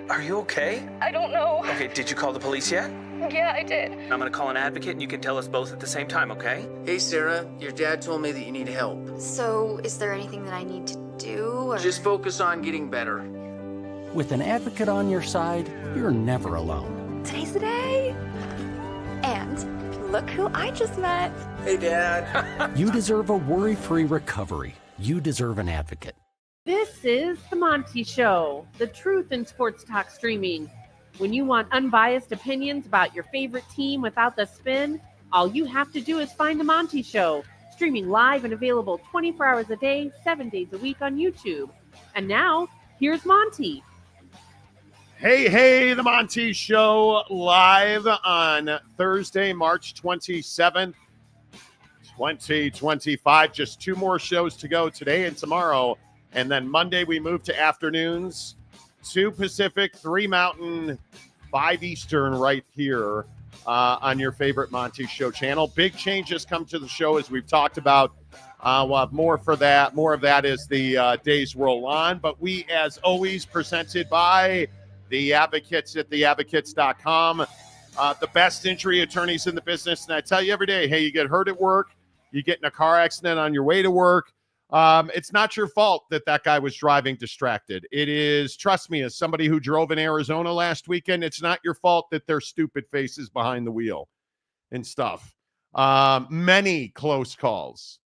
Are you okay? I don't know. Okay, did you call the police yet? Yeah, I did. I'm gonna call an advocate and you can tell us both at the same time, okay? Hey, Sarah, your dad told me that you need help. So, is there anything that I need to do, or...? Just focus on getting better. With an advocate on your side, you're never alone. Today's the day! And look who I just met. Hey, Dad. You deserve a worry-free recovery. You deserve an advocate. This is the Monty Show, the truth in sports talk streaming. When you want unbiased opinions about your favorite team without the spin, all you have to do is find the Monty Show, streaming live and available 24 hours a day, 7 days a week on YouTube. And now, here's Monty. Hey, the Monty Show live on Thursday, March 27th, 2025. Just 2 more shows to go today and tomorrow. And then Monday, we move to afternoons, 2 Pacific, 3 Mountain, 5 Eastern right here on your favorite Monty Show channel. Big changes come to the show, as we've talked about. We'll have more for that. More of that as the days roll on. But we, as always, presented by the Advocates at theadvocates.com. The best injury attorneys in the business. And I tell you every day, hey, you get hurt at work, you get in a car accident on your way to work. It's not your fault that guy was driving distracted. It is, trust me, as somebody who drove in Arizona last weekend, it's not your fault that they're stupid faces behind the wheel and stuff. Many close calls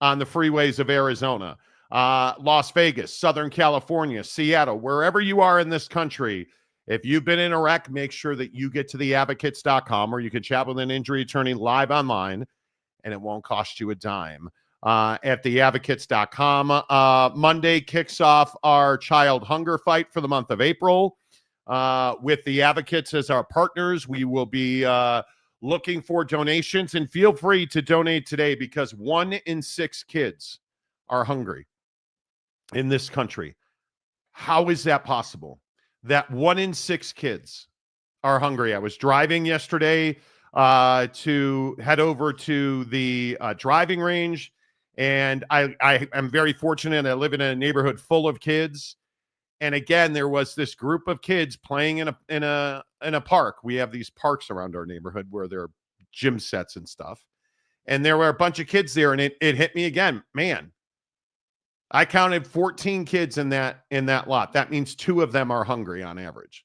on the freeways of Arizona, Las Vegas, Southern California, Seattle, wherever you are in this country. If you've been in a wreck, make sure that you get to theadvocates.com, where you can chat with an injury attorney live online, and it won't cost you a dime. At theadvocates.com. Monday kicks off our child hunger fight for the month of April. With the Advocates as our partners, we will be looking for donations, and feel free to donate today, because 1 in 6 kids are hungry in this country. How is that possible? That 1 in 6 kids are hungry. I was driving yesterday to head over to the driving range. And I am very fortunate. I live in a neighborhood full of kids. And again, there was this group of kids playing in a park. We have these parks around our neighborhood where there are gym sets and stuff. And there were a bunch of kids there, and it hit me again. Man, I counted 14 kids in that lot. That means 2 of them are hungry on average.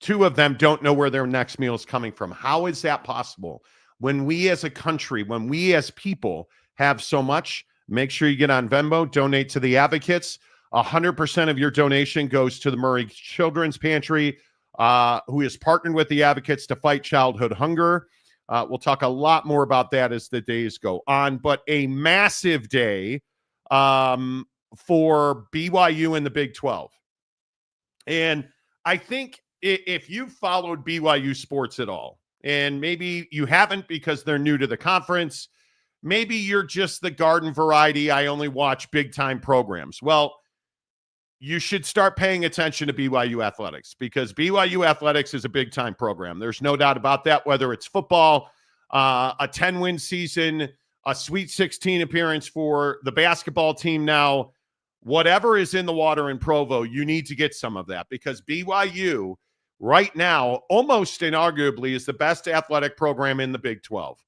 2 of them don't know where their next meal is coming from. How is that possible? When we as a country, when we as people have so much, make sure you get on Venmo, donate to the Advocates. 100% of your donation goes to the Murray Children's Pantry, who is partnered with the Advocates to fight childhood hunger. We'll talk a lot more about that as the days go on, but a massive day for BYU in the Big 12. And I think if you've followed BYU sports at all, and maybe you haven't because they're new to the conference, maybe you're just the garden variety, I only watch big-time programs. Well, you should start paying attention to BYU Athletics, because BYU Athletics is a big-time program. There's no doubt about that, whether it's football, a 10-win season, a Sweet 16 appearance for the basketball team now. Whatever is in the water in Provo, you need to get some of that, because BYU right now, almost inarguably, is the best athletic program in the Big 12.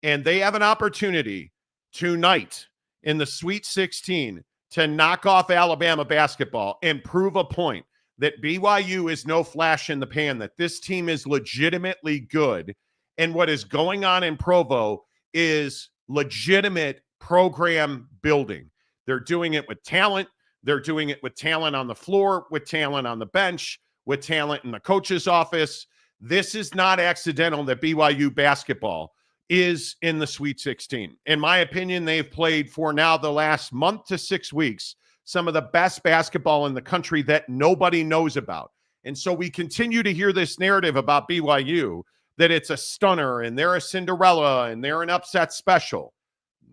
And they have an opportunity tonight in the Sweet 16 to knock off Alabama basketball and prove a point that BYU is no flash in the pan, that this team is legitimately good. And what is going on in Provo is legitimate program building. They're doing it with talent. They're doing it with talent on the floor, with talent on the bench, with talent in the coach's office. This is not accidental that BYU basketball is in the Sweet 16. In my opinion, they've played for now the last month to 6 weeks some of the best basketball in the country that nobody knows about. And so we continue to hear this narrative about BYU that it's a stunner and they're a Cinderella and they're an upset special.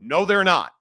No, they're not.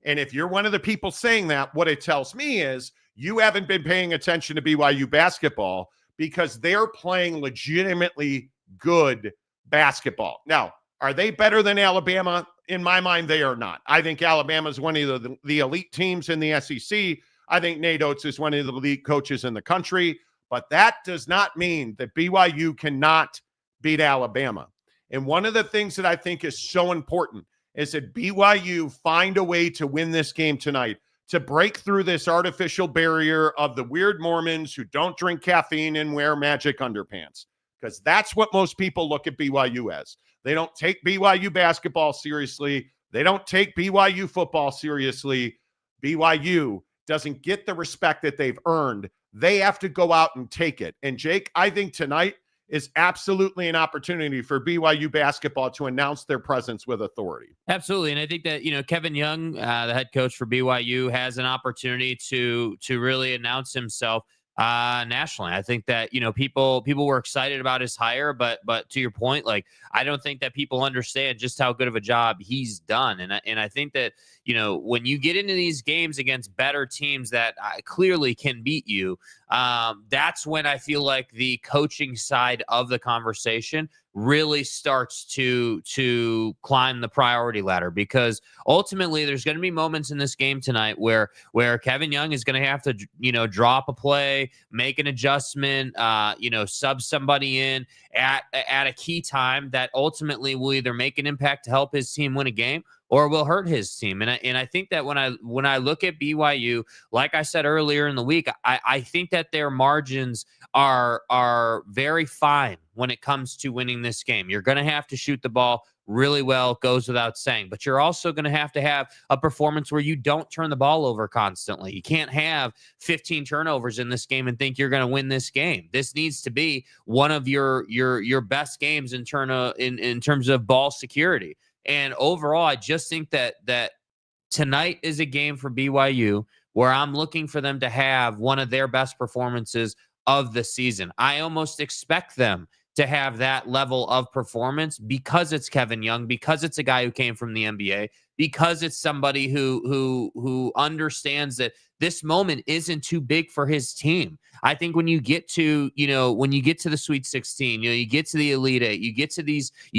And if you're one of the people saying that, what it tells me is you haven't been paying attention to BYU basketball, because they're playing legitimately good basketball. Now, are they better than Alabama? In my mind, they are not. I think Alabama is one of the elite teams in the SEC. I think Nate Oates is one of the elite coaches in the country. But that does not mean that BYU cannot beat Alabama. And one of the things that I think is so important is that BYU find a way to win this game tonight, to break through this artificial barrier of the weird Mormons who don't drink caffeine and wear magic underpants. Because that's what most people look at BYU as. They don't take BYU basketball seriously. They don't take BYU football seriously. BYU doesn't get the respect that they've earned. They have to go out and take it. And Jake, I think tonight is absolutely an opportunity for BYU basketball to announce their presence with authority. Absolutely. And I think that, Kevin Young, the head coach for BYU, has an opportunity to really announce himself nationally. I think that, people were excited about his hire, but to your point, like, I don't think that people understand just how good of a job he's done. And I think that, when you get into these games against better teams that clearly can beat you, that's when I feel like the coaching side of the conversation really starts to climb the priority ladder, because ultimately there's going to be moments in this game tonight where Kevin Young is going to have to, drop a play, make an adjustment, sub somebody in at a key time that ultimately will either make an impact to help his team win a game or will hurt his team. And I think that when I look at BYU, like I said earlier in the week, I think that their margins are very fine when it comes to winning this game. You're going to have to shoot the ball really well, goes without saying, but you're also going to have a performance where you don't turn the ball over constantly. You can't have 15 turnovers in this game and think you're going to win this game. This needs to be one of your best games in terms of ball security. And overall, I just think that tonight is a game for BYU where I'm looking for them to have one of their best performances of the season. I almost expect them to have that level of performance because it's Kevin Young, because it's a guy who came from the NBA, because it's somebody who understands that this moment isn't too big for his team. I think when you get to, the Sweet 16, you get to the Elite Eight, you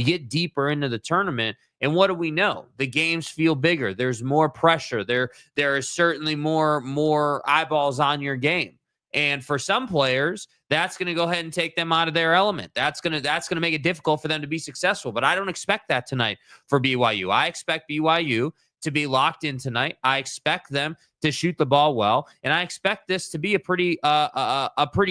get deeper into the tournament. And what do we know? The games feel bigger. There's more pressure. There is certainly more eyeballs on your game. And for some players, that's going to go ahead and take them out of their element. That's going to make it difficult for them to be successful. But I don't expect that tonight for BYU. I expect BYU to be locked in tonight. I expect them to shoot the ball well, and I expect this to be a pretty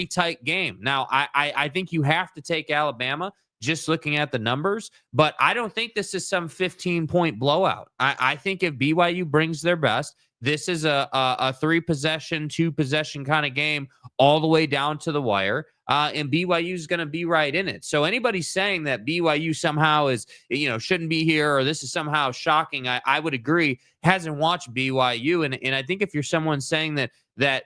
tight game. Now, I think you have to take Alabama just looking at the numbers, but I don't think this is some 15-point blowout. I think if BYU brings their best, this is a 3-possession, 2-possession kind of game all the way down to the wire, and BYU is going to be right in it. So anybody saying that BYU somehow is, shouldn't be here or this is somehow shocking, I would agree, hasn't watched BYU. And I think if you're someone saying that,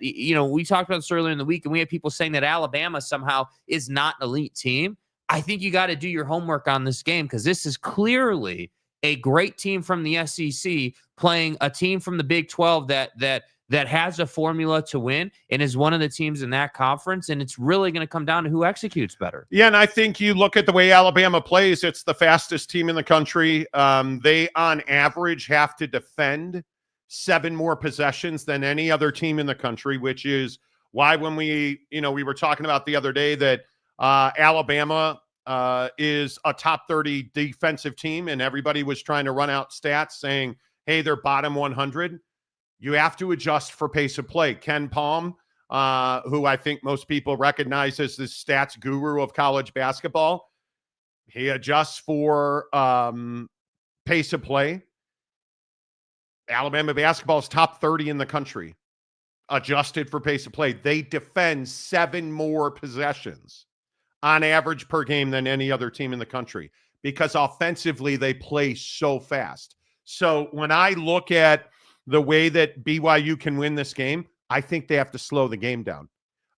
we talked about this earlier in the week, and we had people saying that Alabama somehow is not an elite team, I think you got to do your homework on this game, because this is clearly a great team from the SEC playing a team from the Big 12 that has a formula to win and is one of the teams in that conference. And it's really going to come down to who executes better. Yeah, and I think you look at the way Alabama plays, it's the fastest team in the country. They, on average, have to defend 7 more possessions than any other team in the country, which is why when we were talking about the other day that Alabama is a top 30 defensive team, and everybody was trying to run out stats saying, hey, they're bottom 100. You have to adjust for pace of play. Ken Palm, who I think most people recognize as the stats guru of college basketball, he adjusts for pace of play. Alabama basketball is top 30 in the country, adjusted for pace of play. They defend 7 more possessions on average per game than any other team in the country, because offensively they play so fast. So when I look at the way that BYU can win this game, I think they have to slow the game down.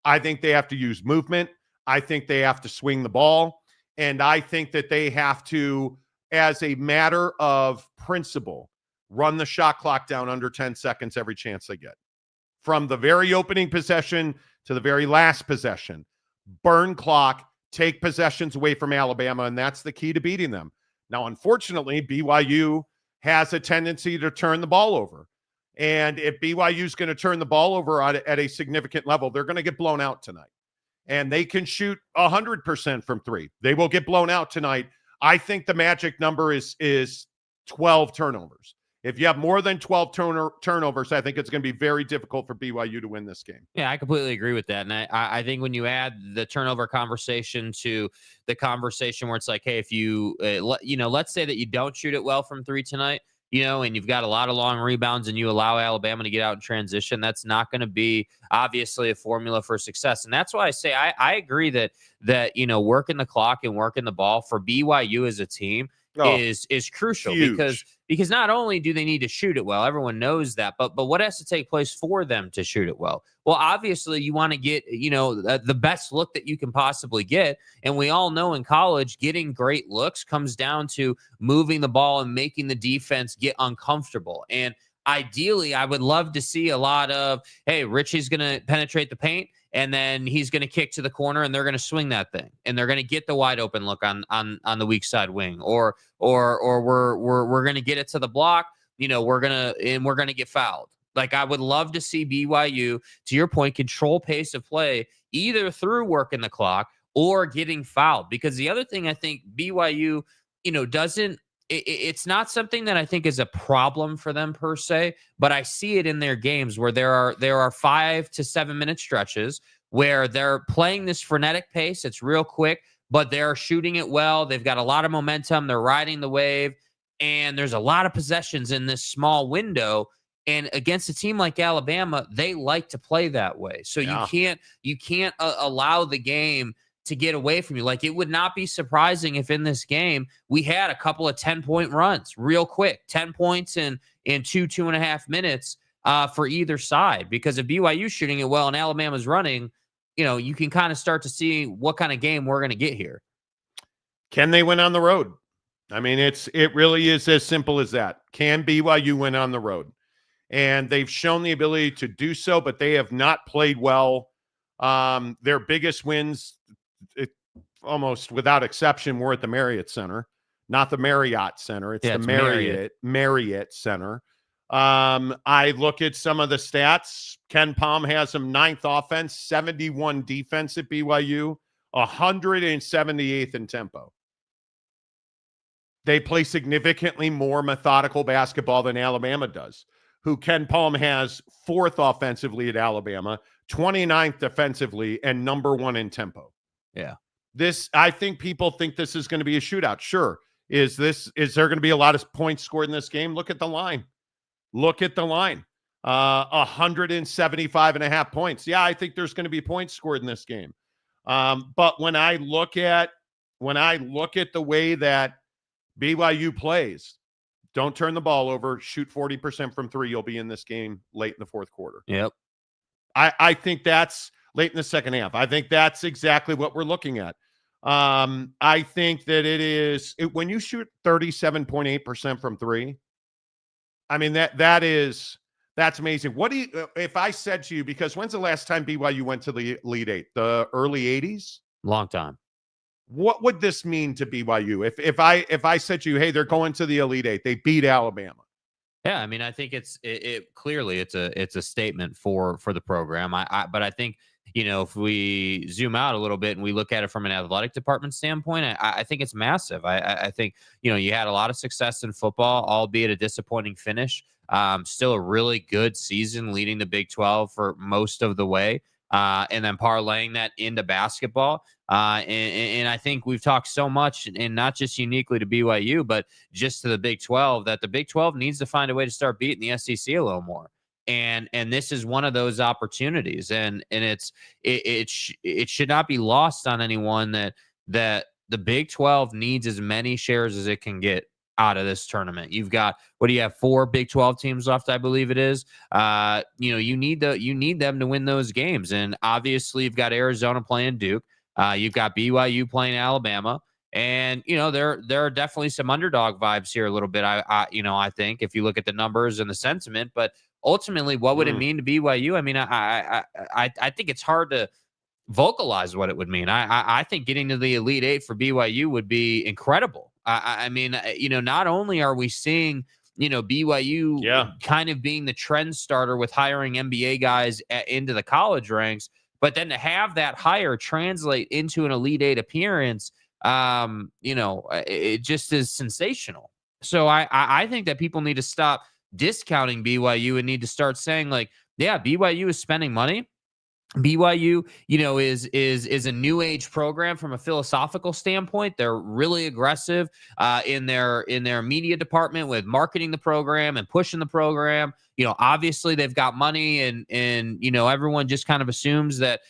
I think they have to use movement. I think they have to swing the ball. And I think that they have to, as a matter of principle, run the shot clock down under 10 seconds every chance they get. From the very opening possession to the very last possession. Burn clock, take possessions away from Alabama, and that's the key to beating them. Now, unfortunately, BYU has a tendency to turn the ball over. And if BYU is going to turn the ball over at a significant level, they're going to get blown out tonight. and they can shoot 100% from three. They will get blown out tonight. I think the magic number is 12 turnovers. If you have more than 12 turnovers, I think it's going to be very difficult for BYU to win this game. Yeah, I completely agree with that. And I think when you add the turnover conversation to the conversation where it's like, hey, if you, let's say that you don't shoot it well from three tonight, and you've got a lot of long rebounds and you allow Alabama to get out in transition, that's not going to be obviously a formula for success. And that's why I say I agree that working the clock and working the ball for BYU as a team is crucial because not only do they need to shoot it well, everyone knows that, but what has to take place for them to shoot it well? Well, obviously you want to get, the best look that you can possibly get. And we all know in college, getting great looks comes down to moving the ball and making the defense get uncomfortable. And ideally, I would love to see a lot of, hey, Richie's going to penetrate the paint and then he's going to kick to the corner and they're going to swing that thing and they're going to get the wide open look on the weak side wing, or we're going to get it to the block. We're going to get fouled. Like, I would love to see BYU, to your point, control pace of play either through working the clock or getting fouled. Because the other thing I think BYU, doesn't, it's not something that I think is a problem for them per se, but I see it in their games where there are 5 to 7 minute stretches where they're playing this frenetic pace. It's real quick, but they're shooting it well. They've got a lot of momentum. They're riding the wave, and there's a lot of possessions in this small window. And against a team like Alabama, they like to play that way. So you can't allow the game to get away from you. Like, it would not be surprising if in this game we had a couple of 10-point runs real quick, 10 points in 2.5 minutes for either side. Because if BYU shooting it well and Alabama's running, you can kind of start to see what kind of game we're going to get here. Can they win on the road? I mean, it really is as simple as that. Can BYU win on the road? And they've shown the ability to do so, but they have not played well. Their biggest wins, almost without exception, were at the Marriott Center, not the Marriott Center. It's Marriott Center. I look at some of the stats. Ken Palm has them 9th offense, 71 defense at BYU, 178th in tempo. They play significantly more methodical basketball than Alabama does, who Ken Palm has 4th offensively at Alabama, 29th defensively, and number 1 in tempo. Yeah. I think people think this is going to be a shootout. Sure. Is there going to be a lot of points scored in this game? Look at the line. 175.5 points. Yeah, I think there's going to be points scored in this game. But when I look at the way that BYU plays, don't turn the ball over, shoot 40% from three, you'll be in this game late in the fourth quarter. Yep. I think that's late in the second half. I think that's exactly what we're looking at. I think that when you shoot 37.8% from three, I mean, that's amazing. If I said to you, because when's the last time BYU went to the Elite Eight? The early 80s? Long time. What would this mean to BYU? If I said to you, hey, they're going to the Elite Eight, they beat Alabama. Yeah, I mean, I think clearly it's a statement for the program. But I think, if we zoom out a little bit and we look at it from an athletic department standpoint, I think it's massive. I think, you had a lot of success in football, albeit a disappointing finish. Still a really good season leading the Big 12 for most of the way. And then parlaying that into basketball. And I think we've talked so much, and not just uniquely to BYU, but just to the Big 12, that the Big 12 needs to find a way to start beating the SEC a little more. And this is one of those opportunities. And it should not be lost on anyone that the Big 12 needs as many shares as it can get out of this tournament. You've got, what do you have, 4 Big 12 teams left, I believe it is. You need them to win those games. And obviously you've got Arizona playing Duke. You've got BYU playing Alabama. And, there are definitely some underdog vibes here a little bit. I think if you look at the numbers and the sentiment, but ultimately, what would it mean to BYU? I mean, I think it's hard to vocalize what it would mean. I think getting to the Elite Eight for BYU would be incredible. I mean, not only are we seeing, BYU kind of being the trend starter with hiring NBA guys into the college ranks, But then to have that hire translate into an Elite Eight appearance, it just is sensational. So I think that people need to stop discounting BYU and need to start saying, like, yeah, BYU is spending money. BYU, is a new age program from a philosophical standpoint. They're really aggressive in their media department with marketing the program and pushing the program. Obviously they've got money, and everyone just kind of assumes that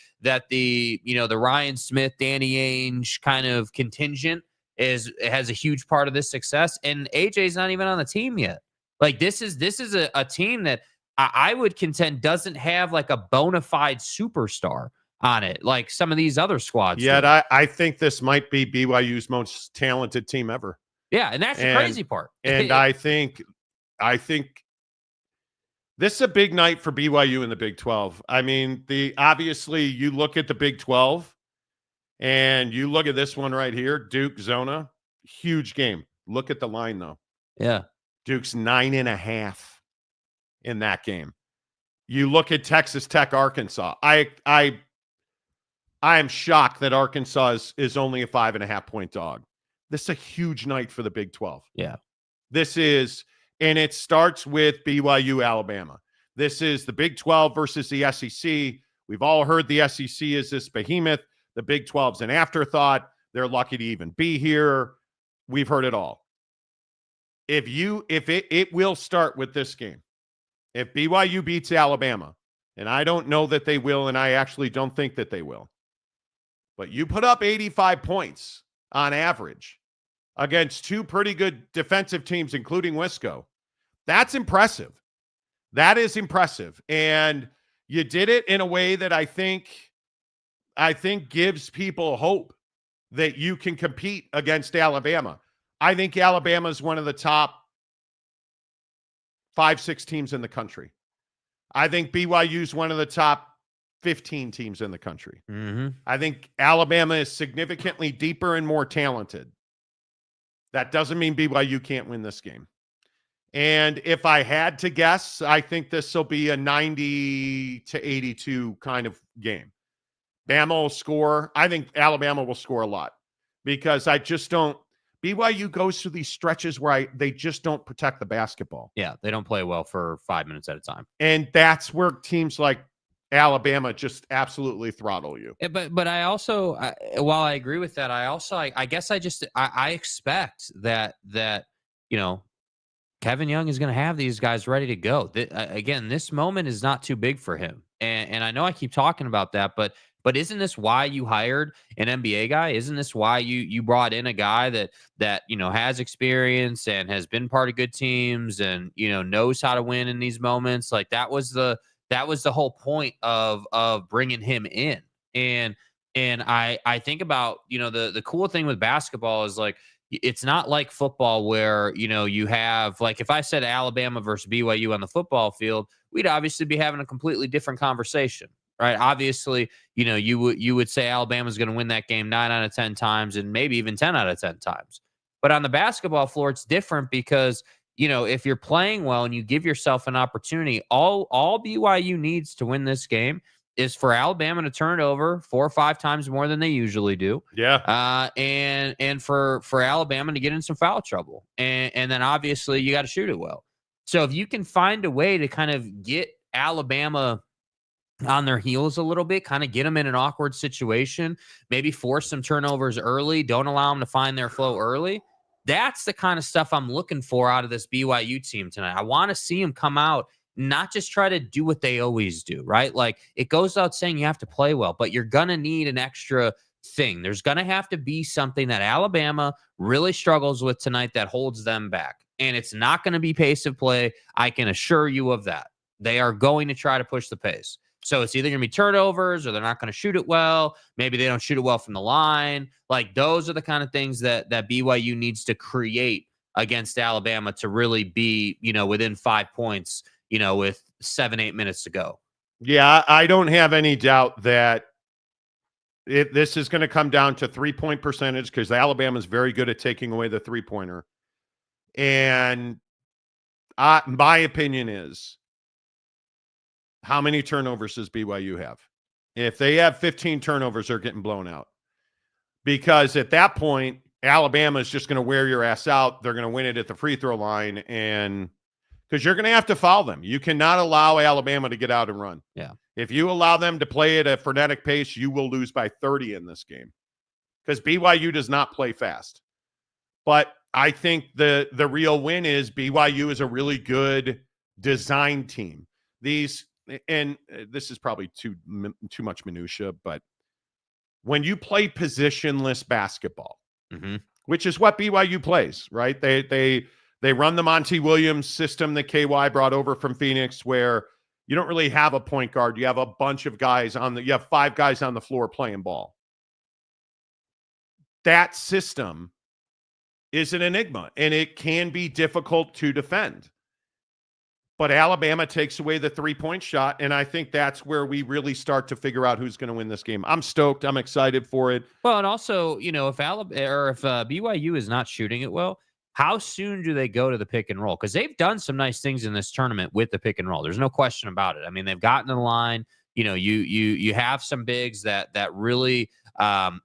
the Ryan Smith, Danny Ainge kind of contingent has a huge part of this success. And AJ's not even on the team yet. Like, this is a team that I would contend doesn't have like a bona fide superstar on it, like some of these other squads. Yet I think this might be BYU's most talented team ever. Yeah, and that's the crazy part. And I think this is a big night for BYU in the Big 12. I mean, obviously you look at the Big 12 and you look at this one right here, Duke Zona, huge game. Look at the line though. Yeah. Duke's 9.5 in that game. You look at Texas Tech, Arkansas. I am shocked that Arkansas is only a 5.5 point dog. This is a huge night for the Big 12. Yeah. And it starts with BYU, Alabama. This is the Big 12 versus the SEC. We've all heard the SEC is this behemoth. The Big 12's an afterthought. They're lucky to even be here. We've heard it all. It will start with this game. If BYU beats Alabama, and I don't know that they will, and I actually don't think that they will, but you put up 85 points on average against two pretty good defensive teams, including Wisco, that's impressive. That is impressive. And you did it in a way that I think gives people hope that you can compete against Alabama. I think Alabama is one of the top 5-6 teams in the country. I think BYU is one of the top 15 teams in the country. Mm-hmm. I think Alabama is significantly deeper and more talented. That doesn't mean BYU can't win this game. And if I had to guess, I think this will be a 90-82 kind of game. Bama will score. I think Alabama will score a lot because I just don't. BYU goes through these stretches where they just don't protect the basketball. Yeah, they don't play well for 5 minutes at a time. And that's where teams like Alabama just absolutely throttle you. Yeah, but I also, while I agree with that, I guess I expect that Kevin Young is going to have these guys ready to go. Again, this moment is not too big for him. And I know I keep talking about that, but isn't this why you hired an NBA guy? Isn't this why you brought in a guy that has experience and has been part of good teams and knows how to win in these moments? Like that was the whole point of bringing him in. And I think about the cool thing with basketball is like it's not like football where you have, like, if I said Alabama versus BYU on the football field, we'd obviously be having a completely different conversation. Right. Obviously, you would say Alabama's going to win that game 9 out of 10 times and maybe even 10 out of 10 times. But on the basketball floor, it's different because, if you're playing well and you give yourself an opportunity, all BYU needs to win this game is for Alabama to turn it over 4 or 5 times more than they usually do. Yeah. And for Alabama to get in some foul trouble. And then obviously you got to shoot it well. So if you can find a way to kind of get Alabama on their heels a little bit, kind of get them in an awkward situation, maybe force some turnovers early, don't allow them to find their flow early. That's the kind of stuff I'm looking for out of this BYU team tonight. I want to see them come out, not just try to do what they always do, right? Like it goes out saying you have to play well, but you're going to need an extra thing. There's going to have to be something that Alabama really struggles with tonight that holds them back. And it's not going to be pace of play. I can assure you of that. They are going to try to push the pace. So it's either going to be turnovers or they're not going to shoot it well. Maybe they don't shoot it well from the line. Like those are the kind of things that BYU needs to create against Alabama to really be, within 5 points, with 7-8 minutes to go. Yeah, I don't have any doubt that this is going to come down to 3-point percentage because Alabama is very good at taking away the 3-pointer. And my opinion is, how many turnovers does BYU have? If they have 15 turnovers, they're getting blown out. Because at that point, Alabama is just going to wear your ass out. They're going to win it at the free throw line. And because you're going to have to foul them. You cannot allow Alabama to get out and run. Yeah. If you allow them to play at a frenetic pace, you will lose by 30 in this game. Because BYU does not play fast. But I think the real win is BYU is a really good design team. This is probably too much minutia, but when you play positionless basketball, which is what BYU plays, right? They run the Monty Williams system that KY brought over from Phoenix, where you don't really have a point guard. You have a bunch of guys you have 5 guys on the floor playing ball. That system is an enigma, and it can be difficult to defend. But Alabama takes away the 3-point shot, and I think that's where we really start to figure out who's going to win this game. I'm stoked. I'm excited for it. Well, and also, if BYU is not shooting it well, how soon do they go to the pick and roll? Because they've done some nice things in this tournament with the pick and roll. There's no question about it. I mean, they've gotten in the line. You have some bigs that really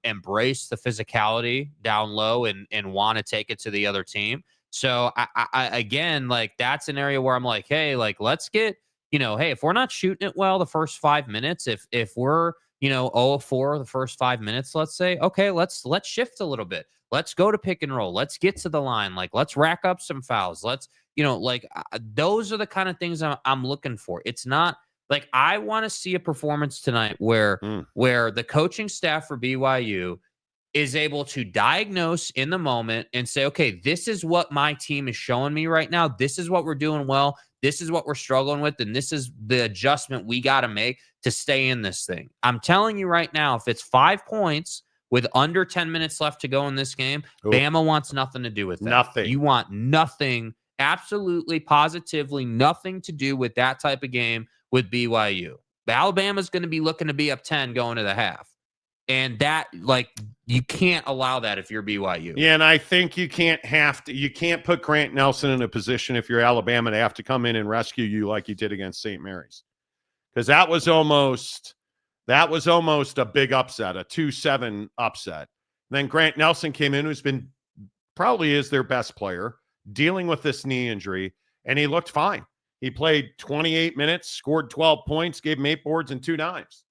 embrace the physicality down low and want to take it to the other team. So I again, like, that's an area where I'm like, hey, like, let's get, hey, if we're not shooting it well the first 5 minutes, if we're, 0-4 the first 5 minutes, let's say, okay, let's shift a little bit. Let's go to pick and roll. Let's get to the line. Like, let's rack up some fouls. Let's, those are the kind of things I'm looking for. It's not like, I want to see a performance tonight where the coaching staff for BYU is able to diagnose in the moment and say, okay, this is what my team is showing me right now. This is what we're doing well. This is what we're struggling with. And this is the adjustment we got to make to stay in this thing. I'm telling you right now, if it's 5 points with under 10 minutes left to go in this game, Bama wants nothing to do with that. Nothing. You want nothing, absolutely, positively nothing to do with that type of game with BYU. Alabama's going to be looking to be up 10 going to the half. And that, like, you can't allow that if you're BYU. Yeah, and I think you can't put Grant Nelson in a position, if you're Alabama, to have to come in and rescue you like you did against St. Mary's. Because that was almost a big upset, a 2-7 upset. Then Grant Nelson came in, who's been probably is their best player, dealing with this knee injury, and he looked fine. He played 28 minutes, scored 12 points, gave him 8 boards and 2 dimes.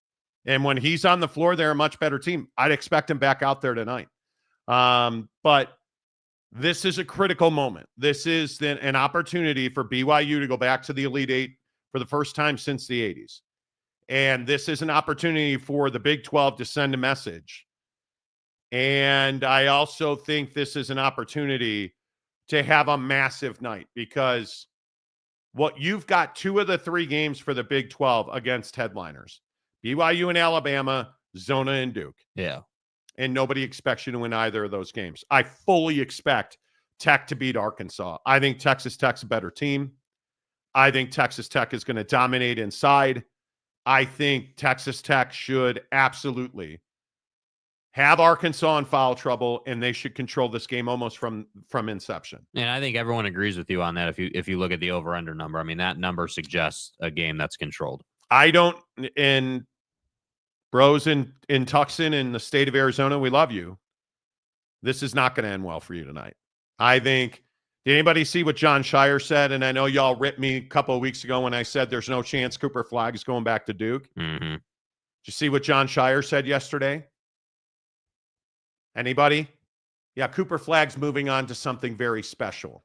And when he's on the floor, they're a much better team. I'd expect him back out there tonight. But this is a critical moment. This is an opportunity for BYU to go back to the Elite Eight for the first time since the 80s. And this is an opportunity for the Big 12 to send a message. And I also think this is an opportunity to have a massive night, because you've got 2 of the 3 games for the Big 12 against headliners. BYU and Alabama, Zona and Duke. Yeah. And nobody expects you to win either of those games. I fully expect Tech to beat Arkansas. I think Texas Tech's a better team. I think Texas Tech is going to dominate inside. I think Texas Tech should absolutely have Arkansas in foul trouble, and they should control this game almost from inception. And I think everyone agrees with you on that. If you look at the over-under number, I mean, that number suggests a game that's controlled. I don't, and bros in Tucson in the state of Arizona, we love you. This is not going to end well for you tonight. I think, did anybody see what John Shire said? And I know y'all ripped me a couple of weeks ago when I said there's no chance Cooper Flagg is going back to Duke. Mm-hmm. Did you see what John Shire said yesterday? Anybody? Yeah, Cooper Flagg's moving on to something very special.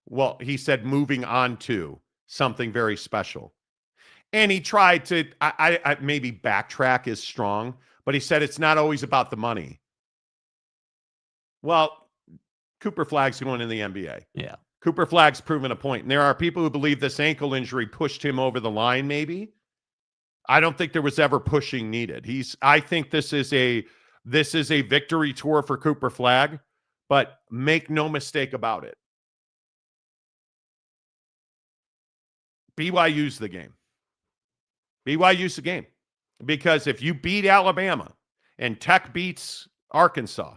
Well, he said moving on to something very special. And he tried to, I maybe backtrack is strong, but he said it's not always about the money. Well, Cooper Flagg's going in the NBA. Yeah. Cooper Flagg's proven a point. And there are people who believe this ankle injury pushed him over the line, maybe. I don't think there was ever pushing needed. I think this is a victory tour for Cooper Flagg, but make no mistake about it. BYU's the game. BYU's the game. Because if you beat Alabama and Tech beats Arkansas,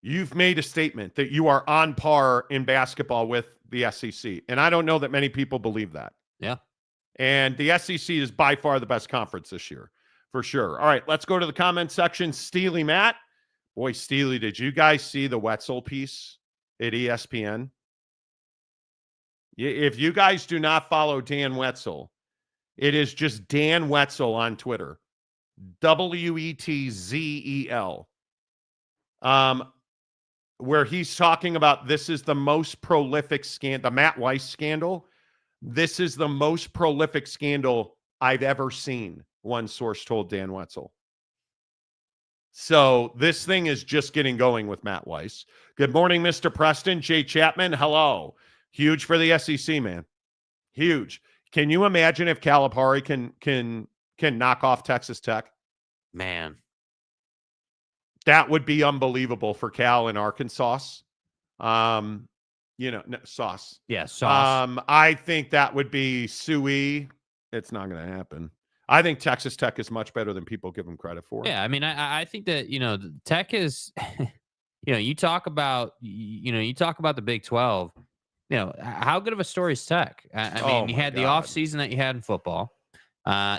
you've made a statement that you are on par in basketball with the SEC. And I don't know that many people believe that. Yeah. And the SEC is by far the best conference this year, for sure. All right, let's go to the comment section. Steely Matt. Boy, Steely, did you guys see the Wetzel piece at ESPN? If you guys do not follow Dan Wetzel, it is just Dan Wetzel on Twitter. Wetzel. Where he's talking about this is the most prolific scandal, the Matt Weiss scandal. This is the most prolific scandal I've ever seen, one source told Dan Wetzel. So this thing is just getting going with Matt Weiss. Good morning, Mr. Preston. Jay Chapman, hello. Huge for the SEC, man. Huge. Can you imagine if Calipari can knock off Texas Tech? Man. That would be unbelievable for Cal and Arkansas. Sauce. Yeah, sauce. I think that would be suey. It's not going to happen. I think Texas Tech is much better than people give them credit for. Yeah, I mean, I think that, Tech is, you talk about the Big 12, how good of a story is Tech? I mean, you had the offseason that you had in football,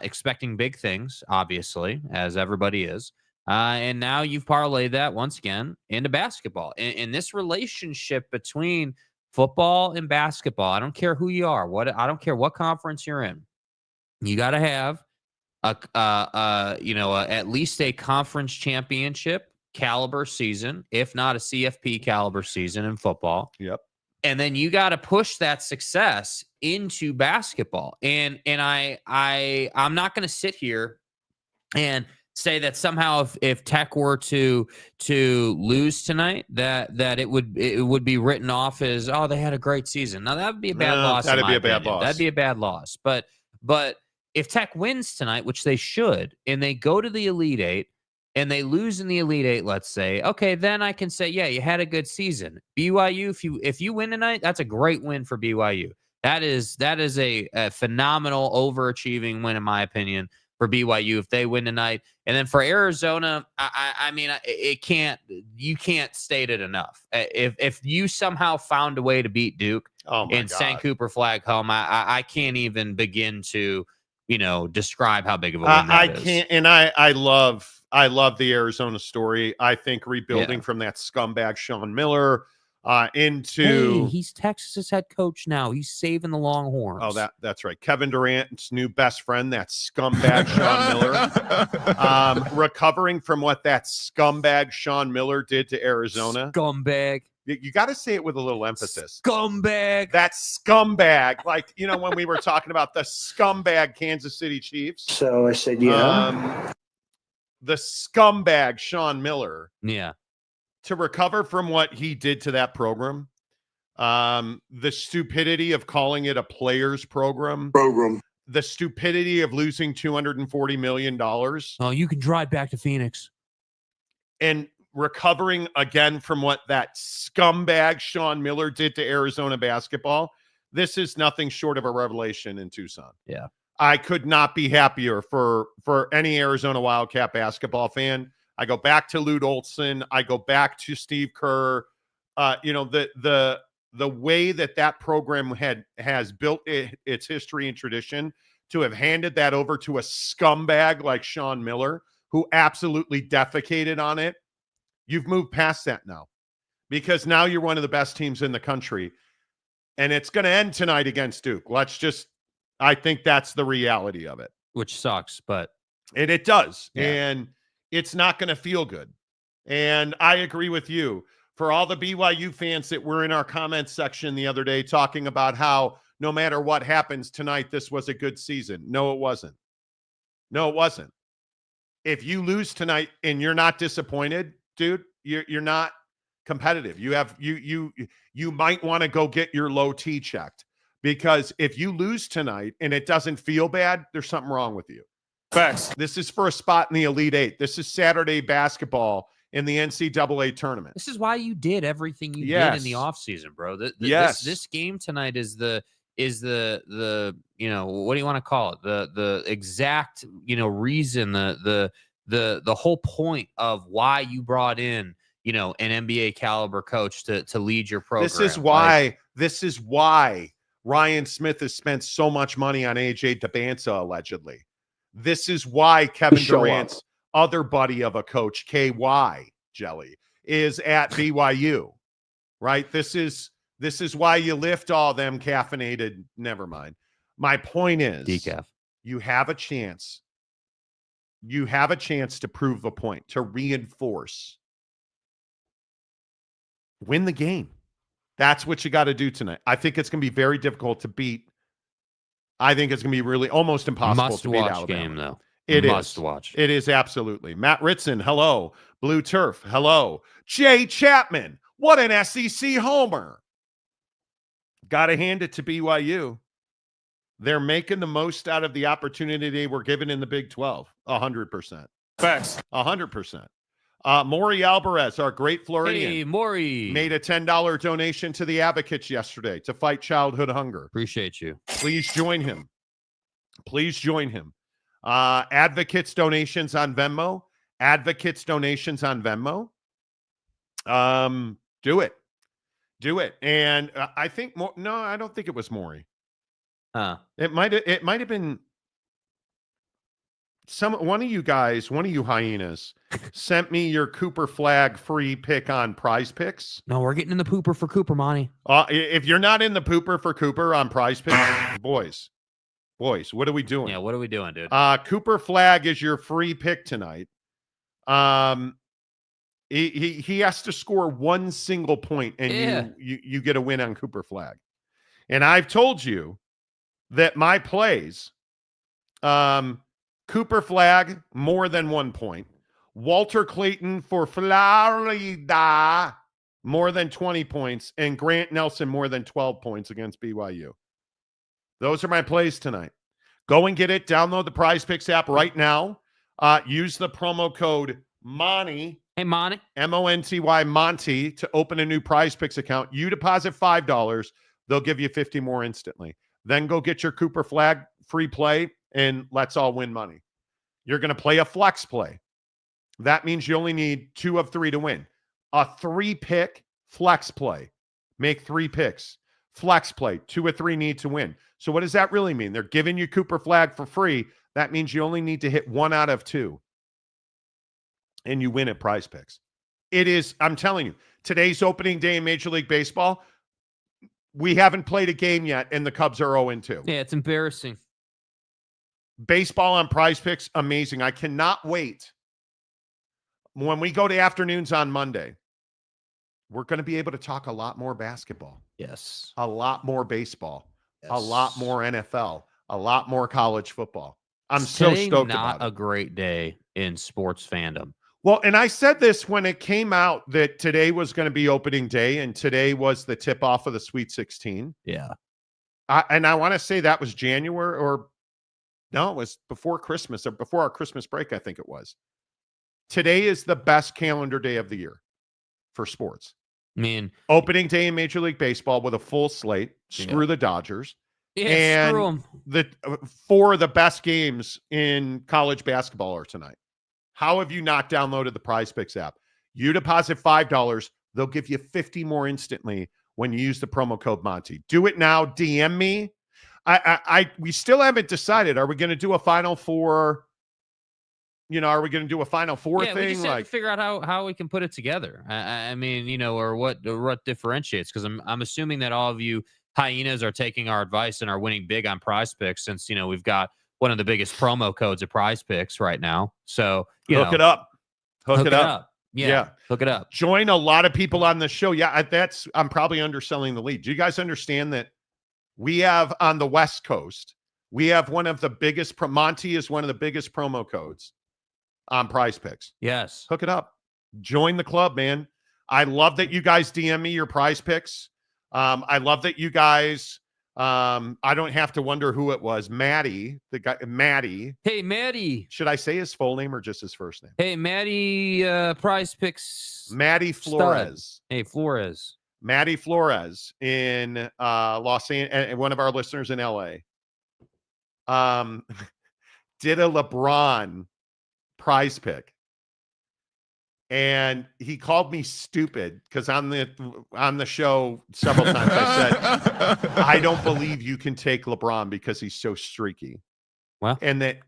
expecting big things, obviously, as everybody is. And now you've parlayed that once again into basketball. And this relationship between football and basketball, I don't care who you are, I don't care what conference you're in. You got to have at least a conference championship caliber season, if not a CFP caliber season in football. Yep. And then you got to push that success into basketball. And I'm not going to sit here and say that somehow if Tech were to lose tonight, that it would be written off as, oh, they had a great season. Now that would be a bad loss. That'd be a bad loss. That'd be a bad loss. But if Tech wins tonight, which they should, and they go to the Elite Eight and they lose in the Elite Eight, let's say, okay, then I can say, yeah, you had a good season. BYU, if you win tonight, that's a great win for BYU. That is a phenomenal overachieving win, in my opinion, for BYU if they win tonight. And then for Arizona, I mean, you can't state it enough. If you somehow found a way to beat Duke and send Cooper Flag home, I can't even begin to, describe how big of a win that is. Can't, and I love the Arizona story. I think rebuilding from that scumbag Sean Miller into he's Texas's head coach now. He's saving the Longhorns. Oh, that's right. Kevin Durant's new best friend, that scumbag Sean Miller. Recovering from what that scumbag Sean Miller did to Arizona. Scumbag. You got to say it with a little emphasis. Scumbag. That scumbag. Like, when we were talking about the scumbag Kansas City Chiefs. So I said, yeah. The scumbag Sean Miller. Yeah. To recover from what he did to that program, the stupidity of calling it a players program, the stupidity of losing $240 million. Oh, you can drive back to Phoenix. And recovering again from what that scumbag Sean Miller did to Arizona basketball. This is nothing short of a revelation in Tucson. Yeah. I could not be happier for any Arizona Wildcat basketball fan. I go back to Lute Olson. I go back to Steve Kerr. The way that program has built its history and tradition to have handed that over to a scumbag like Sean Miller, who absolutely defecated on it. You've moved past that now, because now you're one of the best teams in the country, and it's going to end tonight against Duke. I think that's the reality of it. Which sucks, but it does. Yeah. And it's not going to feel good. And I agree with you. For all the BYU fans that were in our comments section the other day talking about how no matter what happens tonight, this was a good season. No, it wasn't. No, it wasn't. If you lose tonight and you're not disappointed, dude, you're not competitive. You might want to go get your low T checked, because if you lose tonight and it doesn't feel bad, there's something wrong with you. Facts. This is for a spot in the Elite Eight. This is Saturday basketball in the NCAA tournament. This is why you did everything you did in the offseason, bro. This game tonight is the what do you want to call it? The exact reason, the whole point of why you brought in an NBA caliber coach to lead your program. This is why Ryan Smith has spent so much money on AJ DeBanza, allegedly. This is why Kevin Durant's other buddy of a coach, KY Jelly, is at BYU, right? This is why you lift all them caffeinated. Never mind. My point is, decaf. You have a chance. You have a chance to prove a point, to reinforce. Win the game. That's what you got to do tonight. I think it's going to be very difficult to beat. I think it's going to be really almost impossible to beat Alabama. Must-watch game, though. It Must is. watch. It is absolutely. Matt Ritson, hello. Blue Turf, hello. Jay Chapman, what an SEC homer. Got to hand it to BYU. They're making the most out of the opportunity they were given in the Big 12. 100%. Facts. 100%. Maury Alvarez, our great Floridian. Hey, Maury. Made a $10 donation to the Advocates yesterday to fight childhood hunger. Appreciate you. Please join him. Please join him. Advocates donations on Venmo. Advocates donations on Venmo. Do it. Do it. And I think no, I don't think it was Maury. It might have been one of you guys, one of you hyenas sent me your Cooper flag free pick on Prize Picks. No, we're getting in the pooper for Cooper, Monty. If you're not in the pooper for Cooper on Prize Picks, boys, what are we doing? Yeah, what are we doing, dude? Cooper flag is your free pick tonight. He has to score one single point, and you get a win on Cooper flag. And I've told you that my plays, Cooper flag, more than 1 point. Walter Clayton for Florida, more than 20 points. And Grant Nelson, more than 12 points against BYU. Those are my plays tonight. Go and get it. Download the Prize Picks app right now. Use the promo code Monty. Hey, Monty. M-O-N-T-Y, Monty, to open a new Prize Picks account. You deposit $5. They'll give you 50 more instantly. Then go get your Cooper flag free play, and let's all win money. You're going to play a flex play. That means you only need 2 of 3 to win. A 3-pick flex play. Make 3 picks. Flex play. 2 of 3 need to win. So what does that really mean? They're giving you Cooper flag for free. That means you only need to hit 1 out of 2. And you win at Prize Picks. It is, I'm telling you, today's opening day in Major League Baseball, we haven't played a game yet, and the Cubs are 0-2. Yeah, it's embarrassing. Baseball on Prize Picks, amazing. I cannot wait. When we go to afternoons on Monday, we're going to be able to talk a lot more basketball. Yes. A lot more baseball. Yes. A lot more NFL. A lot more college football. I'm so stoked about it. Not a great day in sports fandom. Well, and I said this when it came out that today was going to be opening day, and today was the tip-off of the Sweet 16. Yeah. And I want to say that was January, or no, it was before Christmas, or before our Christmas break, I think it was. Today is the best calendar day of the year for sports. I mean, opening day in Major League Baseball with a full slate. Screw the Dodgers. Yeah, and screw them. The 4 of the best games in college basketball are tonight. How have you not downloaded the Prize Picks app? You deposit $5, they'll give you 50 more instantly when you use the promo code Monty. Do it now. DM me. We still haven't decided. Are we going to do a Final Four? Are we going to do a Final Four thing? We just have to figure out how we can put it together. I mean, or what differentiates, because I'm assuming that all of you hyenas are taking our advice and are winning big on Prize Picks, since we've got one of the biggest promo codes of Prize Picks right now. So hook it up. Hook it up. Yeah. Hook it up. Join a lot of people on the show. Yeah, I'm probably underselling the lead. Do you guys understand that we have on the West Coast, we have one of the biggest, Monty is one of the biggest promo codes on Prize Picks. Yes. Hook it up. Join the club, man. I love that you guys DM me your Prize Picks. I love that you guys, I don't have to wonder who it was. Maddie, the guy, Maddie. Hey, Maddie. Should I say his full name or just his first name? Hey, Maddie, Prize Picks. Maddie Flores. Stud. Hey, Flores. Maddie Flores in Los Angeles, one of our listeners in LA. Did a LeBron Prize Pick. and he called me stupid because on the show several times I said, I don't believe you can take LeBron because he's so streaky. Well, And that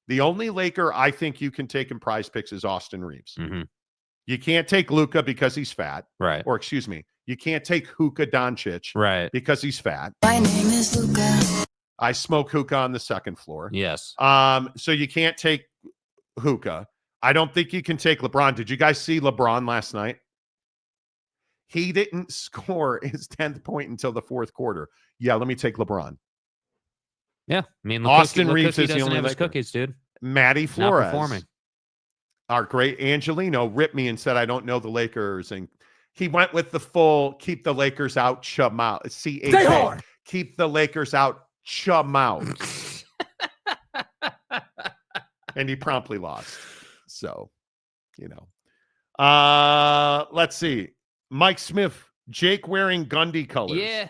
the only Laker I think you can take in Prize Picks is Austin Reeves. mm-hmm. You can't take Luka because he's fat. Right. Or excuse me, you can't take Hookah Doncic because he's fat. My name is Luka. I smoke hookah on the second floor. Yes. So you can't take hookah. I don't think you can take LeBron. Did you guys see LeBron last night? He didn't score his 10th point until the fourth quarter. Yeah, let me take LeBron. Yeah. I mean, Austin Reeves is the doesn't only have his Laker. cookies, dude. Matty Flores. Not performing. Our great Angelino ripped me and said, I don't know the Lakers. And he went with the full keep the Lakers out, chum out. Stay hard. Keep the Lakers out, chum out. And he promptly lost. So, let's see. Mike Smith, Jake wearing Gundy colors. Yeah.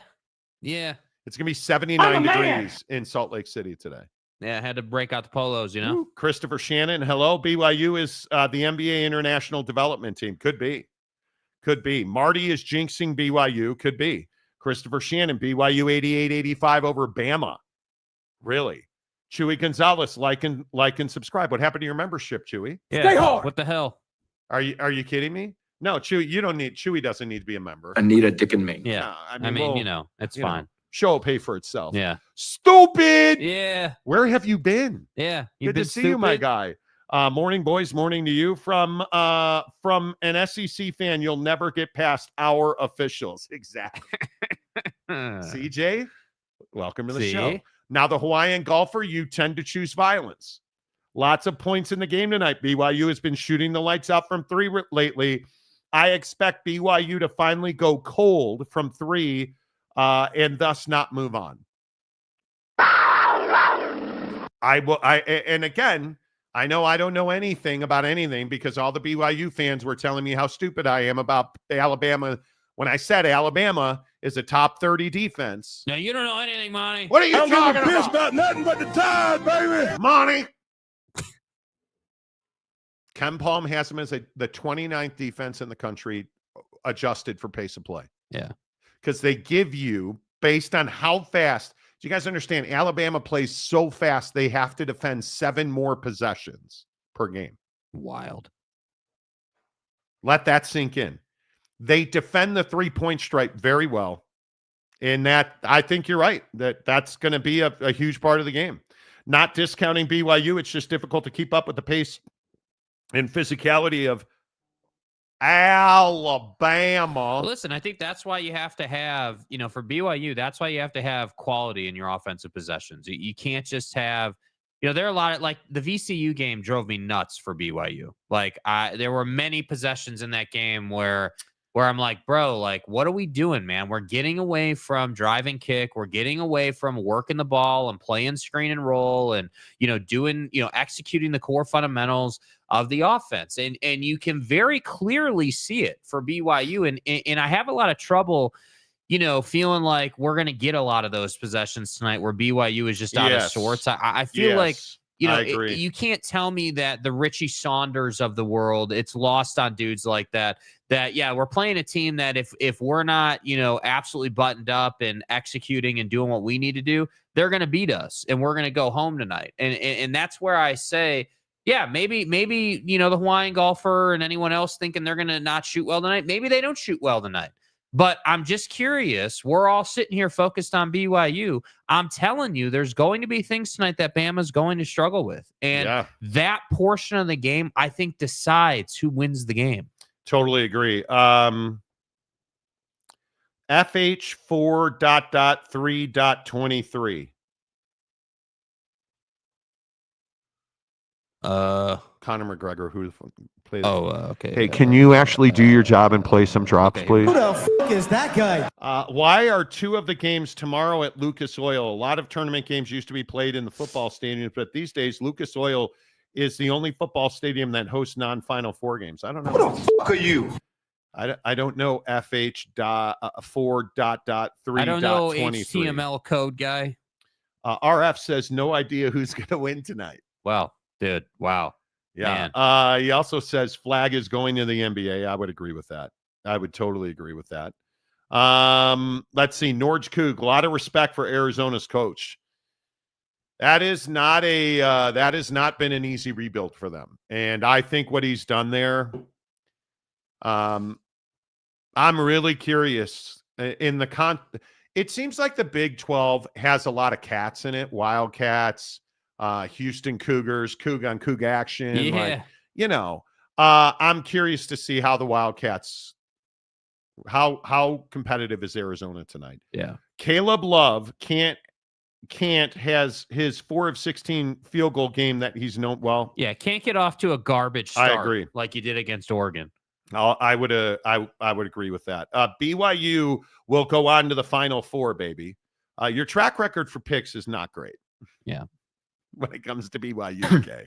Yeah. It's going to be 79 degrees in Salt Lake City today. Yeah, I had to break out the polos, Ooh, Christopher Shannon, hello. BYU is the NBA International Development Team. Could be. Marty is jinxing BYU. Could be. Christopher Shannon, BYU 88-85 over Bama. Really? Chewy Gonzalez, like and subscribe. What happened to your membership, Chewy? Yeah. Stay hard. What the hell? Are you kidding me? No, Chewy doesn't need to be a member. Anita Dick and me. Yeah. No, I mean, it's fine. Show will pay for itself. Yeah. Stupid. Yeah. Where have you been? Yeah. Good to see you, my guy. Morning, boys. Morning to you from an SEC fan. You'll never get past our officials. Exactly. CJ, welcome to the show. Now, the Hawaiian golfer, you tend to choose violence. Lots of points in the game tonight. BYU has been shooting the lights out from three lately. I expect BYU to finally go cold from three and thus not move on. And again, I know I don't know anything about anything because all the BYU fans were telling me how stupid I am about Alabama when I said Alabama is a top 30 defense. No, you don't know anything, Monty. What are you talking Bitch about nothing but the Tide, baby. Monty? Ken Palm has them as the 29th defense in the country adjusted for pace of play. Yeah. Because they give you, based on how fast, do you guys understand? Alabama plays so fast, they have to defend 7 more possessions per game. Wild. Let that sink in. They defend the 3-point stripe very well. And that, I think you're right, that's going to be a huge part of the game. Not discounting BYU, it's just difficult to keep up with the pace and physicality of Alabama. Well, listen, I think that's why you have to have, for BYU, that's why you have to have quality in your offensive possessions. You can't just have, there are a lot of, like, the VCU game drove me nuts for BYU. Like, there were many possessions in that game where I'm like, bro, like, what are we doing, man? We're getting away from drive and kick. We're getting away from working the ball and playing screen and roll and, doing, executing the core fundamentals of the offense. And you can very clearly see it for BYU. And I have a lot of trouble, feeling like we're going to get a lot of those possessions tonight where BYU is just out of sorts. I feel like, you can't tell me that the Richie Saunders of the world, it's lost on dudes like that, we're playing a team that if we're not, absolutely buttoned up and executing and doing what we need to do, they're going to beat us and we're going to go home tonight. And that's where I say, yeah, maybe, the Hawaiian golfer and anyone else thinking they're going to not shoot well tonight. Maybe they don't shoot well tonight. But I'm just curious. We're all sitting here focused on BYU. I'm telling you, there's going to be things tonight that Bama's going to struggle with. And that portion of the game, I think, decides who wins the game. Totally agree. FH4.3.23. Conor McGregor, who played. Okay. Hey, can you actually do your job and play some drops, please? Who the f*** is that guy? Why are 2 of the games tomorrow at Lucas Oil? A lot of tournament games used to be played in the football stadiums, but these days Lucas Oil is the only football stadium that hosts non-Final 4 games. I don't know. Who the f*** are you? I don't know. FH.4.3.23. I don't know HTML code guy. RF says no idea who's going to win tonight. Well, dude, wow. Yeah. He also says Flag is going to the NBA. I would agree with that. I would totally agree with that. Let's see. Norge Koog, a lot of respect for Arizona's coach. That has not been an easy rebuild for them. And I think what he's done there, I'm really curious it seems like the Big 12 has a lot of cats in it. Wildcats, Houston Cougars, Coug on Coug action. Yeah. I'm curious to see how the Wildcats, how competitive is Arizona tonight? Yeah. Caleb Love has his 4 of 16 field goal game that he's known well. Yeah, can't get off to a garbage start. I agree. Like you did against Oregon. I would agree with that. BYU will go on to the Final Four, baby. Your track record for picks is not great. Yeah. When it comes to BYU, okay.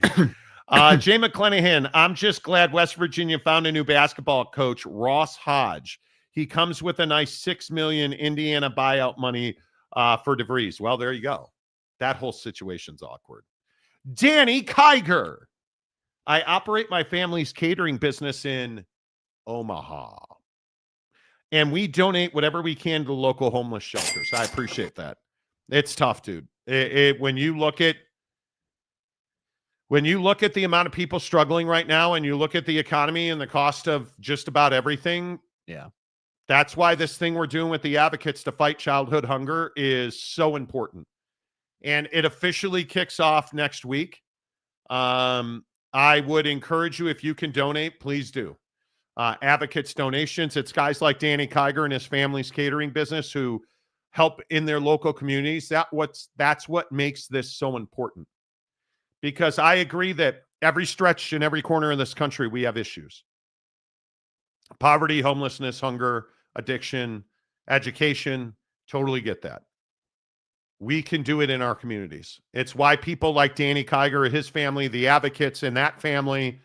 Jay McClanahan, I'm just glad West Virginia found a new basketball coach, Ross Hodge. He comes with a nice $6 million Indiana buyout money for DeVries. Well, there you go. That whole situation's awkward. Danny Kiger. I operate my family's catering business in Omaha, and we donate whatever we can to local homeless shelters. I appreciate that. It's tough, dude. When you look at the amount of people struggling right now, and you look at the economy and the cost of just about everything, yeah, that's why this thing we're doing with the advocates to fight childhood hunger is so important. And it officially kicks off next week. I would encourage you, if you can donate, please do. Advocates donations. It's guys like Danny Kiger and his family's catering business who help in their local communities. That's what makes this so important. Because I agree that every stretch in every corner in this country, we have issues. Poverty, homelessness, hunger, addiction, education. Totally get that. We can do it in our communities. It's why people like Danny Kiger, his family, the advocates in that family,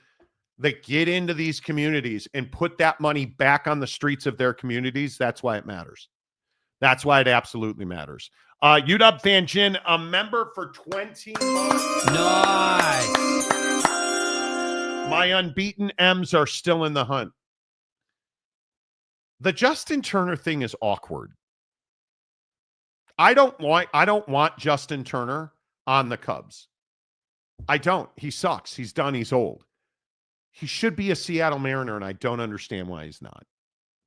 that get into these communities and put that money back on the streets of their communities, that's why it matters. That's why it absolutely matters. UW Fan Jin, a member for 20 months. Nice. My unbeaten M's are still in the hunt. The Justin Turner thing is awkward. I don't want Justin Turner on the Cubs. I don't. He sucks. He's done. He's old. He should be a Seattle Mariner, and I don't understand why he's not.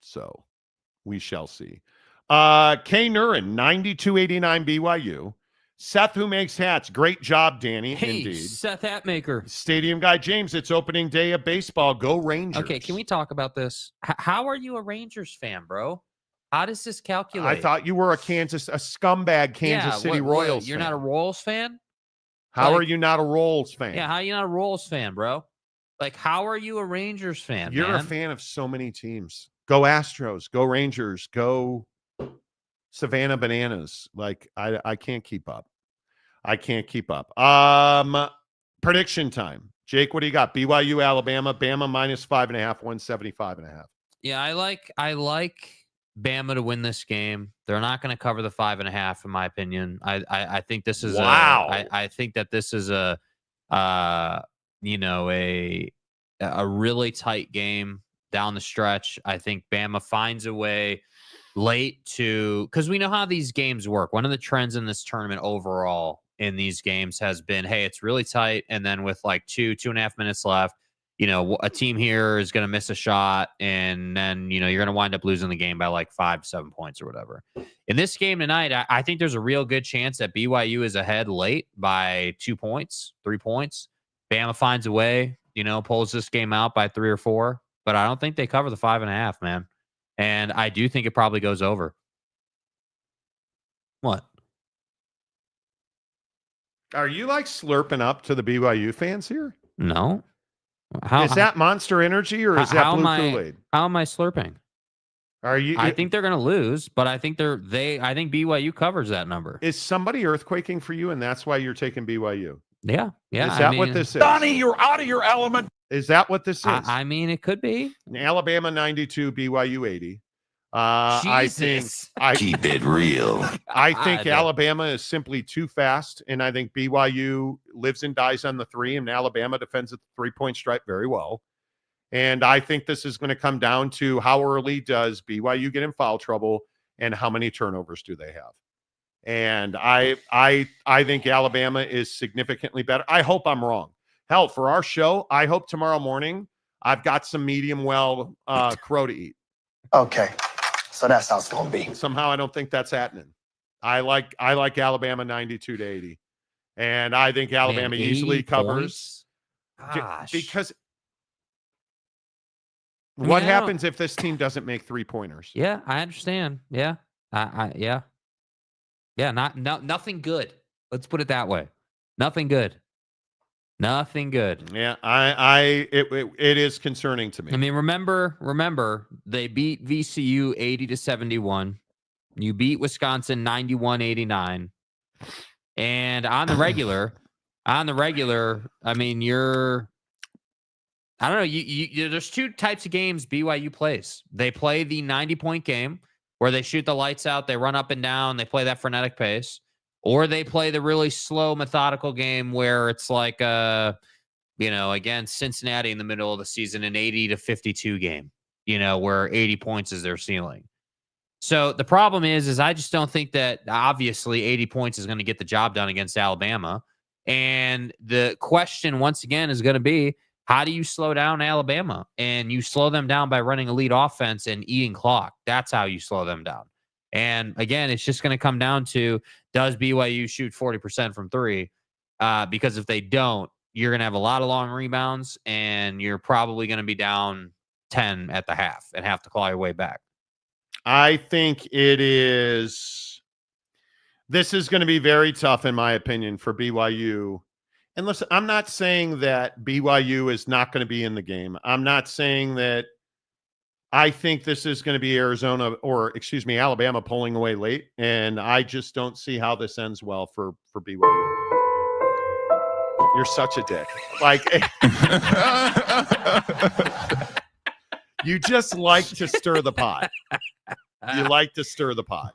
So we shall see. K. Nurin, 9289 BYU. Seth, who makes hats. Great job, Danny. Hey, indeed. Seth Hatmaker. Stadium Guy James, it's opening day of baseball. Go Rangers. Okay, can we talk about this? How are you a Rangers fan, bro? How does this calculate? I thought you were a scumbag Kansas City Royals You're fan. not a Royals fan? How are you not a Royals fan? Yeah, how are you not a Royals fan, bro? Like, how are you a Rangers fan, You're man? a fan of so many teams. Go Astros. Go Rangers. Go Savannah Bananas. Like, I can't keep up. I can't keep up. Prediction time. Jake, what do you got? BYU, Alabama. Bama minus 5.5, 175.5. Yeah, I like Bama to win this game. They're not going to cover the 5.5, in my opinion. I think this is I think that this is a really tight game down the stretch. I think Bama finds a way late because we know how these games work. One of the trends in this tournament overall in these games has been, hey, it's really tight, and then with like 2.5 minutes left, a team here is going to miss a shot, and then, you're going to wind up losing the game by like 5-7 points or whatever. In this game tonight, I think there's a real good chance that BYU is ahead late by 2 points, 3 points. Bama finds a way, pulls this game out by 3 or 4, but I don't think they cover the 5.5, man. And I do think it probably goes over. What? Are you like slurping up to the BYU fans here? No. Is that Monster Energy or is that Blue Kool-Aid? How am I slurping? Are you? I think they're going to lose, but I think I think BYU covers that number. Is somebody earthquaking for you, and that's why you're taking BYU? Yeah. Is that what this is? Donnie, you're out of your element. Is that what this is? I mean, it could be. Alabama 92, BYU 80. I think Jesus. Keep it real. I think God. Alabama is simply too fast, and I think BYU lives and dies on the three, and Alabama defends at the three-point stripe very well. And I think this is going to come down to how early does BYU get in foul trouble and how many turnovers do they have. And I think Alabama is significantly better. I hope I'm wrong. Hell, for our show, I hope tomorrow morning I've got some medium well crow to eat. Okay. So that's how it's going to be. Somehow I don't think that's happening. I like Alabama 92-80. And I think Alabama Man, easily 80 covers. points? Gosh. Because mean, what I happens if this team doesn't make three-pointers? Yeah, I understand. Yeah. Yeah. Yeah, nothing good. Let's put it that way. Nothing good. Nothing good. Yeah, it is concerning to me. I mean, remember, they beat VCU 80-71. You beat Wisconsin 91-89. And on the regular, I mean, I don't know. You there's two types of games BYU plays. They play the 90-point game where they shoot the lights out, they run up and down, they play that frenetic pace, or they play the really slow, methodical game where it's like against Cincinnati in the middle of the season, an 80-52 game, where 80 points is their ceiling. So the problem is I just don't think that obviously 80 points is going to get the job done against Alabama. And the question once again is going to be, how do you slow down Alabama? And you slow them down by running elite offense and eating clock. That's how you slow them down. And again, it's just going to come down to, does BYU shoot 40% from three? Because if they don't, you're going to have a lot of long rebounds and you're probably going to be down 10 at the half and have to claw your way back. I think this is going to be very tough, in my opinion, for BYU. And listen, I'm not saying that BYU is not going to be in the game. I'm not saying that I think this is going to be Alabama pulling away late. And I just don't see how this ends well for BYU. You're such a dick. You just like to stir the pot. You like to stir the pot.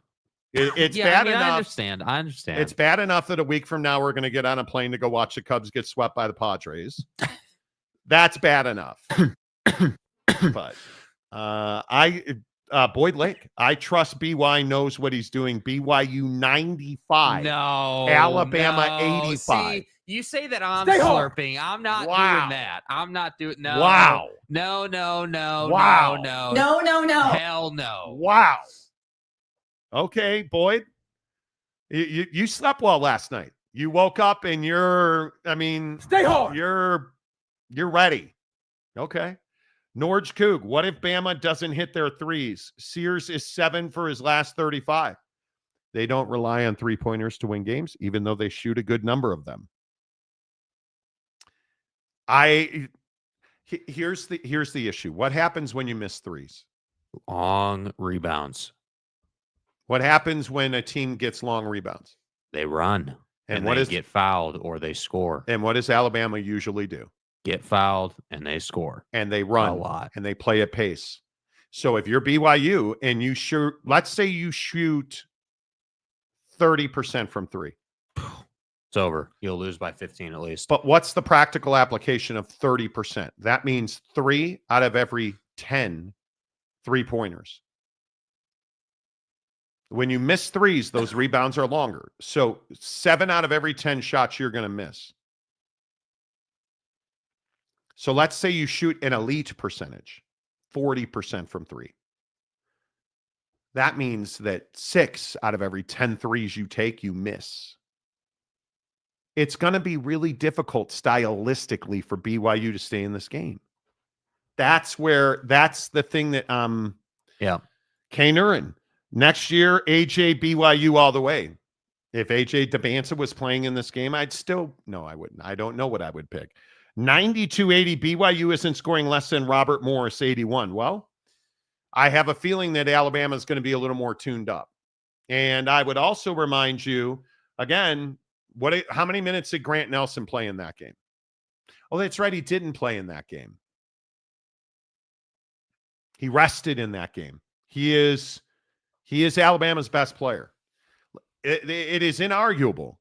It's bad enough. I understand. It's bad enough that a week from now we're going to get on a plane to go watch the Cubs get swept by the Padres. That's bad enough. But Boyd Lake, I trust BYU knows what he's doing. BYU 95. No. Alabama 85. See, you say that I'm slurping. I'm not doing that. I'm not doing no. Wow. No. Wow. No. Hell no. Wow. Okay, Boyd. You slept well last night. You woke up and stay hard. You're ready. Okay. Norge Coog, what if Bama doesn't hit their threes? Sears is 7 for his last 35. They don't rely on three-pointers to win games, even though they shoot a good number of them. Here's the issue. What happens when you miss threes? Long rebounds. What happens when a team gets long rebounds? They run. And they get fouled or they score. And what does Alabama usually do? Get fouled and they score. And they run a lot. And they play at pace. So if you're BYU and you shoot, let's say you shoot 30% from three. It's over. You'll lose by 15 at least. But what's the practical application of 30%? That means 3 out of every 10 three-pointers. When you miss threes, those rebounds are longer. So 7 out of every 10 shots you're going to miss. So let's say you shoot an elite percentage, 40% from three. That means that 6 out of every 10 threes you take, you miss. It's going to be really difficult stylistically for BYU to stay in this game. That's the thing that Kay Nurin. Next year, AJ BYU all the way. If AJ Dabansa was playing in this game, I wouldn't. I don't know what I would pick. 92-80, BYU isn't scoring less than Robert Morris 81. Well, I have a feeling that Alabama is going to be a little more tuned up. And I would also remind you, again, how many minutes did Grant Nelson play in that game? Oh, that's right. He didn't play in that game. He rested in that game. He is Alabama's best player. It is inarguable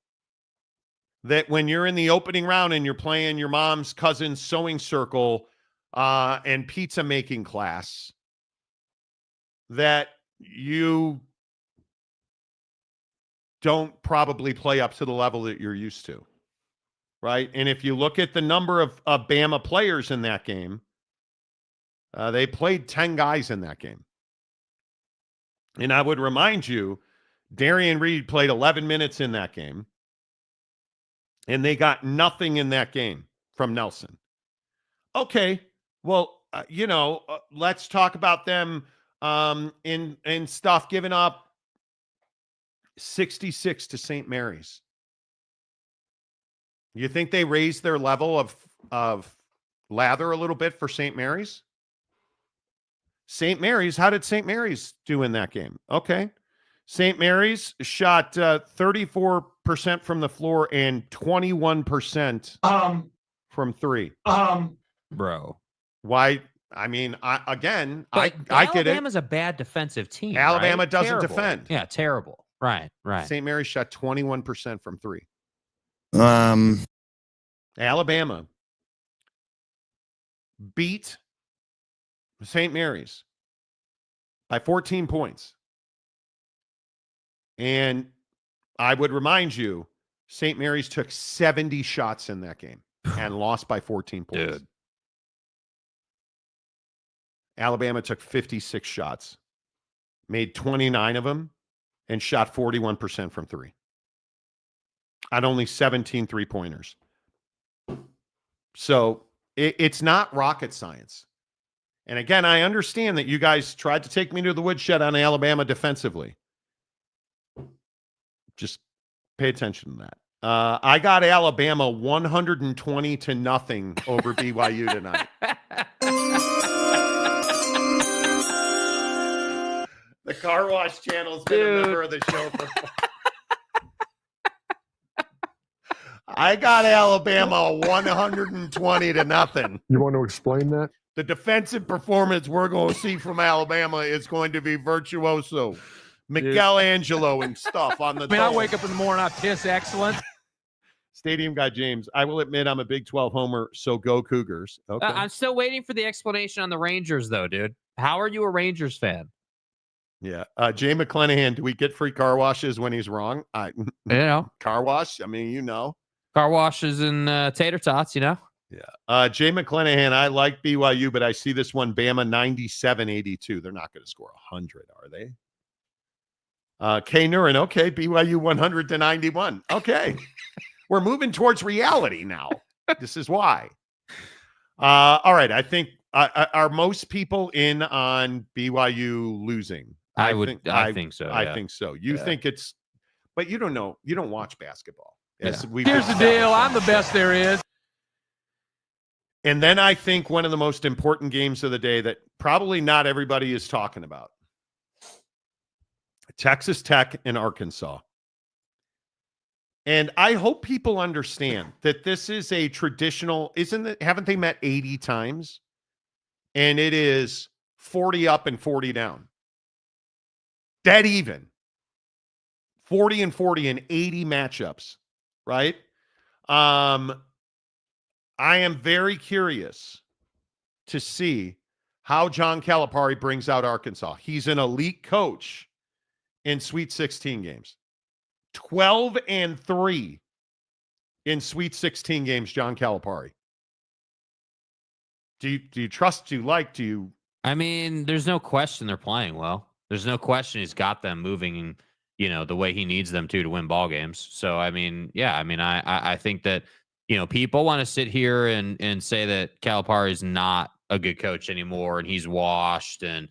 that when you're in the opening round and you're playing your mom's cousin's sewing circle and pizza making class, that you don't probably play up to the level that you're used to, right? And if you look at the number of Bama players in that game, they played 10 guys in that game. And I would remind you, Darian Reed played 11 minutes in that game, and they got nothing in that game from Nelson. Okay, well, let's talk about them in stuff giving up 66 to St. Mary's. You think they raised their level of lather a little bit for St. Mary's? St. Mary's, how did St. Mary's do in that game? Okay. St. Mary's shot 34% from the floor and 21% from three. Bro. Why? I mean, I get it. Alabama's a bad defensive team. Alabama right? doesn't Terrible. defend. Yeah, terrible. Right. St. Mary's shot 21% from three. Alabama beat St. Mary's by 14 points. And I would remind you, St. Mary's took 70 shots in that game and lost by 14 points. Dude. Alabama took 56 shots, made 29 of them, and shot 41% from three on only 17 three-pointers. So it's not rocket science. And again, I understand that you guys tried to take me to the woodshed on Alabama defensively. Just pay attention to that. I got Alabama 120-0 over BYU tonight. The Car Wash Channel's been a member of the show for. I got Alabama 120-0. You want to explain that? The defensive performance we're going to see from Alabama is going to be virtuoso. Miguel Angelo and stuff on the I wake up in the morning, I piss excellent. Stadium Guy James, I will admit I'm a Big 12 homer, so go Cougars. Okay. I'm still waiting for the explanation on the Rangers, though, dude. How are you a Rangers fan? Yeah. Jay McClanahan, do we get free car washes when he's wrong? Car wash? I mean, Car washes and tater tots, Yeah. Jay McClanahan, I like BYU, but I see this one, Bama 97-82. They're not going to score 100, are they? K. Nurin, okay, BYU 100-91. Okay. We're moving towards reality now. This is why. All right. I think, are most people in on BYU losing? I think so. I think so. You think it's, but you don't know. You don't watch basketball. Here's the deal. I'm the best there is. And then I think one of the most important games of the day that probably not everybody is talking about. Texas Tech and Arkansas. And I hope people understand that this is a traditional, haven't they met 80 times? And it is 40 up and 40 down. Dead even. 40 and 40 in 80 matchups, right? I am very curious to see how John Calipari brings out Arkansas. He's an elite coach in Sweet 16 games. 12-3 in Sweet 16 games, John Calipari. Do you trust, do you like, do you? I mean, there's no question they're playing well. There's no question he's got them moving, the way he needs them to win ball games. So, I mean, yeah, I think that, people want to sit here and say that Calipari is not a good coach anymore and he's washed and,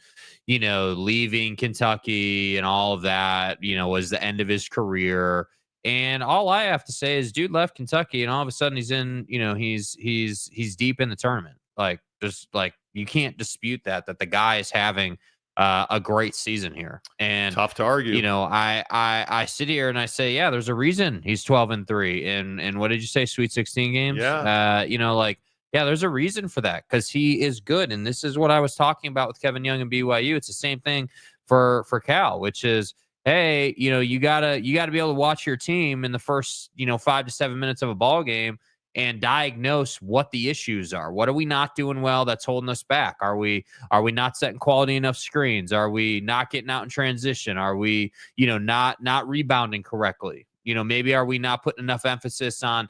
leaving Kentucky and all of that, was the end of his career. And all I have to say is dude left Kentucky and all of a sudden he's in, he's deep in the tournament. You can't dispute that the guy is having a great season here. And tough to argue. I sit here and I say, yeah, there's a reason he's 12-3. And what did you say? Sweet 16 games? Yeah. Yeah, there's a reason for that because he is good. And this is what I was talking about with Kevin Young and BYU. It's the same thing for Cal, which is, hey, you gotta be able to watch your team in the first 5 to 7 minutes of a ball game and diagnose what the issues are. What are we not doing well that's holding us back? Are we not setting quality enough screens? Are we not getting out in transition? Are we not rebounding correctly? Maybe are we not putting enough emphasis on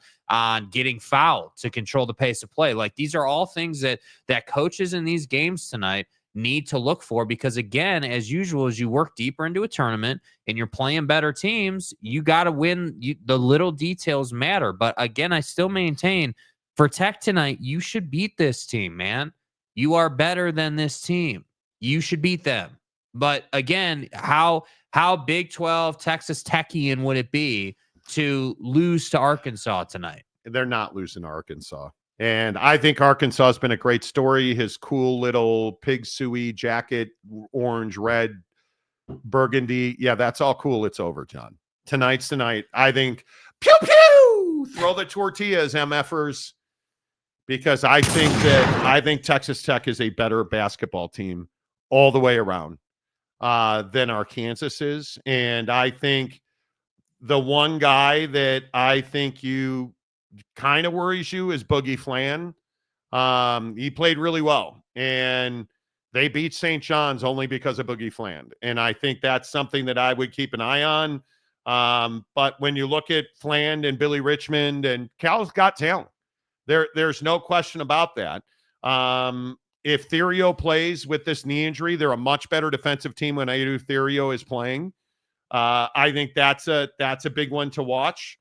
getting fouled to control the pace of play? Like, these are all things that coaches in these games tonight need to look for, because again, as usual, as you work deeper into a tournament and you're playing better teams, you got to win. The little details matter. But again, I still maintain for Tech tonight, you should beat this team, man. You are better than this team. You should beat them. But again, how Big 12 Texas Techian would it be to lose to Arkansas tonight? They're not losing to Arkansas. And I think Arkansas has been a great story. His cool little pig suey jacket, orange, red, burgundy. Yeah, that's all cool. It's over, John. Tonight's tonight. I think, pew, pew, throw the tortillas, MFers, because I think Texas Tech is a better basketball team all the way around than Arkansas is. And I think the one guy that I think you kind of worries you is Boogie Flan. He played really well, and they beat St. John's only because of Boogie Flan. And I think that's something that I would keep an eye on. But when you look at Flan and Billy Richmond, and Cal's got talent, there's no question about that. If Therio plays with this knee injury, they're a much better defensive team when Edu Therio is playing. I think that's a big one to watch.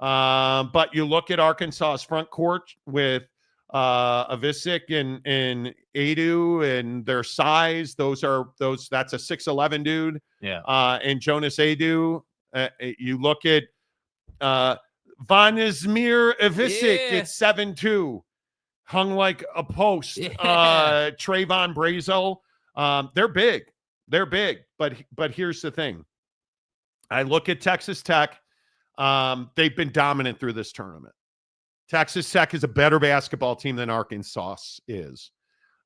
But you look at Arkansas's front court with Avicic and Edu and their size. That's a 6'11" dude. Yeah. And Jonas Edu. You look at Vanizmir Avicic at 7'2", hung like a post. Yeah. Trayvon Brazel. They're big. But here's the thing. I look at Texas Tech. They've been dominant through this tournament. Texas Tech is a better basketball team than Arkansas is.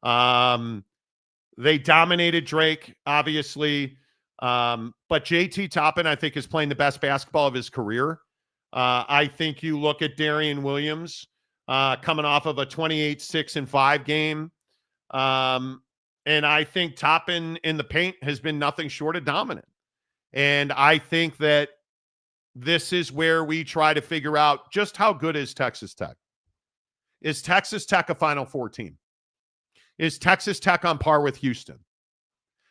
They dominated Drake, obviously. But JT Toppin, I think, is playing the best basketball of his career. I think you look at Darian Williams coming off of a 28-6-5 game. And I think Toppin in the paint has been nothing short of dominant. And I think that this is where we try to figure out just how good is Texas Tech. Is Texas Tech a Final Four team? Is Texas Tech on par with Houston?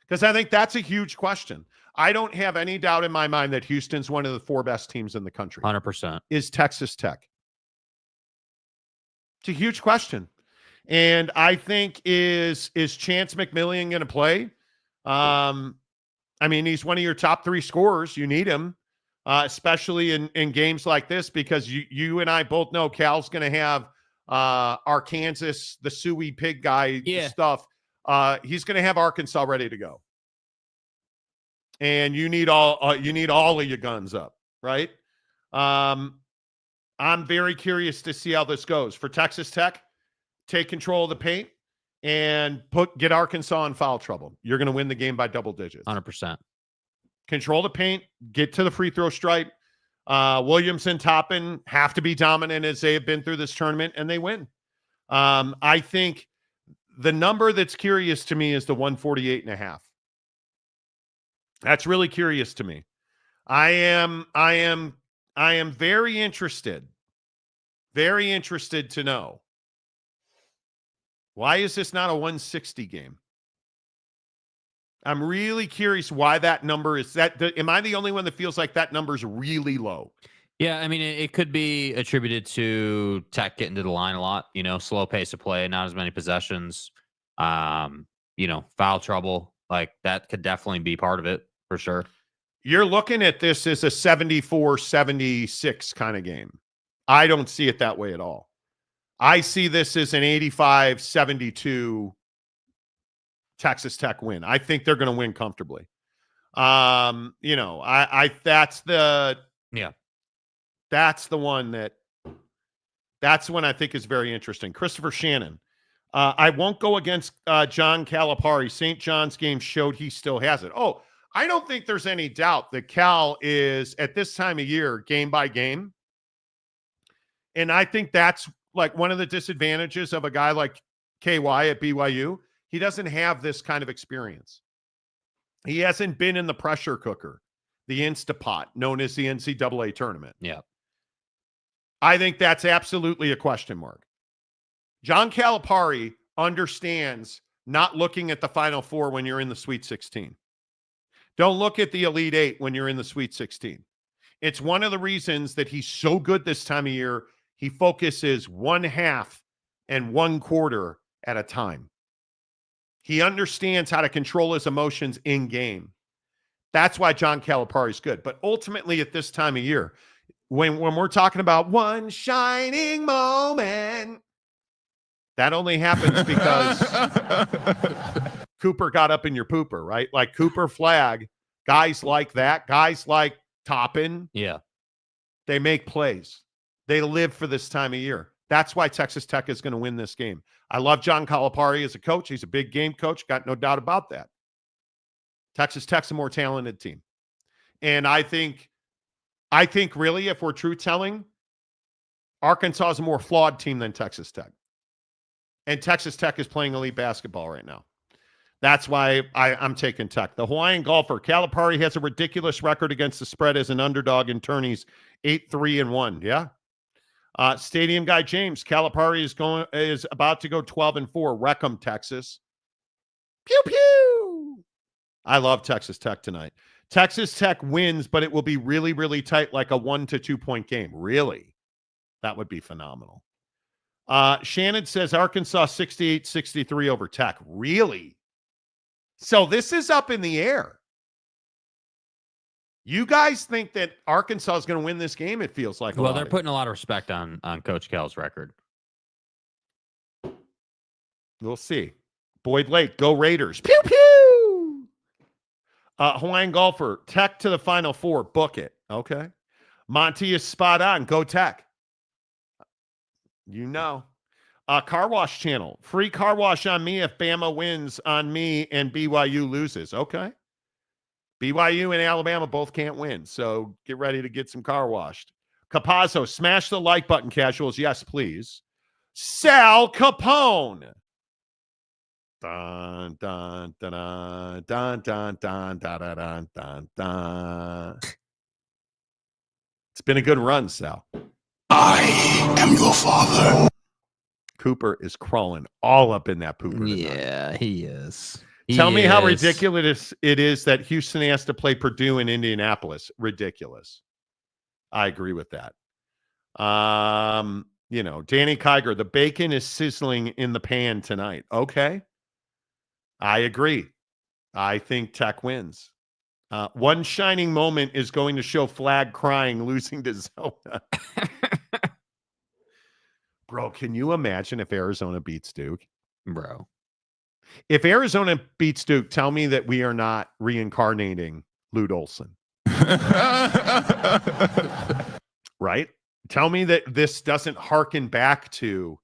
Because I think that's a huge question. I don't have any doubt in my mind that Houston's one of the 4 best teams in the country. 100%. Is Texas Tech? It's a huge question. And I think is Chance McMillian going to play? I mean, he's one of your top 3 scorers. You need him. Especially in games like this, because you and I both know Cal's going to have Arkansas, the suey pig guy stuff. He's going to have Arkansas ready to go, and you need all of your guns up, right? I'm very curious to see how this goes for Texas Tech. Take control of the paint and get Arkansas in foul trouble. You're going to win the game by double digits. 100%. Control the paint, get to the free throw stripe. Williamson, Toppin have to be dominant as they have been through this tournament, and they win. I think the number that's curious to me is the 148.5. That's really curious to me. I am very interested to know, why is this not a 160 game? I'm really curious why that number is that. Am I the only one that feels like that number is really low? Yeah, I mean, it could be attributed to Tech getting to the line a lot, slow pace of play, not as many possessions, foul trouble. Like, that could definitely be part of it for sure. You're looking at this as a 74-76 kind of game. I don't see it that way at all. I see this as an 85-72 Texas Tech win. I think they're going to win comfortably. That's the one that That's one I think is very interesting. Christopher Shannon. I won't go against John Calipari. St. John's game showed he still has it. Oh, I don't think there's any doubt that Cal is, at this time of year, game by game. And I think that's like one of the disadvantages of a guy like KY at BYU. He doesn't have this kind of experience. He hasn't been in the pressure cooker, the Instapot, known as the NCAA tournament. Yeah. I think that's absolutely a question mark. John Calipari understands not looking at the Final Four when you're in the Sweet 16. Don't look at the Elite Eight when you're in the Sweet 16. It's one of the reasons that he's so good this time of year. He focuses 1/2 and 1/4 at a time. He understands how to control his emotions in game. That's why John Calipari is good. But ultimately, at this time of year, when we're talking about one shining moment, that only happens because Cooper got up in your pooper, right? Like Cooper Flag, guys like that, guys like Toppin. Yeah. They make plays. They live for this time of year. That's why Texas Tech is going to win this game. I love John Calipari as a coach. He's a big game coach. Got no doubt about that. Texas Tech's a more talented team. And I think really, if we're truth telling, Arkansas is a more flawed team than Texas Tech. And Texas Tech is playing elite basketball right now. That's why I'm taking Tech. The Hawaiian golfer, Calipari, has a ridiculous record against the spread as an underdog in tourneys, 8-3-1. Yeah. Stadium guy James, Calipari is about to go 12-4. Wreck 'em, Texas. Pew pew. I love Texas Tech tonight. Texas Tech wins, but it will be really, really tight, like a 1 to 2 point game. Really? That would be phenomenal. Shannon says Arkansas 68-63 over Tech. Really? So this is up in the air. You guys think that Arkansas is going to win this game? It feels like well, they're putting a lot of respect on Coach Cal's record. We'll see. Boyd Lake, go Raiders. Pew pew. Hawaiian golfer, Tech to the Final Four. Book it. Okay. Monty is spot on. Go Tech. You know. Car Wash Channel. Free car wash on me if Bama wins on me and BYU loses. Okay. BYU and Alabama both can't win, so get ready to get some car washed. Capazzo, smash the like button, casuals. Yes, please. Sal Capone. Dun, dun, dun, dun, dun, dun, dun, dun, dun, dun, dun. It's been a good run, Sal. I am your father. Cooper is crawling all up in that pooper tonight. Yeah, he is. Tell me how ridiculous it is that Houston has to play Purdue in Indianapolis. Ridiculous. I agree with that. Danny Kiger, the bacon is sizzling in the pan tonight. Okay. I agree. I think Tech wins. One shining moment is going to show Flag crying, losing to Zona. Bro, can you imagine if Arizona beats Duke? Bro. If Arizona beats Duke, tell me that we are not reincarnating Lute Olson. Right? Tell me that this doesn't harken back to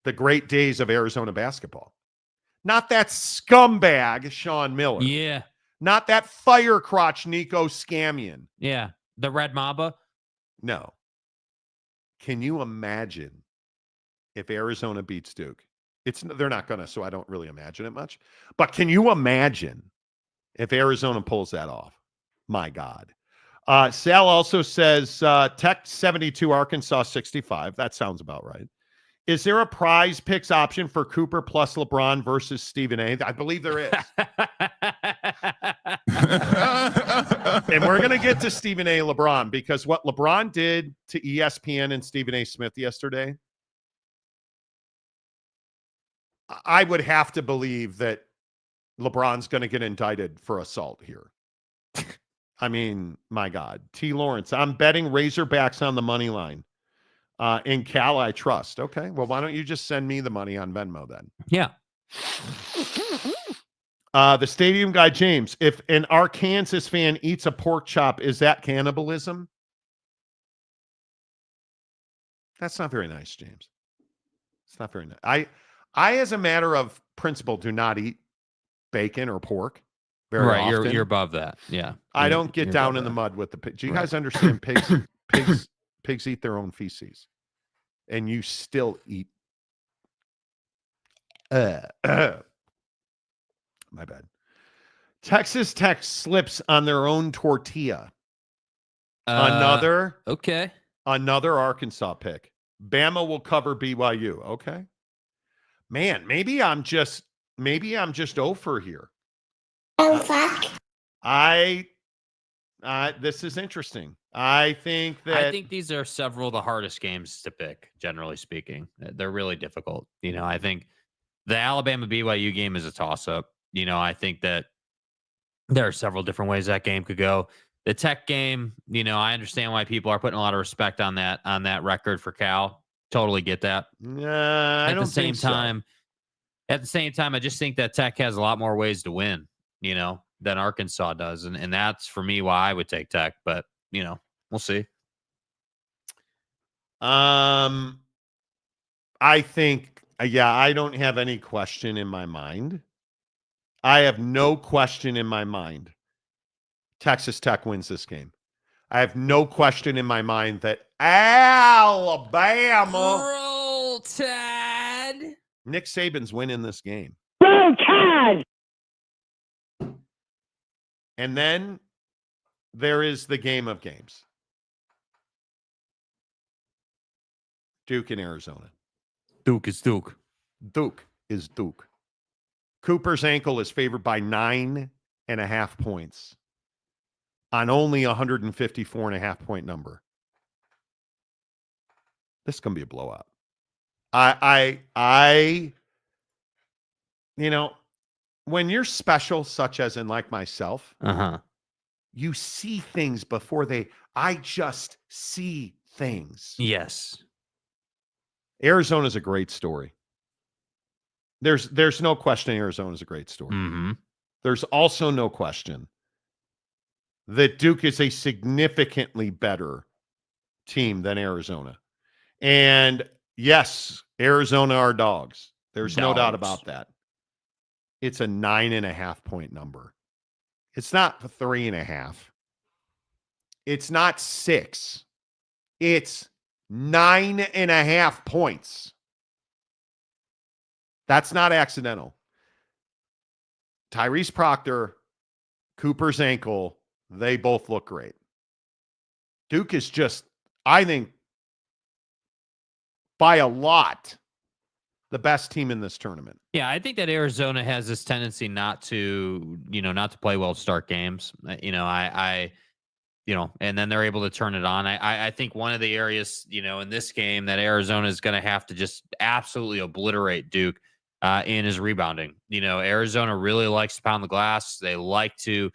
the great days of Arizona basketball. Not that scumbag, Sean Miller. Yeah. Not that fire crotch, Nico Scamian. Yeah. The Red Mamba. No. Can you imagine if Arizona beats Duke? They're not going to, so I don't really imagine it much. But can you imagine if Arizona pulls that off? My God. Sal also says Tech 72, Arkansas 65. That sounds about right. Is there a prize picks option for Cooper plus LeBron versus Stephen A? I believe there is. And we're going to get to Stephen A. LeBron because what LeBron did to ESPN and Stephen A. Smith yesterday, I would have to believe that LeBron's going to get indicted for assault here. I mean, my God. T. Lawrence, I'm betting Razorbacks on the money line. In Cal, I trust. Okay, well, why don't you just send me the money on Venmo then? Yeah. The stadium guy, James, if an Arkansas fan eats a pork chop, is that cannibalism? That's not very nice, James. It's not very nice. I, as a matter of principle, do not eat bacon or pork very often. You're above that. Yeah. I don't get down in the mud with the pig. Do you guys understand pigs eat their own feces, and you still eat? My bad. Texas Tech slips on their own tortilla. Another Arkansas pick. Bama will cover BYU. Okay. Man, maybe I'm just over here. Oh, fuck. This is interesting. I think these are several of the hardest games to pick, generally speaking. They're really difficult. I think the Alabama BYU game is a toss-up. I think that there are several different ways that game could go. The Tech game, I understand why people are putting a lot of respect on that record for Cal. Totally get that. At the same time, I just think that Tech has a lot more ways to win, than Arkansas does. And that's for me why I would take Tech, but we'll see. I think, I don't have any question in my mind. I have no question in my mind. Texas Tech wins this game. I have no question in my mind that Alabama. Roll Tide. Nick Saban's winning this game. Roll Tide. And then there is the game of games. Duke and Arizona. Duke is Duke. Duke is Duke. Cooper's ankle is favored by 9.5 points on only 154.5 point number. This is going to be a blowout. When you're special, such as in like myself, you see things before I just see things. Yes. Arizona's a great story. There's no question Arizona's a great story. Mm-hmm. There's also no question that Duke is a significantly better team than Arizona. And yes, Arizona are dogs. There's no doubt about that. It's a 9.5 point number. It's not 3.5. It's not 6. It's 9.5 points. That's not accidental. Tyrese Proctor, Cooper's ankle, they both look great. Duke is just, I think, by a lot, the best team in this tournament. Yeah, I think that Arizona has this tendency not to play well to start games. And then they're able to turn it on. I think one of the areas, in this game that Arizona is going to have to just absolutely obliterate Duke in is rebounding. Arizona really likes to pound the glass. They like to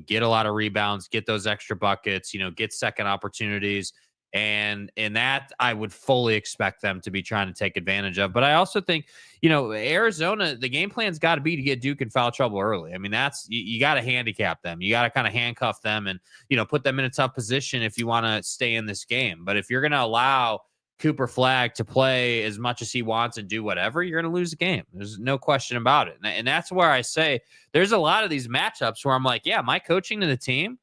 get a lot of rebounds, get those extra buckets, get second opportunities. And that I would fully expect them to be trying to take advantage of. But I also think, Arizona, the game plan's got to be to get Duke in foul trouble early. I mean, that's you got to handicap them. You got to kind of handcuff them and, put them in a tough position if you want to stay in this game. But if you're going to allow Cooper Flagg to play as much as he wants and do whatever, you're going to lose the game. There's no question about it. And that's where I say there's a lot of these matchups where I'm like, yeah, my coaching to the team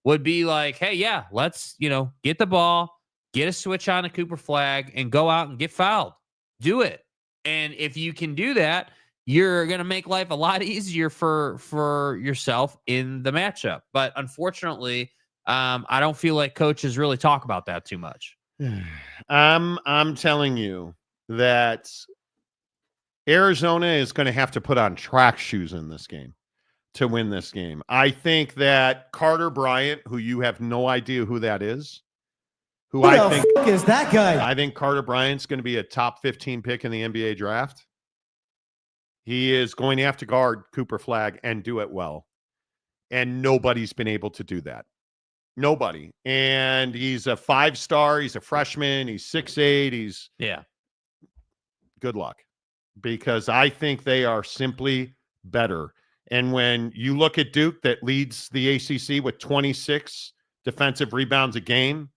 would be like, hey, yeah, let's, get the ball, get a switch on to Cooper Flagg and go out and get fouled. Do it. And if you can do that, you're going to make life a lot easier for yourself in the matchup. But unfortunately, I don't feel like coaches really talk about that too much. I'm telling you that Arizona is going to have to put on track shoes in this game to win this game. I think that Carter Bryant, who you have no idea who that is, who I think is that guy. I think Carter Bryant's going to be a top 15 pick in the NBA draft. He is going to have to guard Cooper Flagg and do it well. And nobody's been able to do that. Nobody. And he's a 5-star. He's a freshman. He's 6'8". Good luck. Because I think they are simply better. And when you look at Duke that leads the ACC with 26 defensive rebounds a game,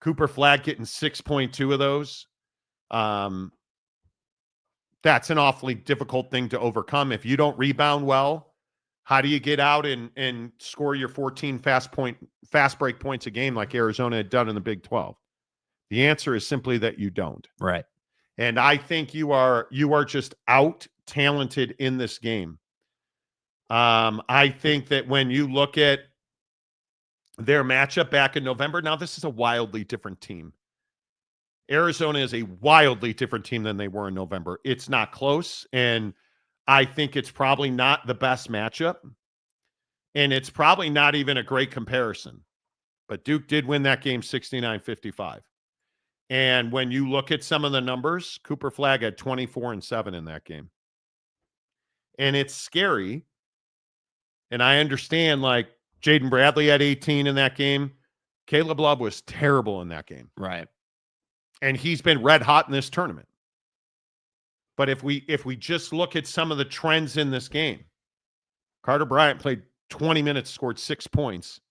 Cooper Flagg getting 6.2 of those. That's an awfully difficult thing to overcome. If you don't rebound well, how do you get out and score your 14 fast break points a game like Arizona had done in the Big 12? The answer is simply that you don't. Right. And I think you are just out talented in this game. I think that when you look at their matchup back in November, now this is a wildly different team. Arizona is a wildly different team than they were in November. It's not close, and I think it's probably not the best matchup, and it's probably not even a great comparison. But Duke did win that game 69-55. And when you look at some of the numbers, Cooper Flagg had 24 and 7 in that game. And it's scary. And I understand, like, Jaden Bradley had 18 in that game. Caleb Love was terrible in that game. Right. And he's been red hot in this tournament. But if we just look at some of the trends in this game, Carter Bryant played 20 minutes, scored 6 points.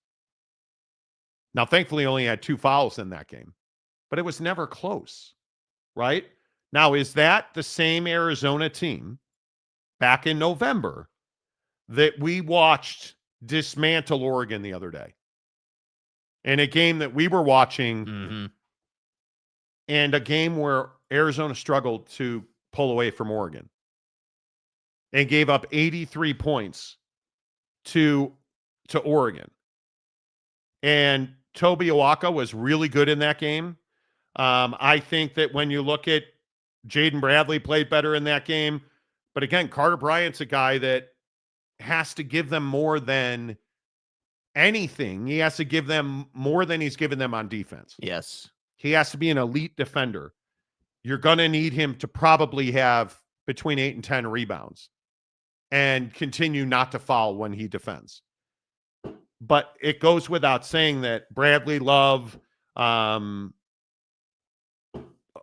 Now, thankfully, only had 2 fouls in that game. But it was never close, right? Now, is that the same Arizona team back in November that we watched dismantle Oregon the other day? In a game that we were watching, and a game where Arizona struggled to pull away from Oregon and gave up 83 points to Oregon. And Toby Awaka was really good in that game. I think that when you look at Jaden Bradley played better in that game. But again, Carter Bryant's a guy that has to give them more than anything. He has to give them more than he's given them on defense. Yes. He has to be an elite defender. You're going to need him to probably have between 8 and 10 rebounds and continue not to foul when he defends. But it goes without saying that Bradley, Love,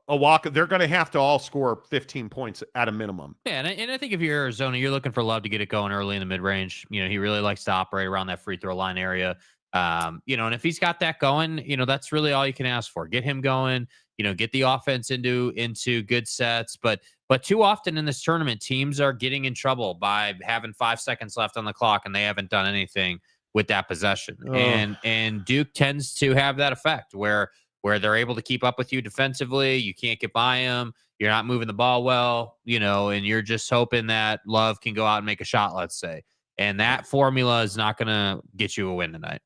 Awaka, they're going to have to all score 15 points at a minimum. Yeah, and I think if you're Arizona, you're looking for Love to get it going early in the mid-range. You know, he really likes to operate around that free throw line area. You know, and if he's got that going, you know, that's really all you can ask for. Get him going, you know, get the offense into good sets. But too often in this tournament, teams are getting in trouble by having 5 seconds left on the clock, and they haven't done anything with that possession. Oh. And Duke tends to have that effect where they're able to keep up with you defensively. You can't get by them. You're not moving the ball well, you know, and you're just hoping that Love can go out and make a shot, let's say. And that formula is not going to get you a win tonight.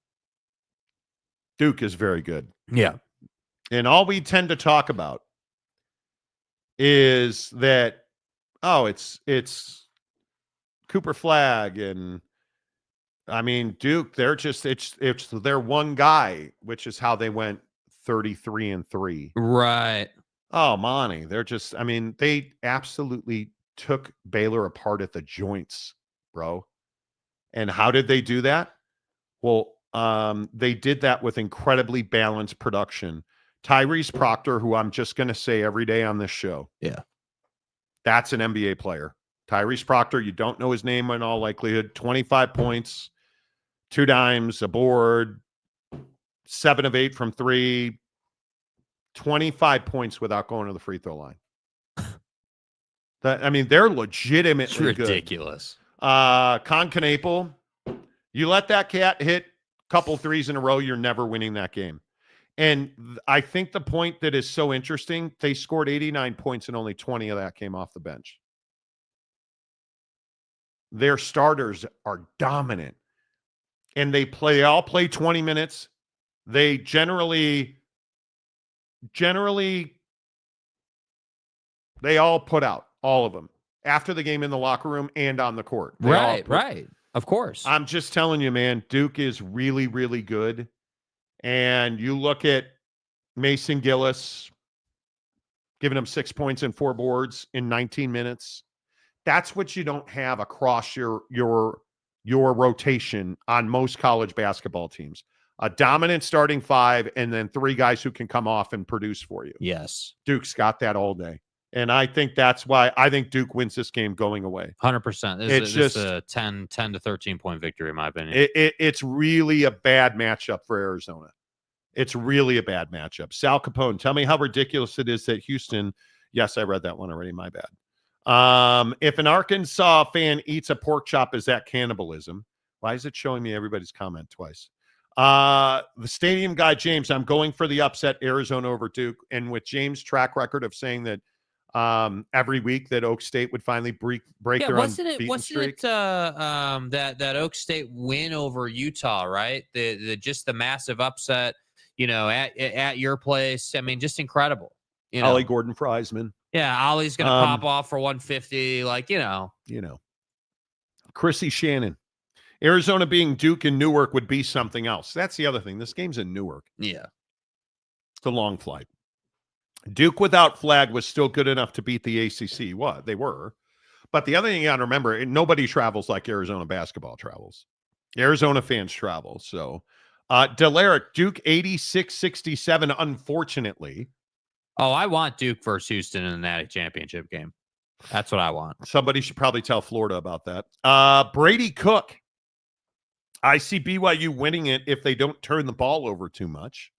Duke is very good. Yeah. And all we tend to talk about is that, it's Cooper Flagg. And I mean, Duke, they're just, it's their one guy, which is how they went 33-3. Right. Oh, Monty, they're just, I mean, they absolutely took Baylor apart at the joints, bro. And how did they do that? Well, they did that with incredibly balanced production. Tyrese Proctor, who I'm just going to say every day on this show. Yeah. That's an NBA player. Tyrese Proctor, you don't know his name in all likelihood. 25 points, 2 dimes, a board, 7 of 8 from 3, 25 points without going to the free throw line. I mean, they're legitimately it's ridiculous. Good. Con Knaple, you let that cat hit a couple threes in a row, you're never winning that game. And I think the point that is so interesting, they scored 89 points and only 20 of that came off the bench. Their starters are dominant. And they all play 20 minutes. They generally they all put out, all of them, after the game in the locker room and on the court. Right. Of course. I'm just telling you, man, Duke is really, really good. And you look at Mason Gillis giving him 6 points and 4 boards in 19 minutes. That's what you don't have across your rotation on most college basketball teams. A dominant starting 5 and then 3 guys who can come off and produce for you. Yes. Duke's got that all day. And I think that's why I think Duke wins this game going away. 100%. It's just a 10 to 13 point victory, in my opinion. It's really a bad matchup for Arizona. It's really a bad matchup. Sal Capone, tell me how ridiculous it is that Houston. Yes, I read that one already. My bad. If an Arkansas fan eats a pork chop, is that cannibalism? Why is it showing me everybody's comment twice? The stadium guy, James, I'm going for the upset, Arizona over Duke. And with James' track record of saying that every week that Oak State would finally break their unbeaten streak. That Oak State win over Utah, right? The just the massive upset, at your place. I mean, just incredible. Ollie Gordon Friesman. Yeah, Ollie's gonna pop off for 150. Chrissy Shannon. Arizona being Duke and Newark would be something else. That's the other thing. This game's in Newark. Yeah. It's a long flight. Duke without Flag was still good enough to beat the ACC. What? They were. But the other thing you got to remember, nobody travels like Arizona basketball travels. Arizona fans travel. So, Delaric, Duke 86-67, unfortunately. Oh, I want Duke versus Houston in the Natty Championship game. That's what I want. Somebody should probably tell Florida about that. Brady Cook. I see BYU winning it if they don't turn the ball over too much.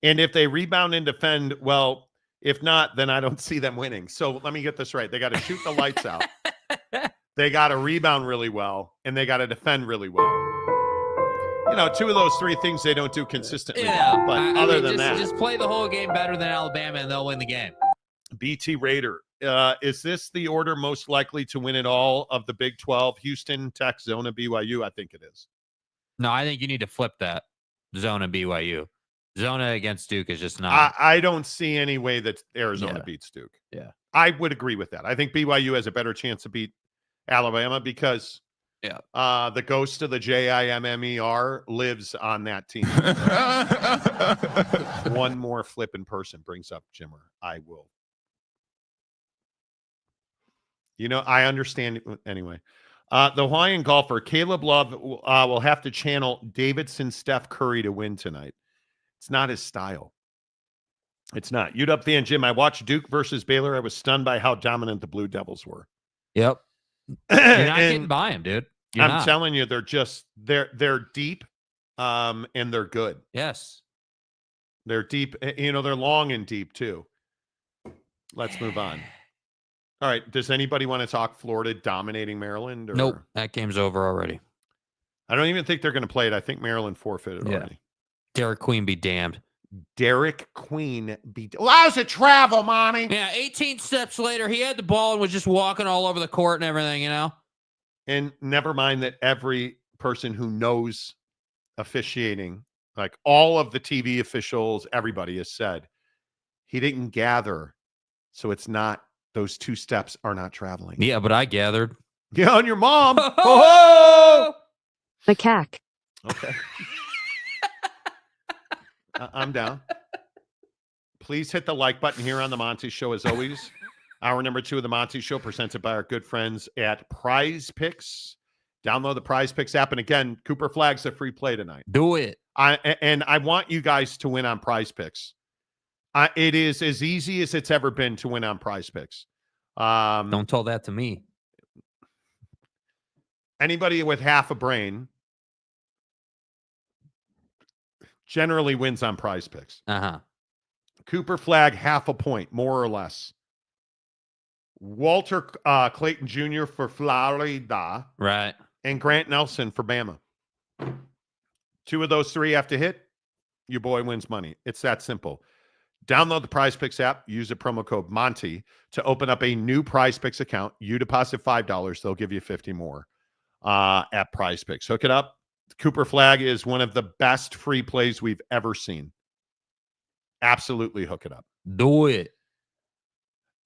And if they rebound and defend, well, if not, then I don't see them winning. So let me get this right. They got to shoot the lights out. They got to rebound really well, and they got to defend really well. Two of those three things they don't do consistently. Yeah, but other than that, just play the whole game better than Alabama, and they'll win the game. BT Raider. Is this the order most likely to win it all of the Big 12? Houston, Tech, Zona, BYU? I think it is. No, I think you need to flip that. Zona, BYU. Zona against Duke is just not. I don't see any way that Arizona beats Duke. Yeah. I would agree with that. I think BYU has a better chance to beat Alabama because the ghost of the JIMMER lives on that team. One more flipping person brings up Jimmer. I will. I understand it. Anyway. The Hawaiian golfer, Caleb Love, will have to channel Davidson Steph Curry to win tonight. It's not his style. It's not. UW fan Jim, I watched Duke versus Baylor. I was stunned by how dominant the Blue Devils were. Yep. You're not getting by him, dude. I'm telling you, they're deep, and they're good. Yes. They're deep. They're long and deep too. Let's move on. All right. Does anybody want to talk Florida dominating Maryland? Or? Nope. That game's over already. I don't even think they're going to play it. I think Maryland forfeited already. Derek Queen be damned. Derek Queen be. Well, how's it travel, Monty? Yeah. 18 steps later, he had the ball and was just walking all over the court and everything, And never mind that every person who knows officiating, like all of the TV officials, everybody has said, he didn't gather. So it's not. Those two steps are not traveling. Yeah, but I gathered. Yeah, on your mom. Oh! The cack. Okay. I'm down. Please hit the like button here on the Monty Show as always. Hour number 2 of the Monty Show presented by our good friends at Prize Picks. Download the Prize Picks app. And again, Cooper Flag's a free play tonight. Do it. I want you guys to win on Prize Picks. It is as easy as it's ever been to win on Prize Picks. Don't tell that to me. Anybody with half a brain generally wins on Prize Picks. Cooper Flag, half a point, more or less. Walter Clayton Jr. for Florida. Right. And Grant Nelson for Bama. 2 of those 3 have to hit. Your boy wins money. It's that simple. Download the Prize Picks app. Use the promo code Monty to open up a new Prize Picks account. You deposit $5. They'll give you 50 more at Prize Picks. Hook it up. Cooper Flag is one of the best free plays we've ever seen. Absolutely hook it up. Do it.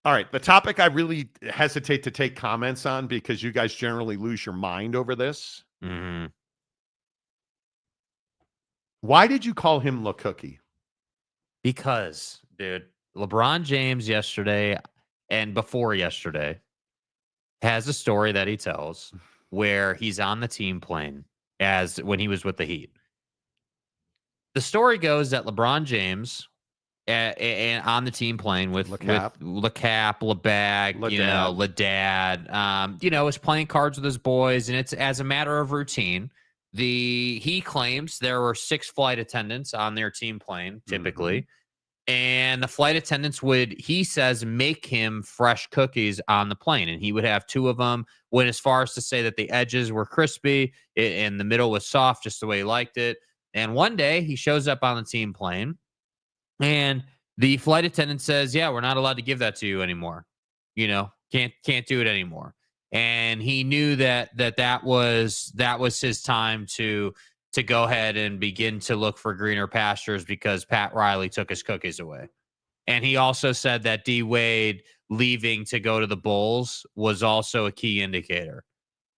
All right. The topic I really hesitate to take comments on because you guys generally lose your mind over this. Mm-hmm. Why did you call him La Cookie? Because, dude, LeBron James yesterday and before yesterday has a story that he tells where he's on the team plane as when he was with the Heat. The story goes that LeBron James and on the team plane with LeCap, LeBag, Ladad, is playing cards with his boys, and it's as a matter of routine. He claims there were 6 flight attendants on their team plane, typically. And the flight attendants would, he says, make him fresh cookies on the plane. And he would have 2 of them, went as far as to say that the edges were crispy and the middle was soft, just the way he liked it. And one day he shows up on the team plane and the flight attendant says, yeah, we're not allowed to give that to you anymore. Can't do it anymore. And he knew that was his time to go ahead and begin to look for greener pastures because Pat Riley took his cookies away. And he also said that D Wade leaving to go to the Bulls was also a key indicator.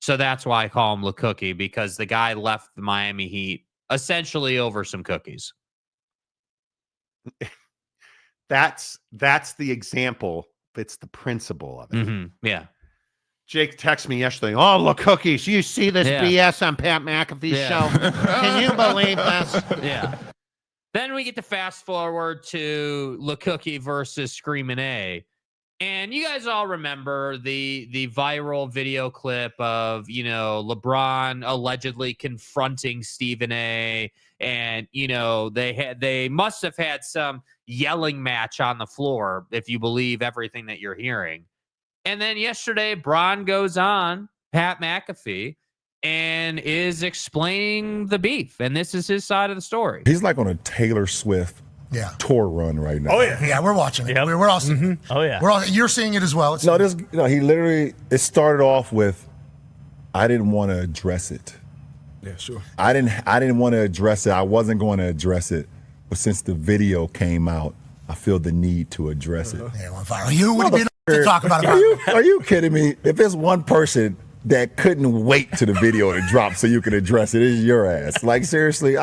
So that's why I call him La Cookie, because the guy left the Miami Heat essentially over some cookies. That's the example. It's the principle of it. Yeah. Jake texted me yesterday. Oh, look, cookies. You see this BS on Pat McAfee show? Can you believe this? Yeah. Then we get to fast forward to La Cookie versus Screamin' A. And you guys all remember the viral video clip of, LeBron allegedly confronting Stephen A. And, they must have had some yelling match on the floor, if you believe everything that you're hearing. And then yesterday, Bron goes on, Pat McAfee, and is explaining the beef. And this is his side of the story. He's like on a Taylor Swift tour run right now. Oh, yeah. Yeah, we're watching it. Yep. We're all seeing it. Oh, yeah. You're seeing it as well. He literally, it started off with, I didn't want to address it. Yeah, sure. I didn't want to address it. I wasn't going to address it. But since the video came out, I feel the need to address it. Yeah, well, viral. You would have been to talk about it. Are you kidding me? If there's one person that couldn't wait to the video to drop so you can address it, it's your ass. Like, seriously,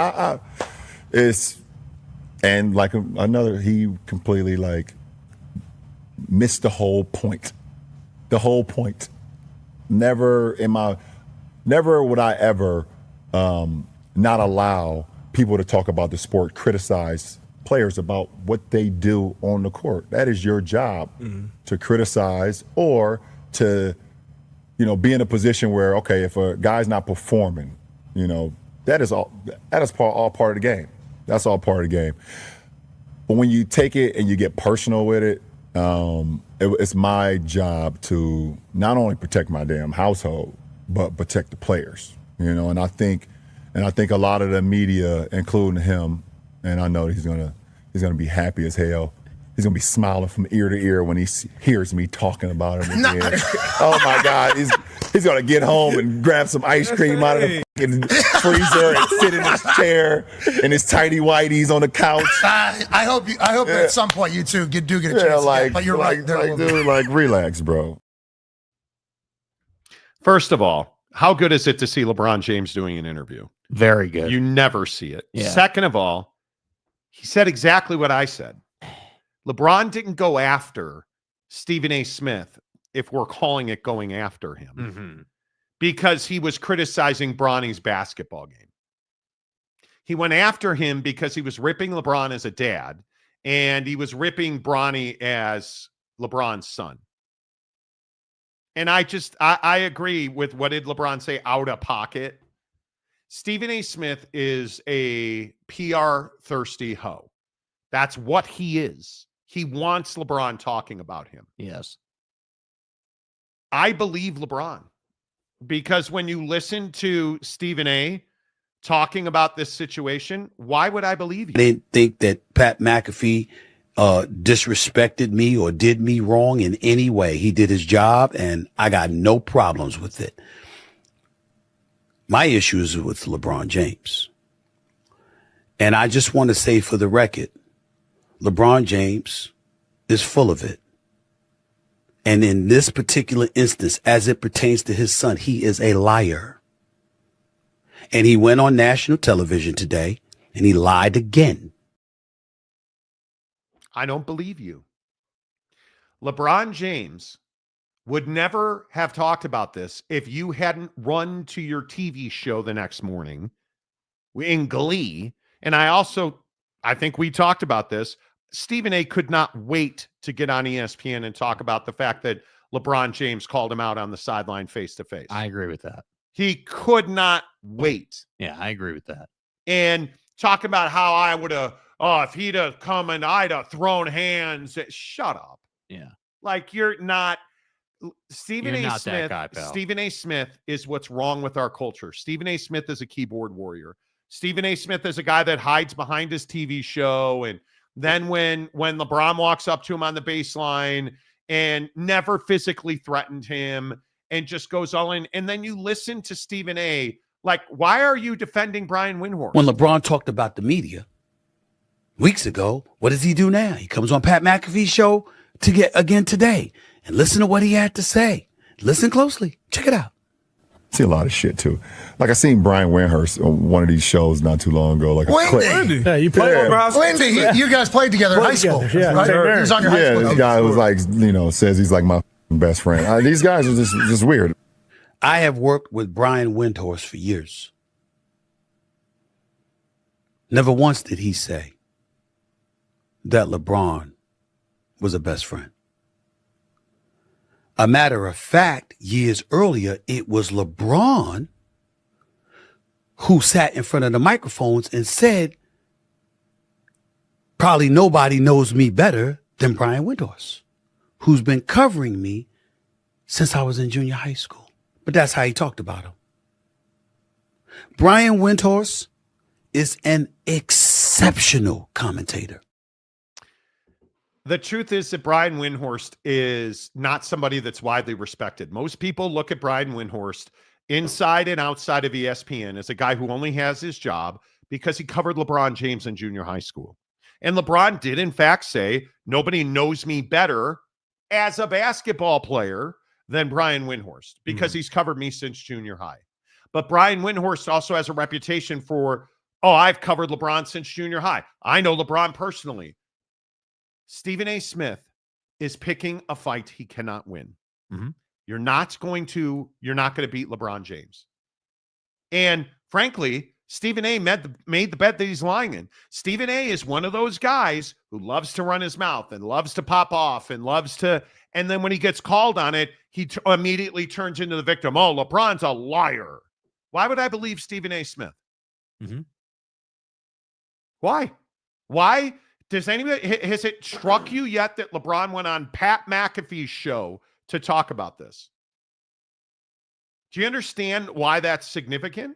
and like another, he completely like missed the whole point. The whole point. Never would I ever not allow people to talk about the sport, criticize players about what they do on the court. That is your job, to criticize or to, be in a position where, okay, if a guy's not performing, that is all part of the game. That's all part of the game. But when you take it and you get personal with it, it's my job to not only protect my damn household, but protect the players. And I think a lot of the media, including him, and I know he's gonna be happy as hell. He's gonna be smiling from ear to ear when he hears me talking about him again. Oh my God, he's gonna get home and grab some ice cream out of the fucking freezer and sit in his chair in his tighty whities on the couch. I hope at some point you two do get a chance. But you're right. Dude, relax, bro. First of all, how good is it to see LeBron James doing an interview? Very good. You never see it. Yeah. Second of all, he said exactly what I said. LeBron didn't go after Stephen A. Smith, if we're calling it going after him, because he was criticizing Bronny's basketball game. He went after him because he was ripping LeBron as a dad, and he was ripping Bronny as LeBron's son. And I agree with what did LeBron say, out of pocket. Stephen A. Smith is a PR thirsty hoe. That's what he is. He wants LeBron talking about him. Yes. I believe LeBron, because when you listen to Stephen A. talking about this situation, why would I believe you? I didn't think that Pat McAfee disrespected me or did me wrong in any way. He did his job, and I got no problems with it. My issue is with LeBron James. And I just want to say for the record, LeBron James is full of it. And in this particular instance, as it pertains to his son, he is a liar. And he went on national television today and he lied again. I don't believe you. LeBron James would never have talked about this if you hadn't run to your TV show the next morning in glee. And I think we talked about this. Stephen A. could not wait to get on ESPN and talk about the fact that LeBron James called him out on the sideline face to face. I agree with that. He could not wait. Yeah, I agree with that. And talking about how I would have, if he'd have come and I'd have thrown hands. Shut up. Yeah. Like, you're not. Stephen You're A. not that Smith. guy, pal. Stephen A. Smith is what's wrong with our culture. Stephen A. Smith is a keyboard warrior. Stephen A. Smith is a guy that hides behind his TV show. And then when LeBron walks up to him on the baseline and never physically threatened him and just goes all in. And then you listen to Stephen A. Like, why are you defending Brian Windhorst? When LeBron talked about the media weeks ago, what does he do now? He comes on Pat McAfee Show to get again today and listen to what he had to say. Listen closely. Check it out. See a lot of shit too. Like I seen Brian Windhorst on one of these shows not too long ago. Like Wendy. Yeah, you played with Ross. Wendy, you guys played together in high school. Yeah, right? He was on your high school. This guy was like, says he's like my best friend. These guys are just weird. I have worked with Brian Windhorst for years. Never once did he say that LeBron was a best friend. A matter of fact, years earlier, it was LeBron who sat in front of the microphones and said, probably nobody knows me better than Brian Windhorst, who's been covering me since I was in junior high school. But that's how he talked about him. Brian Windhorst is an exceptional commentator. The truth is that Brian Windhorst is not somebody that's widely respected. Most people look at Brian Windhorst inside and outside of ESPN as a guy who only has his job because he covered LeBron James in junior high school. And LeBron did, in fact, say, nobody knows me better as a basketball player than Brian Windhorst because he's covered me since junior high. But Brian Windhorst also has a reputation for, I've covered LeBron since junior high. I know LeBron personally. Stephen A. Smith is picking a fight he cannot win. Mm-hmm. You're not going to beat LeBron James. And frankly, Stephen A. made the bet that he's lying in. Stephen A. is one of those guys who loves to run his mouth and loves to pop off and and then when he gets called on it, he immediately turns into the victim. Oh, LeBron's a liar. Why would I believe Stephen A. Smith? Mm-hmm. Why? Has it struck you yet that LeBron went on Pat McAfee's show to talk about this? Do you understand why that's significant?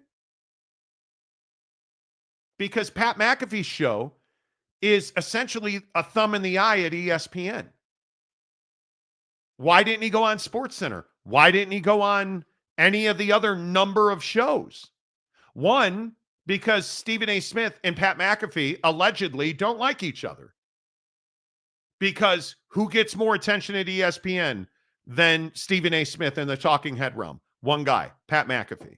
Because Pat McAfee's show is essentially a thumb in the eye at ESPN. Why didn't he go on SportsCenter? Why didn't he go on any of the other number of shows? One, because Stephen A. Smith and Pat McAfee allegedly don't like each other. Because who gets more attention at ESPN than Stephen A. Smith in the talking head realm? One guy, Pat McAfee.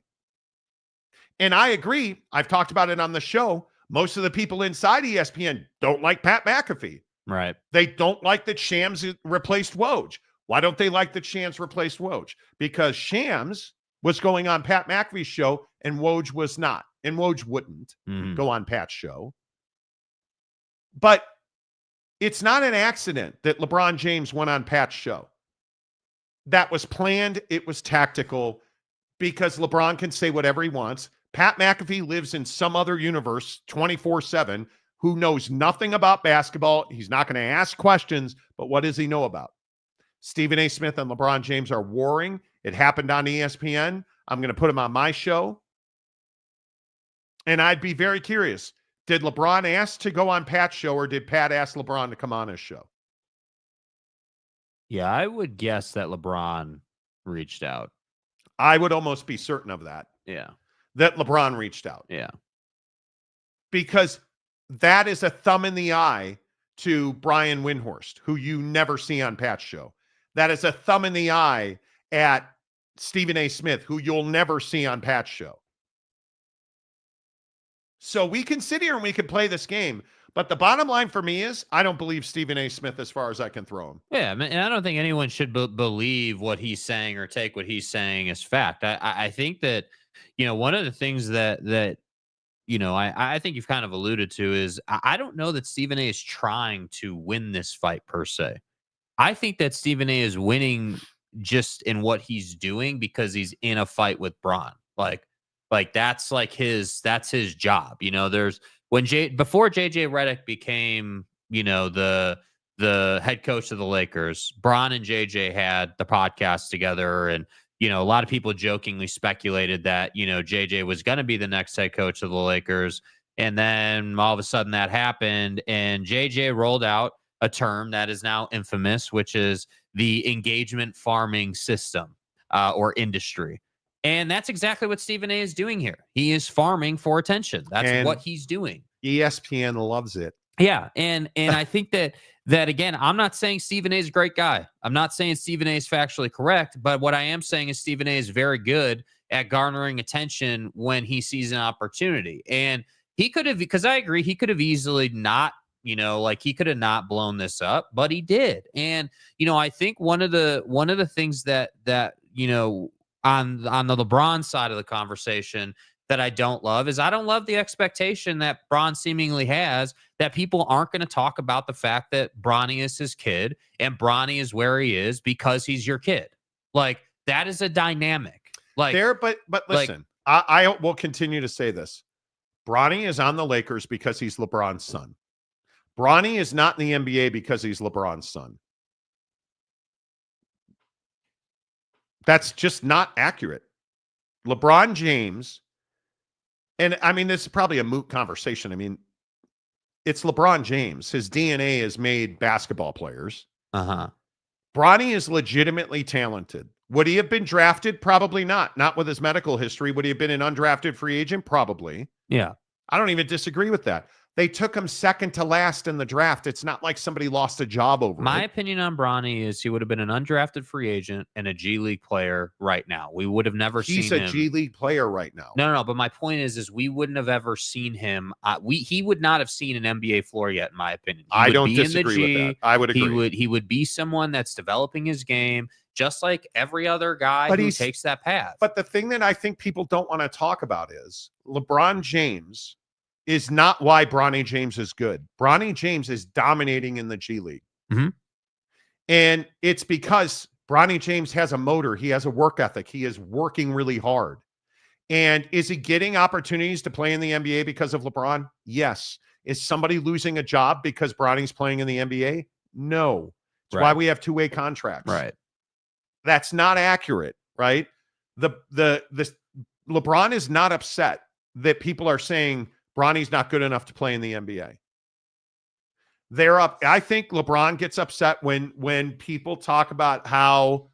And I agree. I've talked about it on the show. Most of the people inside ESPN don't like Pat McAfee. Right. They don't like that Shams replaced Woj. Why don't they like that Shams replaced Woj? Because Shams was going on Pat McAfee's show and Woj was not. And Woj wouldn't go on Pat's show. But it's not an accident that LeBron James went on Pat's show. That was planned. It was tactical because LeBron can say whatever he wants. Pat McAfee lives in some other universe 24/7 who knows nothing about basketball. He's not going to ask questions, but what does he know about? Stephen A. Smith and LeBron James are warring. It happened on ESPN. I'm going to put him on my show. And I'd be very curious. Did LeBron ask to go on Pat's show or did Pat ask LeBron to come on his show? Yeah, I would guess that LeBron reached out. I would almost be certain of that. Yeah. That LeBron reached out. Yeah. Because that is a thumb in the eye to Brian Windhorst, who you never see on Pat's show. That is a thumb in the eye at Stephen A. Smith, who you'll never see on Pat's show. So we can sit here and we can play this game, but the bottom line for me is I don't believe Stephen A. Smith as far as I can throw him. Yeah, and I don't think anyone should believe what he's saying or take what he's saying as fact. I think that, one of the things that I think you've kind of alluded to is I don't know that Stephen A. is trying to win this fight per se. I think that Stephen A. is winning just in what he's doing because he's in a fight with Bron. Like that's his job. You know, before JJ Redick became, you know, the head coach of the Lakers, Bron and JJ had the podcast together, and you know, a lot of people jokingly speculated that, you know, JJ was going to be the next head coach of the Lakers. And then all of a sudden that happened, and JJ rolled out a term that is now infamous, which is the engagement farming system or industry. And that's exactly what Stephen A is doing here. He is farming for attention. That's what he's doing. ESPN loves it. Yeah. And I think that again, I'm not saying Stephen A is a great guy. I'm not saying Stephen A is factually correct, but what I am saying is Stephen A is very good at garnering attention when he sees an opportunity. And he could have, because I agree, he could have easily not, you know, like he could have not blown this up, but he did. And, you know, I think one of the things that, you know, on the LeBron side of the conversation that I don't love is I don't love the expectation that Bron seemingly has that people aren't going to talk about the fact that Bronny is his kid and Bronny is where he is because he's your kid. Like, that is a dynamic. Like there, but listen, like, I will continue to say this. Bronny is on the Lakers because he's LeBron's son. Bronny is not in the NBA because he's LeBron's son. That's just not accurate. LeBron James, and I mean, this is probably a moot conversation. I mean, it's LeBron James. His DNA has made basketball players. Uh-huh. Bronny is legitimately talented. Would he have been drafted? Probably not. Not with his medical history. Would he have been an undrafted free agent? Probably. Yeah. I don't even disagree with that. They took him second to last in the draft. It's not like somebody lost a job over it. My opinion on Bronny is he would have been an undrafted free agent and a G League player right now. We would have never seen him. He's a G League player right now. No. But my point is we wouldn't have ever seen him. He would not have seen an NBA floor yet, in my opinion. I don't disagree with that. I would agree. He would be someone that's developing his game, just like every other guy who takes that path. But the thing that I think people don't want to talk about is LeBron James is not why Bronny James is good. Bronny James is dominating in the G League. Mm-hmm. And it's because Bronny James has a motor. He has a work ethic. He is working really hard. And is he getting opportunities to play in the NBA because of LeBron? Yes. Is somebody losing a job because Bronny's playing in the NBA? No. It's why we have two-way contracts. Right. That's not accurate, right? The LeBron is not upset that people are saying Bronny's not good enough to play in the NBA. They're up. I think LeBron gets upset when people talk about how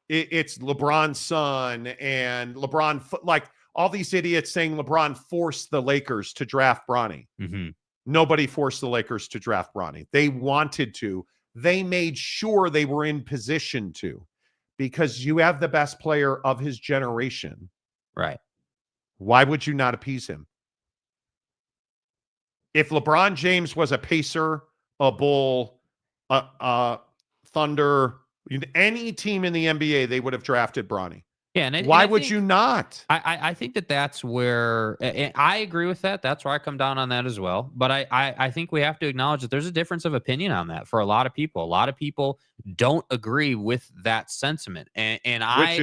it's LeBron's son and LeBron, like all these idiots saying LeBron forced the Lakers to draft Bronny. Mm-hmm. Nobody forced the Lakers to draft Bronny. They wanted to. They made sure they were in position to, because you have the best player of his generation. Right. Why would you not appease him? If LeBron James was a Pacer, a Bull, a Thunder, any team in the NBA, they would have drafted Bronny. Yeah, and why would you not? I think that's where I agree with that. That's where I come down on that as well. But I think we have to acknowledge that there's a difference of opinion on that for a lot of people. A lot of people don't agree with that sentiment, which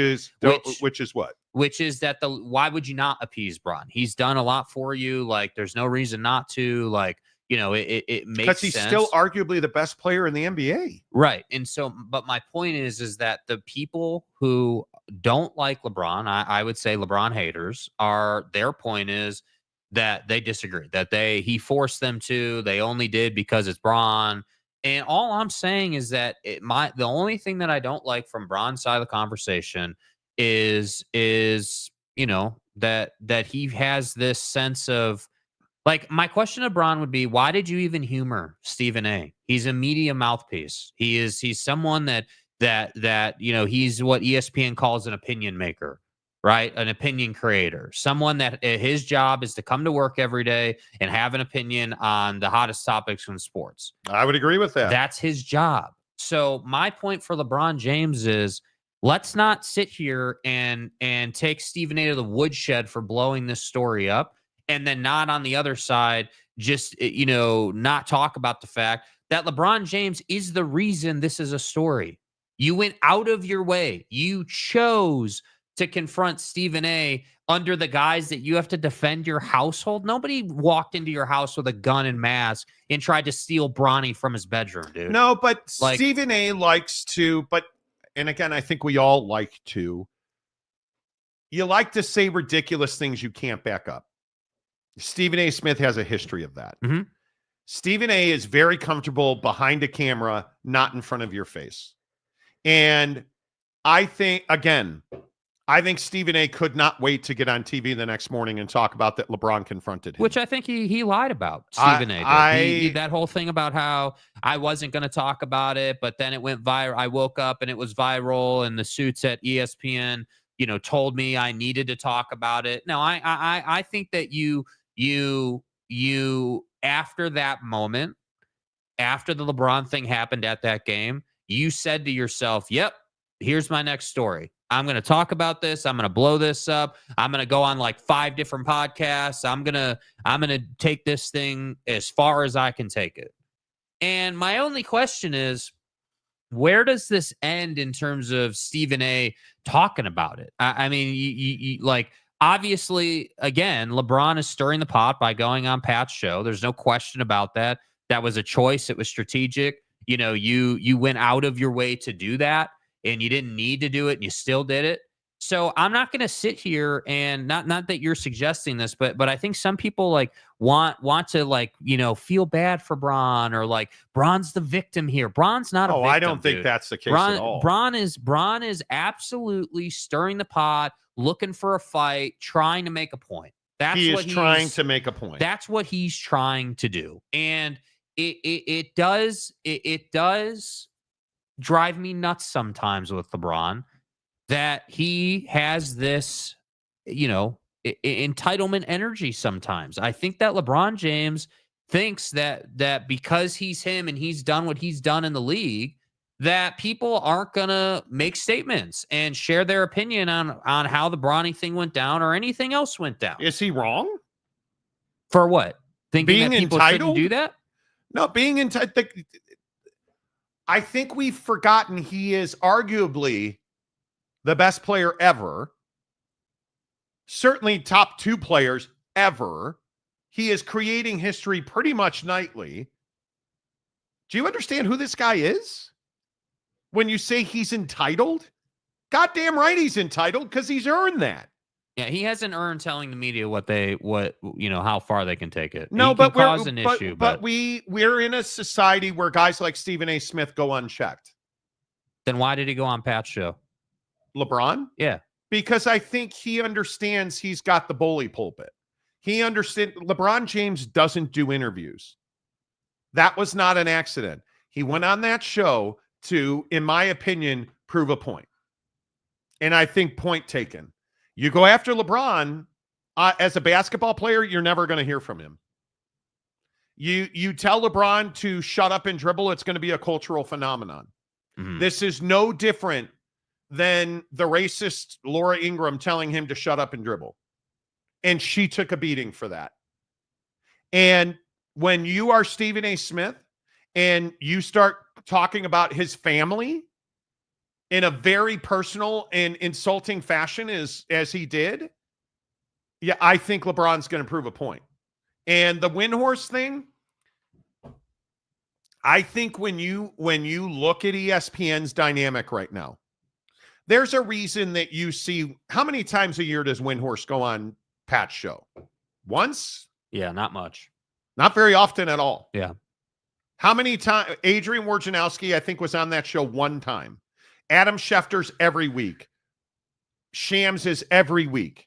is what? Which is that why would you not appease Bron? He's done a lot for you. Like, there's no reason not to. Like, you know, it makes sense. Because he's still arguably the best player in the NBA. Right. And so, but my point is that the people who don't like LeBron, I would say LeBron haters, their point is that they disagree, that he forced them to, they only did because it's Bron. And all I'm saying is that the only thing that I don't like from Bron's side of the conversation is you know, that he has this sense of, like, my question to Bron would be, why did you even humor Stephen A? He's a media mouthpiece. He's someone that you know, he's what ESPN calls an opinion maker, right? An opinion creator, someone that his job is to come to work every day and have an opinion on the hottest topics in sports. I would agree with that. That's his job. So my point for LeBron James is, let's not sit here and take Stephen A to the woodshed for blowing this story up, and then not on the other side, just, you know, not talk about the fact that LeBron James is the reason this is a story. You went out of your way. You chose to confront Stephen A. under the guise that you have to defend your household. Nobody walked into your house with a gun and mask and tried to steal Bronny from his bedroom, dude. No, but Stephen A. likes to, and again, I think we all like to, you like to say ridiculous things you can't back up. Stephen A. Smith has a history of that. Mm-hmm. Stephen A. is very comfortable behind a camera, not in front of your face. And I think Stephen A. could not wait to get on TV the next morning and talk about that LeBron confronted him. Which I think he lied about, Stephen A. That whole thing about how I wasn't going to talk about it, but then it went viral. I woke up and it was viral, and the suits at ESPN, told me I needed to talk about it. No, I think that you after that moment, after the LeBron thing happened at that game, you said to yourself, yep, here's my next story. I'm going to talk about this. I'm going to blow this up. I'm going to go on like 5 different podcasts. I'm going to take this thing as far as I can take it. And my only question is, where does this end in terms of Stephen A. talking about it? I mean, you like, obviously, again, LeBron is stirring the pot by going on Pat's show. There's no question about that. That was a choice. It was strategic. You went out of your way to do that, and you didn't need to do it, and you still did it. So I'm not going to sit here and not that you're suggesting this, but I think some people like want to feel bad for Bron, or like Bron's the victim here. Bron's not a victim. I don't think that's the case at all. Bron is absolutely stirring the pot, looking for a fight, trying to make a point. He's trying to make a point. That's what he's trying to do. And it does drive me nuts sometimes with LeBron that he has this, entitlement energy sometimes. I think that LeBron James thinks that because he's him and he's done what he's done in the league, that people aren't going to make statements and share their opinion on how the Bronny thing went down or anything else went down. Is he wrong? For what? Thinking being that people entitled? shouldn't do that? No, being entitled. I think we've forgotten he is arguably the best player ever. Certainly top 2 players ever. He is creating history pretty much nightly. Do you understand who this guy is? When you say he's entitled, goddamn right he's entitled, because he's earned that. Yeah, he hasn't earned telling the media how far they can take it. No, he but we're in a society where guys like Stephen A. Smith go unchecked. Then why did he go on Pat's show? LeBron? Yeah. Because I think he understands he's got the bully pulpit. He understands LeBron James doesn't do interviews. That was not an accident. He went on that show to, in my opinion, prove a point. And I think point taken. You go after LeBron as a basketball player, you're never going to hear from him. You tell LeBron to shut up and dribble, it's going to be a cultural phenomenon. Mm-hmm. This is no different than the racist Laura Ingraham telling him to shut up and dribble. And she took a beating for that. And when you are Stephen A. Smith and you start talking about his family in a very personal and insulting fashion as he did, yeah, I think LeBron's going to prove a point. And the Windhorse thing, I think when you look at ESPN's dynamic right now, there's a reason that you see, how many times a year does Windhorse go on Pat's show? Once? Yeah, not much. Not very often at all. Yeah. How many times? Adrian Wojnarowski, I think, was on that show one time. Adam Schefter's every week. Shams is every week.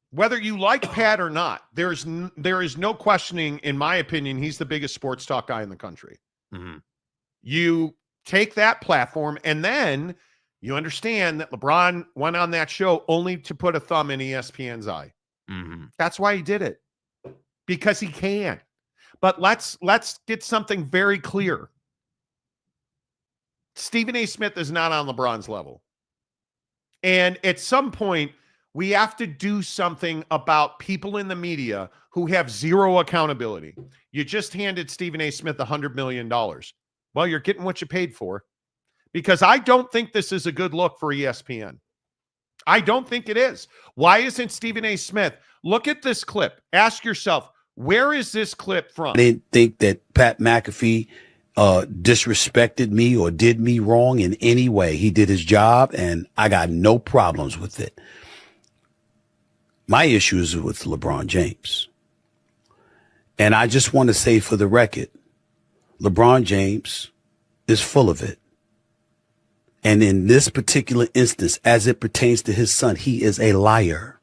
Whether you like Pat or not, there is no questioning, in my opinion, he's the biggest sports talk guy in the country. Mm-hmm. You take that platform, and then you understand that LeBron went on that show only to put a thumb in ESPN's eye. Mm-hmm. That's why he did it, because he can. But let's get something very clear. Stephen A. Smith is not on LeBron's level. And at some point, we have to do something about people in the media who have zero accountability. You just handed Stephen A. Smith $100 million. Well, you're getting what you paid for, because I don't think this is a good look for ESPN. I don't think it is. Why isn't Stephen A. Smith? Look at this clip. Ask yourself, where is this clip from? I didn't think that Pat McAfee disrespected me or did me wrong in any way. He did his job, and I got no problems with it. My issue is with LeBron James. And I just want to say for the record, LeBron James is full of it. And in this particular instance, as it pertains to his son, he is a liar.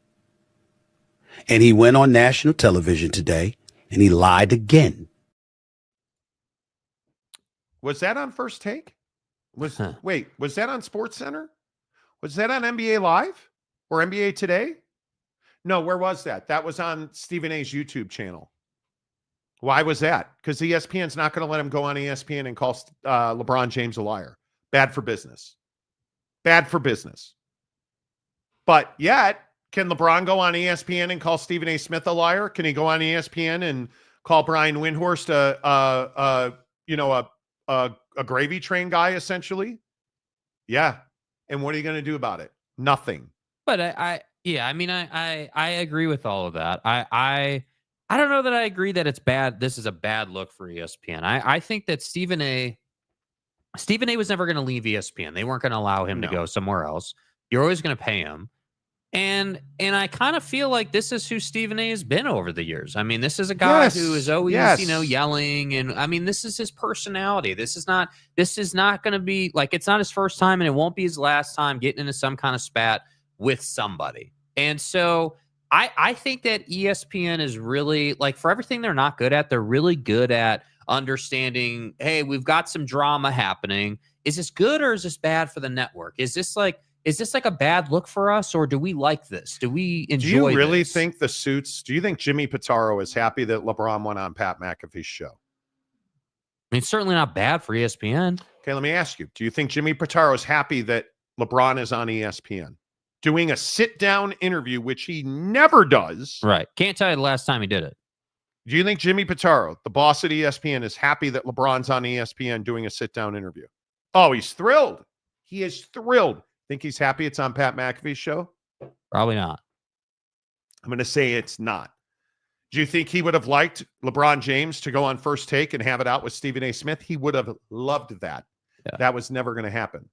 And he went on national television today and he lied again. Was that on First Take? Wait, was that on Sports Center? Was that on NBA Live or NBA Today? No, where was that? That was on Stephen A's YouTube channel. Why was that? Because ESPN's not going to let him go on ESPN and call LeBron James a liar. Bad for business. Bad for business. But yet, can LeBron go on ESPN and call Stephen A. Smith a liar? Can he go on ESPN and call Brian Windhorst a gravy train guy, essentially? Yeah. And what are you going to do about it? Nothing. But I agree with all of that. I don't know that I agree that it's bad. This is a bad look for ESPN. I think that Stephen A. was never going to leave ESPN. They weren't going to allow him to go somewhere else. You're always going to pay him. And I kind of feel like this is who Stephen A. has been over the years. I mean, this is a guy who is always, yelling. And I mean, this is his personality. This is not going to be like, it's not his first time and it won't be his last time getting into some kind of spat with somebody. And so I think that ESPN is really, like, for everything they're not good at, they're really good at understanding, hey, we've got some drama happening. Is this good or is this bad for the network? Is this like a bad look for us, or do we like this? Do we enjoy this? Do you really think do you think Jimmy Pitaro is happy that LeBron went on Pat McAfee's show? I mean, it's certainly not bad for ESPN. Okay, let me ask you. Do you think Jimmy Pitaro is happy that LeBron is on ESPN? Doing a sit-down interview, which he never does. Right. Can't tell you the last time he did it. Do you think Jimmy Pitaro, the boss at ESPN, is happy that LeBron's on ESPN doing a sit-down interview? Oh, he's thrilled. He is thrilled. Think he's happy it's on Pat McAfee's show? Probably not. I'm going to say it's not. Do you think he would have liked LeBron James to go on First Take and have it out with Stephen A. Smith? He would have loved that. Yeah. That was never going to happen.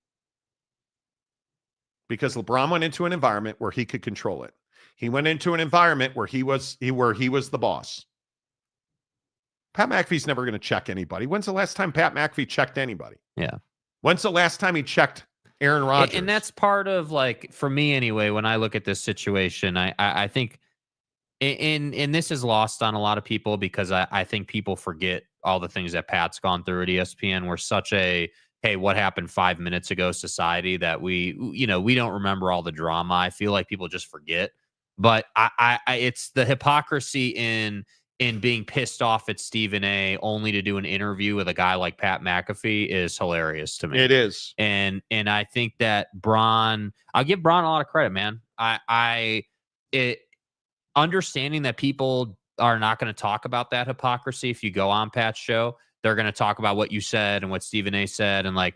Because LeBron went into an environment where he could control it. He went into an environment where he was the boss. Pat McAfee's never going to check anybody. When's the last time Pat McAfee checked anybody? Yeah. When's the last time he checked Aaron Rodgers? And that's part of, like, for me anyway, when I look at this situation, I think, and this is lost on a lot of people because I think people forget all the things that Pat's gone through at ESPN. We're such a, hey, what happened 5 minutes ago society that we don't remember all the drama. I feel like people just forget. But I it's the hypocrisy in being pissed off at Stephen A. only to do an interview with a guy like Pat McAfee is hilarious to me. It is. And I think that I'll give Bron a lot of credit, man. Understanding that people are not going to talk about that hypocrisy if you go on Pat's show. They're going to talk about what you said and what Stephen A. said. And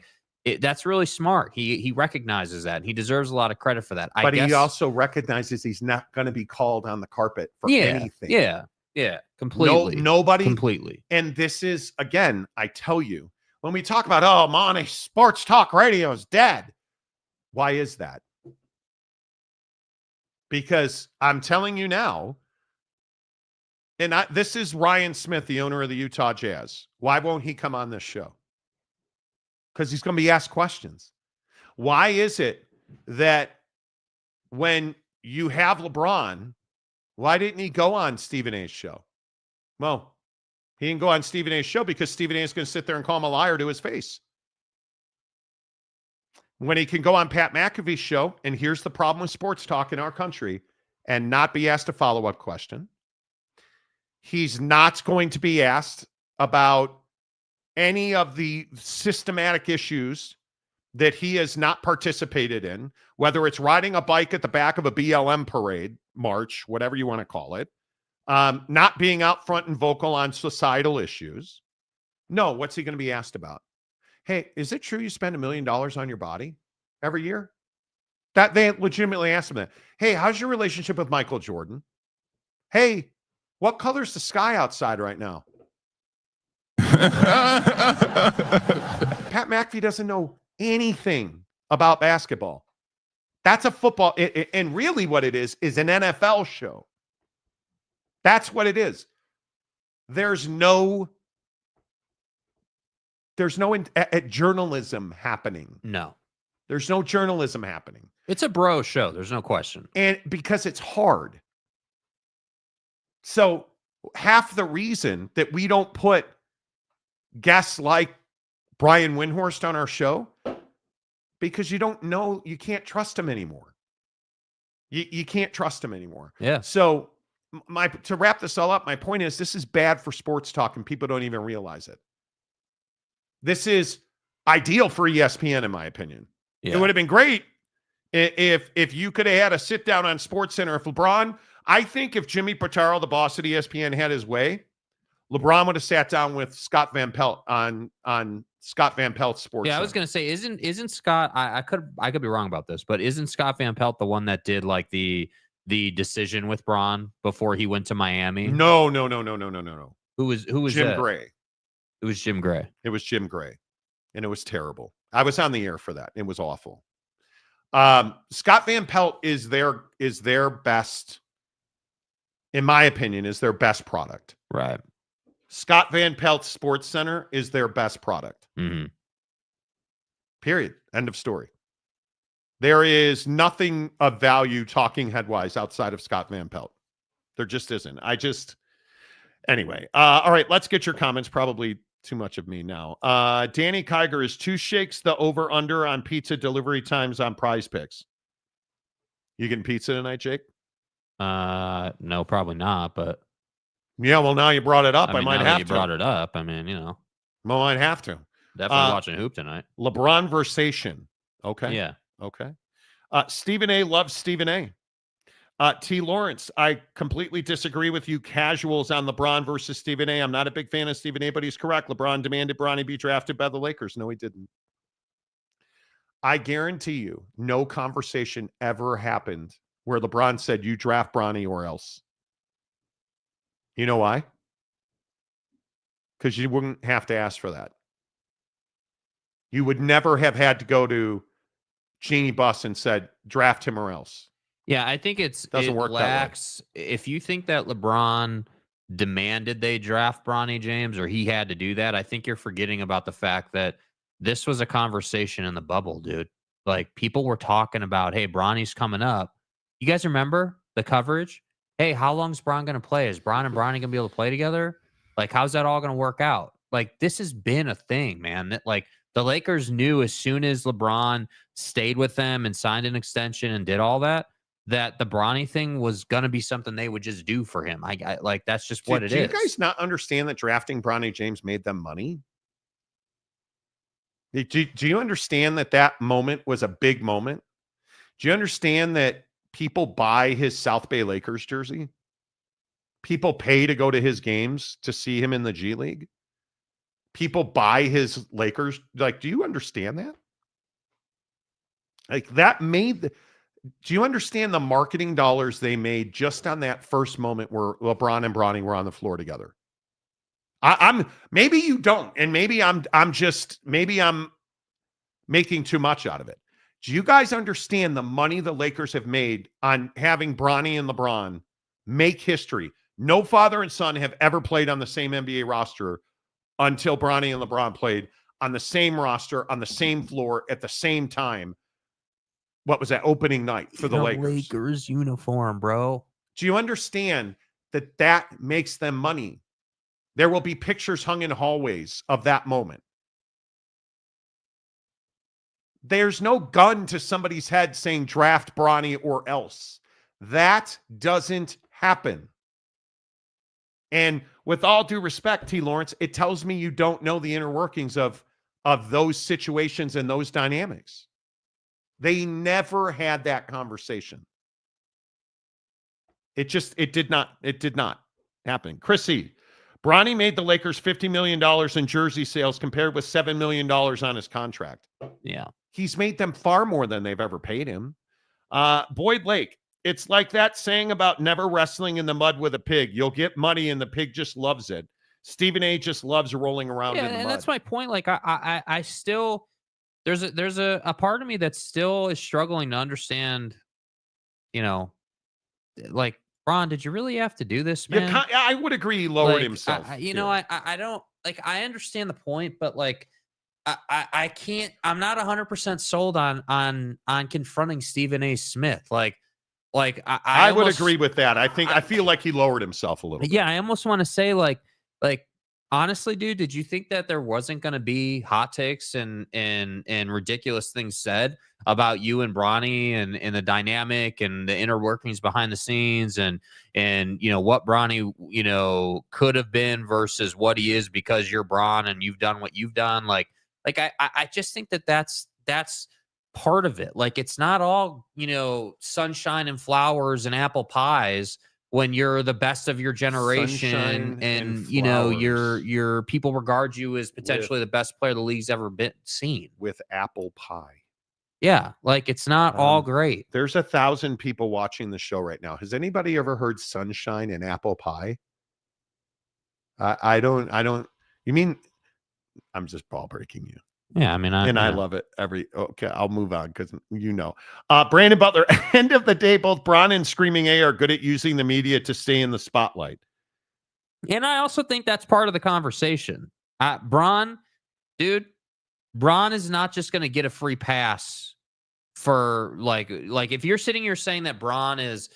that's really smart. He recognizes that. And he deserves a lot of credit for that. But he also recognizes he's not going to be called on the carpet for anything. Yeah. Completely. Nobody. Completely. And this is, again, I tell you, when we talk about, Monty, sports talk radio is dead. Why is that? Because I'm telling you now, and this is Ryan Smith, the owner of the Utah Jazz. Why won't he come on this show? Because he's going to be asked questions. Why is it that when you have LeBron, why didn't he go on Stephen A's show? Well, he didn't go on Stephen A's show because Stephen A is going to sit there and call him a liar to his face. When he can go on Pat McAfee's show, and here's the problem with sports talk in our country, and not be asked a follow-up question. He's not going to be asked about any of the systematic issues that he has not participated in, whether it's riding a bike at the back of a BLM parade, march, whatever you want to call it, not being out front and vocal on societal issues. No, what's he going to be asked about? Hey, is it true you spend $1 million on your body every year? That they legitimately asked him that. Hey, how's your relationship with Michael Jordan? Hey, what color's the sky outside right now? Pat McAfee doesn't know anything about basketball. That's a football, and really what it is an NFL show. That's what it is. There's no journalism happening. No. There's no journalism happening. It's a bro show. There's no question. And because it's hard. So half the reason that we don't put guests like Brian Windhorst on our show, because you don't know, you can't trust him anymore. You can't trust him anymore. Yeah. So to wrap this all up, my point is this is bad for sports talk and people don't even realize it. This is ideal for ESPN, in my opinion. Yeah. It would have been great if you could have had a sit down on SportsCenter. If LeBron, I think if Jimmy Pitaro, the boss at ESPN, had his way, LeBron would have sat down with Scott Van Pelt on Scott Van Pelt's SportsCenter. Yeah, I was gonna say, isn't Scott? I could be wrong about this, but isn't Scott Van Pelt the one that did like the decision with Bron before he went to Miami? No. Who was Jim that? Gray? It was Jim Gray. It was Jim Gray, and it was terrible. I was on the air for that. It was awful. Scott Van Pelt is their best, in my opinion, is their best product. Right. Scott Van Pelt's SportsCenter is their best product. Mm-hmm. Period. End of story. There is nothing of value talking headwise outside of Scott Van Pelt. There just isn't. Anyway. All right, let's get your comments. Probably too much of me now. Danny Kiger, is 2 shakes the over-under on pizza delivery times on Prize Picks? You getting pizza tonight, Jake? No, probably not, but... Yeah, well, now you brought it up. I might have to. You brought it up. I mean, Well, I might have to. Definitely watching hoop tonight. LeBron versation. Okay. Yeah. Okay. Stephen A. loves Stephen A. T. Lawrence, I completely disagree with you casuals on LeBron versus Stephen A. I'm not a big fan of Stephen A., but he's correct. LeBron demanded Bronny be drafted by the Lakers. No, he didn't. I guarantee you no conversation ever happened where LeBron said, you draft Bronny or else. You know why? Because you wouldn't have to ask for that. You would never have had to go to Jeannie Buss and said, draft him or else. Yeah, I think it lacks. If you think that LeBron demanded they draft Bronny James or he had to do that, I think you're forgetting about the fact that this was a conversation in the bubble, dude. Like, people were talking about, hey, Bronny's coming up. You guys remember the coverage? Hey, how long is Bron going to play? Is Bron and Bronny going to be able to play together? Like, how's that all going to work out? Like, this has been a thing, man. That, like, the Lakers knew as soon as LeBron stayed with them and signed an extension and did all that, that the Bronny thing was going to be something they would just do for him. I like, that's just what it is. Do you guys not understand that drafting Bronny James made them money? Do you understand that moment was a big moment? Do you understand that people buy his South Bay Lakers jersey? People pay to go to his games to see him in the G League. People buy his Lakers. Like, do you understand that? Like, that made do you understand the marketing dollars they made just on that first moment where LeBron and Bronny were on the floor together? I'm maybe you don't, and maybe I'm making too much out of it. Do you guys understand the money the Lakers have made on having Bronny and LeBron make history? No father and son have ever played on the same NBA roster until Bronny and LeBron played on the same roster, on the same floor, at the same time. What was that, opening night for the Lakers? Lakers uniform, bro. Do you understand that makes them money? There will be pictures hung in hallways of that moment. There's no gun to somebody's head saying draft Bronny or else. That doesn't happen. And with all due respect, T. Lawrence, it tells me you don't know the inner workings of those situations and those dynamics. They never had that conversation. It did not happen. Chrissy, Bronny made the Lakers $50 million in jersey sales compared with $7 million on his contract. Yeah. He's made them far more than they've ever paid him. Boyd Lake, it's like that saying about never wrestling in the mud with a pig. You'll get money and the pig just loves it. Stephen A just loves rolling around in the mud. That's my point. Like I still, there's a part of me that still is struggling to understand, like, Bron, did you really have to do this, man? I would agree he lowered himself. I don't, like, I understand the point, but like, I can't, I'm not 100% sold on confronting Stephen A. Smith. Like I would agree with that. I feel like he lowered himself a little bit. Yeah, I almost want to say like honestly, dude, did you think that there wasn't going to be hot takes and ridiculous things said about you and Bronny and the dynamic and the inner workings behind the scenes and what Bronny could have been versus what he is because you're Bron and you've done what you've done? Like I just think that's part of it. Like, it's not all, sunshine and flowers and apple pies when you're the best of your generation and your people regard you as potentially the best player the league's ever been seen. With apple pie. Yeah. Like, it's not all great. There's 1,000 people watching the show right now. Has anybody ever heard sunshine and apple pie? I don't, you mean, I'm just ball breaking you. Yeah, I mean, I love it. Okay, I'll move on because Brandon Butler. End of the day, both Bron and Screaming A are good at using the media to stay in the spotlight. And I also think that's part of the conversation. Bron is not just going to get a free pass for like if you're sitting here saying that Bron is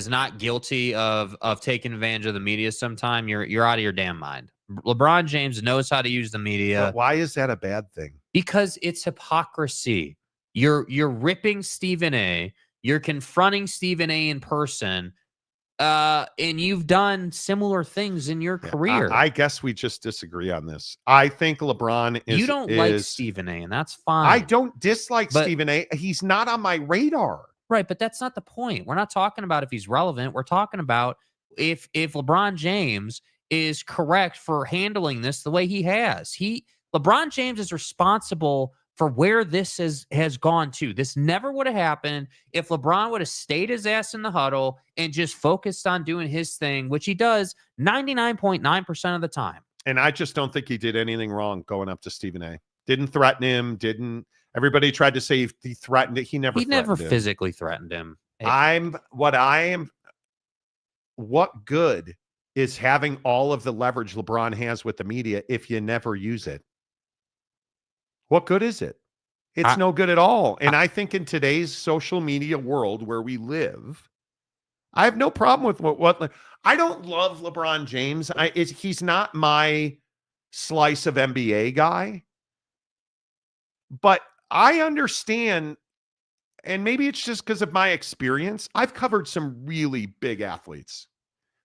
not guilty of taking advantage of the media sometime, you're out of your damn mind. LeBron James knows how to use the media. But why is that a bad thing? Because it's hypocrisy. You're ripping Stephen A. You're confronting Stephen A. in person, and you've done similar things in your career. I guess we just disagree on this. I think LeBron is. You don't like Stephen A., and that's fine. I don't dislike Stephen A. He's not on my radar. Right, but that's not the point. We're not talking about if he's relevant. We're talking about if LeBron James is correct for handling this the way he has. LeBron James is responsible for where this has gone to. This never would have happened if LeBron would have stayed his ass in the huddle and just focused on doing his thing, which he does 99.9% of the time. And I just don't think he did anything wrong going up to Stephen A. Didn't threaten him, everybody tried to say he threatened it. He never physically threatened him. What good is having all of the leverage LeBron has with the media if you never use it? What good is it? It's no good at all. And I think in today's social media world where we live, I have no problem with what I don't love LeBron James. He's not my slice of NBA guy, but I understand, and maybe it's just because of my experience. I've covered some really big athletes.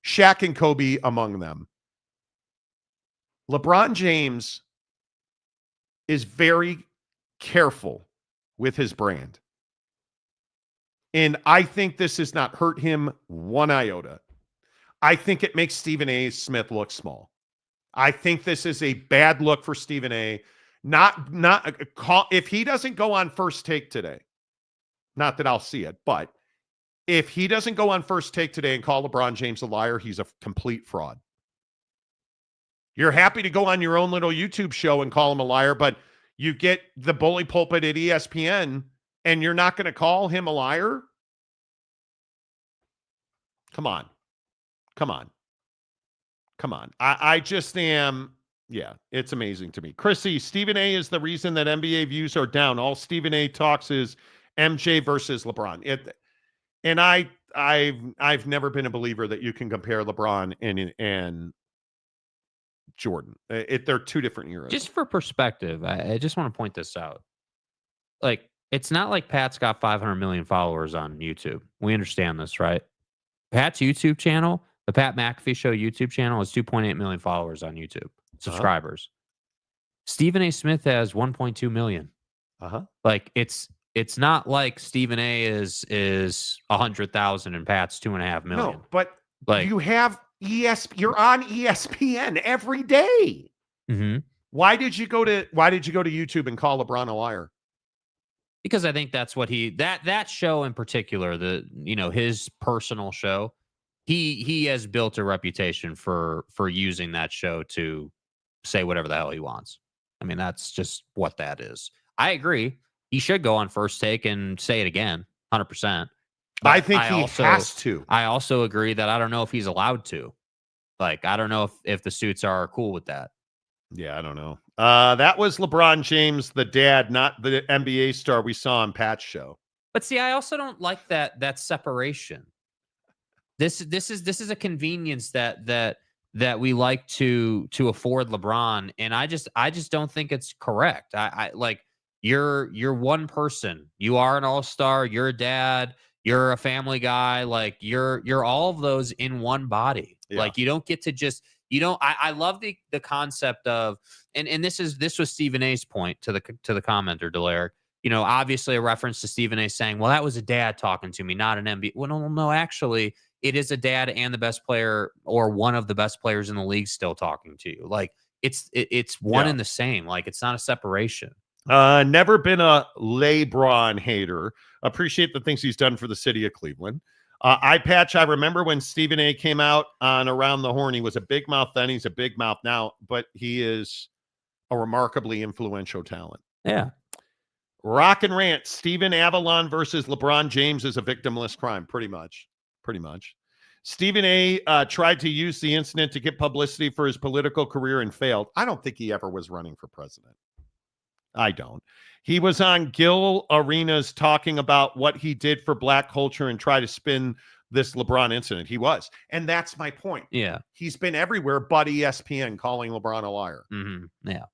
Shaq and Kobe among them. LeBron James is very careful with his brand. And I think this has not hurt him one iota. I think it makes Stephen A. Smith look small. I think this is a bad look for Stephen A. If he doesn't go on First Take today, not that I'll see it, but if he doesn't go on First Take today and call LeBron James a liar, he's a complete fraud. You're happy to go on your own little YouTube show and call him a liar, but you get the bully pulpit at ESPN and you're not going to call him a liar? Come on. I just am. Yeah, it's amazing to me. Chrissy, Stephen A. is the reason that NBA views are down. All Stephen A. talks is MJ versus LeBron. And I've never been a believer that you can compare LeBron and Jordan. They're two different eras. Just for perspective, I just want to point this out. Like, it's not like Pat's got 500 million followers on YouTube. We understand this, right? Pat's YouTube channel, the Pat McAfee Show YouTube channel, has 2.8 million followers on YouTube, subscribers. Stephen A. Smith has 1.2 million. Like, it's not like Stephen A. is 100,000 and Pat's 2.5 million. No, but like, you have You're on ESPN every day. Mm-hmm. Why did you go to YouTube and call LeBron a liar? Because I think that's what that show in particular, his personal show, he has built a reputation for using that show to say whatever the hell he wants. I mean, that's just what that is. I agree. He should go on First Take and say it again, 100%. I think he has to. I also agree that I don't know if he's allowed to. Like, I don't know if the suits are cool with that. Yeah, I don't know. That was LeBron James, the dad, not the NBA star we saw on Pat's show. But see, I also don't like that separation. This is a convenience that we like to afford LeBron, and I just don't think it's correct. I like you're one person. You are an all-star. You're a dad. You're a family guy. Like you're all of those in one body. Yeah. Like you don't get to just. You don't. I love the concept of, and this was Stephen A's point to the commenter, Delaire. Obviously a reference to Stephen A saying, "Well, that was a dad talking to me, not an NBA." Well, no, actually, it is a dad and the best player or one of the best players in the league still talking to you. Like it's one and the same. Like it's not a separation. Never been a LeBron hater. Appreciate the things he's done for the city of Cleveland. I remember when Stephen A came out on Around the Horn. He was a big mouth then. He's a big mouth now, but he is a remarkably influential talent. Yeah. Rock and Rant. Stephen Avalon versus LeBron James is a victimless crime. Pretty much. Stephen A tried to use the incident to get publicity for his political career and failed. I don't think he ever was running for president. I don't. He was on Gil Arenas talking about what he did for black culture and try to spin this LeBron incident. He was. And that's my point. Yeah. He's been everywhere but ESPN calling LeBron a liar. Mm-hmm. Yeah.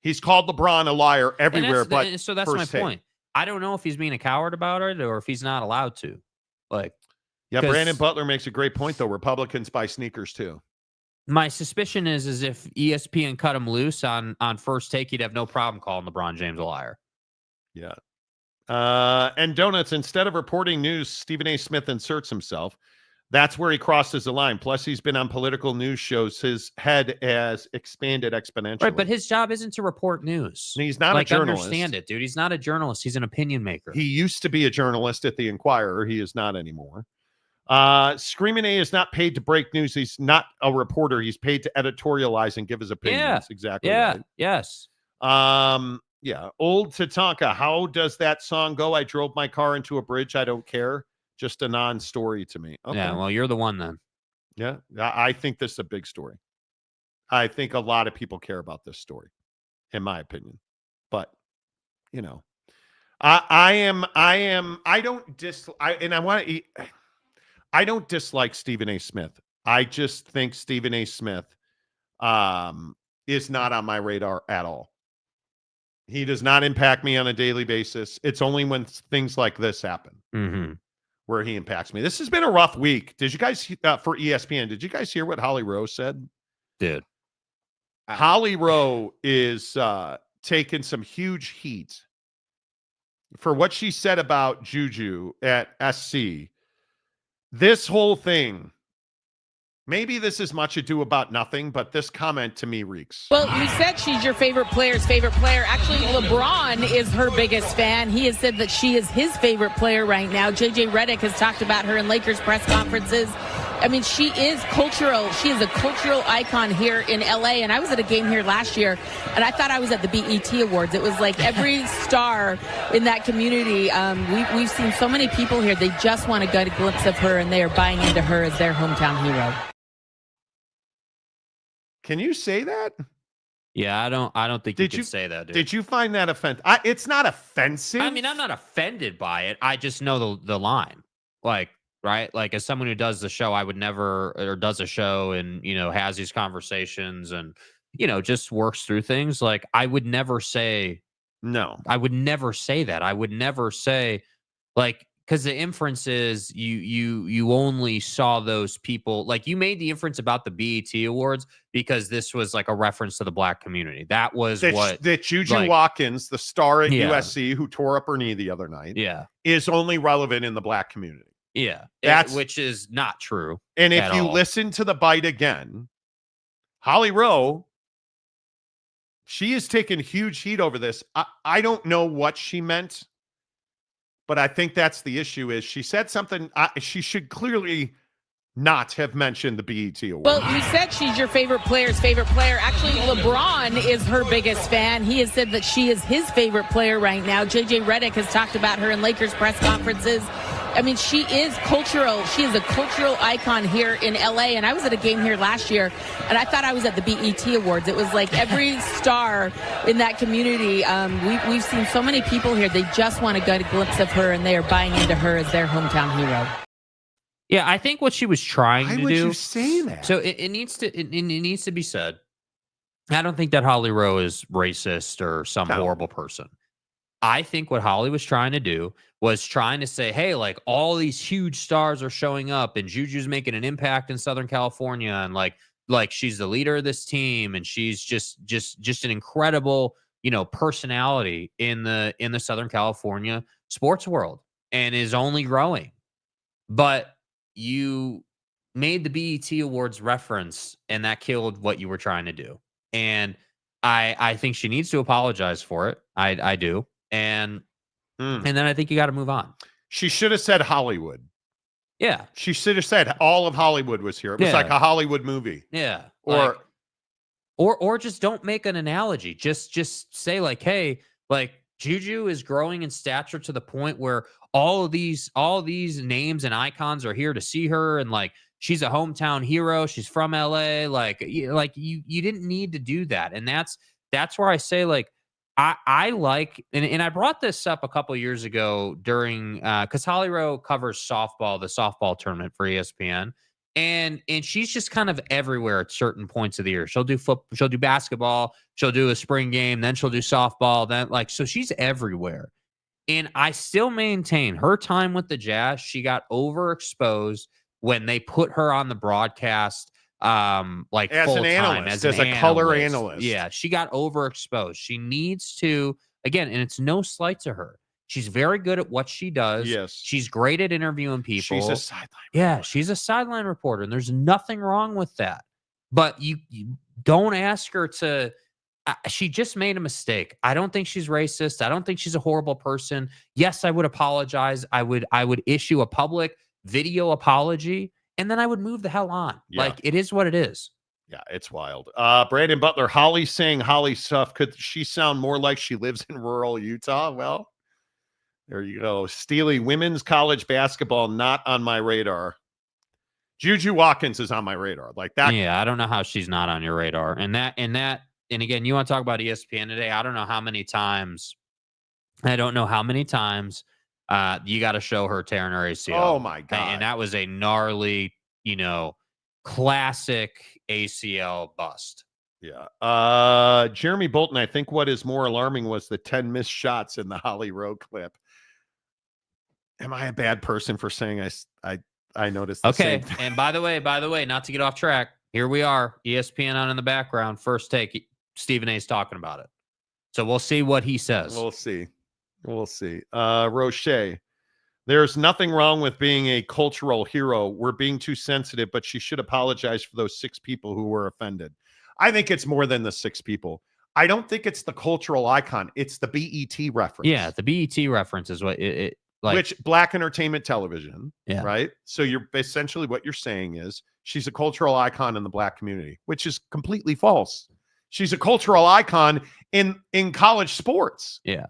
He's called LeBron a liar everywhere but so that's my point. I don't know if he's being a coward about it or if he's not allowed to. Like, yeah, Brandon Butler makes a great point, though. Republicans buy sneakers, too. My suspicion is if ESPN cut him loose on First Take, he'd have no problem calling LeBron James a liar. Yeah. And Donuts, instead of reporting news, Stephen A. Smith inserts himself. That's where he crosses the line. Plus, he's been on political news shows. His head has expanded exponentially. Right, but his job isn't to report news. He's not a journalist. Understand it, dude. He's not a journalist. He's an opinion maker. He used to be a journalist at the Inquirer. He is not anymore. Screaming A is not paid to break news. He's not a reporter. He's paid to editorialize and give his opinions. Yeah. Exactly. Yeah. Right. Yes. Yeah. Old Tatanka. How does that song go? I drove my car into a bridge. I don't care. Just a non-story to me. Okay. Yeah. Well, you're the one then. Yeah. I think this is a big story. I think a lot of people care about this story, in my opinion. But, I don't dislike Stephen A. Smith. I just think Stephen A. Smith is not on my radar at all. He does not impact me on a daily basis. It's only when things like this happen where he impacts me. This has been a rough week. Did you guys, for ESPN, did you guys hear what Holly Rowe said? Dude. Holly Rowe is taking some huge heat for what she said about Juju at SC. This whole thing, maybe this is much ado about nothing, but this comment to me reeks. Well, you said she's your favorite player's favorite player. Actually, LeBron is her biggest fan. He has said that she is his favorite player right now. JJ Redick has talked about her in Lakers press conferences. I mean, she is cultural. She is a cultural icon here in LA. And I was at a game here last year, and I thought I was at the BET Awards. It was like every star in that community. We've seen so many people here. They just want to get a glimpse of her, and they are buying into her as their hometown hero. Can you say that? Yeah, I don't think you can say that, dude. Did you find that offensive? It's not offensive. I mean, I'm not offended by it. I just know the line. Like, right? Like, as someone who does the show, I would never, or does a show and, has these conversations and, just works through things. Like, I would never say, no. I would never say that. I would never say, like, because the inference is you only saw those people. Like, you made the inference about the BET Awards because this was like a reference to the black community. That was that Juju Watkins, the star at USC who tore up her knee the other night, is only relevant in the black community. Yeah, which is not true. And if you listen to the bite again, Holly Rowe, she has taken huge heat over this. I don't know what she meant, but I think that's the issue. Is she said something? She should clearly not have mentioned the BET Award. Well, you said she's your favorite player's favorite player. Actually, LeBron is her biggest fan. He has said that she is his favorite player right now. JJ Redick has talked about her in Lakers press conferences. I mean, she is cultural. She is a cultural icon here in LA. And I was at a game here last year, and I thought I was at the BET Awards. It was like every star in that community. We've seen so many people here. They just want to get a glimpse of her, and they are buying into her as their hometown hero. Yeah, I think what she was trying to do. Why would you say that? So it needs to be said. I don't think that Holly Rowe is racist or some horrible person. I think what Holly was trying to do was trying to say, hey, like all these huge stars are showing up and Juju's making an impact in Southern California, and like she's the leader of this team, and she's just an incredible, personality in the Southern California sports world and is only growing. But you made the BET Awards reference, and that killed what you were trying to do. And I think she needs to apologize for it. I do. And then I think you got to move on. She should have said Hollywood. Yeah. She should have said all of Hollywood was here. It was like a Hollywood movie. Yeah. Or just don't make an analogy. Just say like, hey, like Juju is growing in stature to the point where all these names and icons are here to see her, and like she's a hometown hero. She's from LA. Like you didn't need to do that. And that's where I say, like, I like, and I brought this up a couple years ago during because Holly Rowe covers softball, the softball tournament for ESPN, and she's just kind of everywhere at certain points of the year. She'll do she'll do basketball, she'll do a spring game, then she'll do softball, then so she's everywhere. And I still maintain her time with the Jazz, she got overexposed when they put her on the broadcast. Like as an analyst, as a color analyst. Yeah, she got overexposed. She needs to, again, and it's no slight to her. She's very good at what she does. Yes. She's great at interviewing people. She's a sideline reporter. She's a sideline reporter, and there's nothing wrong with that. But you don't ask her to she just made a mistake. I don't think she's racist. I don't think she's a horrible person. Yes, I would apologize. I would issue a public video apology, and then I would move the hell on. Yeah. Like, it is what it is. Yeah, it's wild. Brandon Butler, Holly saying Holly stuff. Could she sound more like she lives in rural Utah? Well, there you go. Steely, women's college basketball, not on my radar. Juju Watkins is on my radar. Like that. Yeah, I don't know how she's not on your radar. And again, you want to talk about ESPN today? I don't know how many times you got to show her tearing her ACL. Oh my God. And that was a gnarly, classic ACL bust. Yeah. Jeremy Bolton, I think what is more alarming was the 10 missed shots in the Holly Rowe clip. Am I a bad person for saying I noticed the same thing? And by the way, not to get off track, here we are, ESPN on in the background, first take, Stephen A's talking about it. So we'll see what he says. We'll see. Roche, there's nothing wrong with being a cultural hero. We're being too sensitive, but she should apologize for those 6 people who were offended. I think it's more than the 6 people. I don't think it's the cultural icon. It's the BET reference. Yeah, the BET reference is what it like. Which Black Entertainment Television, yeah. Right? So you're essentially what you're saying is she's a cultural icon in the Black community, which is completely false. She's a cultural icon in college sports. Yeah.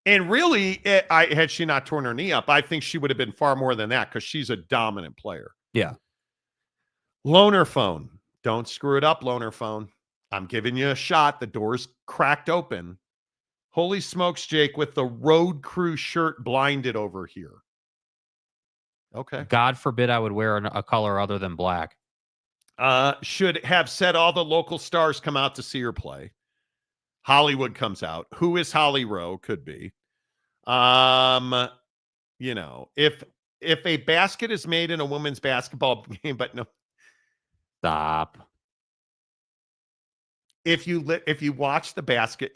And really, had she not torn her knee up, I think she would have been far more than that because she's a dominant player. Yeah. Loaner phone. Don't screw it up, loaner phone. I'm giving you a shot. The door's cracked open. Holy smokes, Jake, with the road crew shirt blinded over here. Okay. God forbid I would wear a color other than black. Should have said all the local stars come out to see her play. Hollywood comes out. Who is Holly Rowe? Could be. If a basket is made in a women's basketball game, but no. Stop. If you watch the basket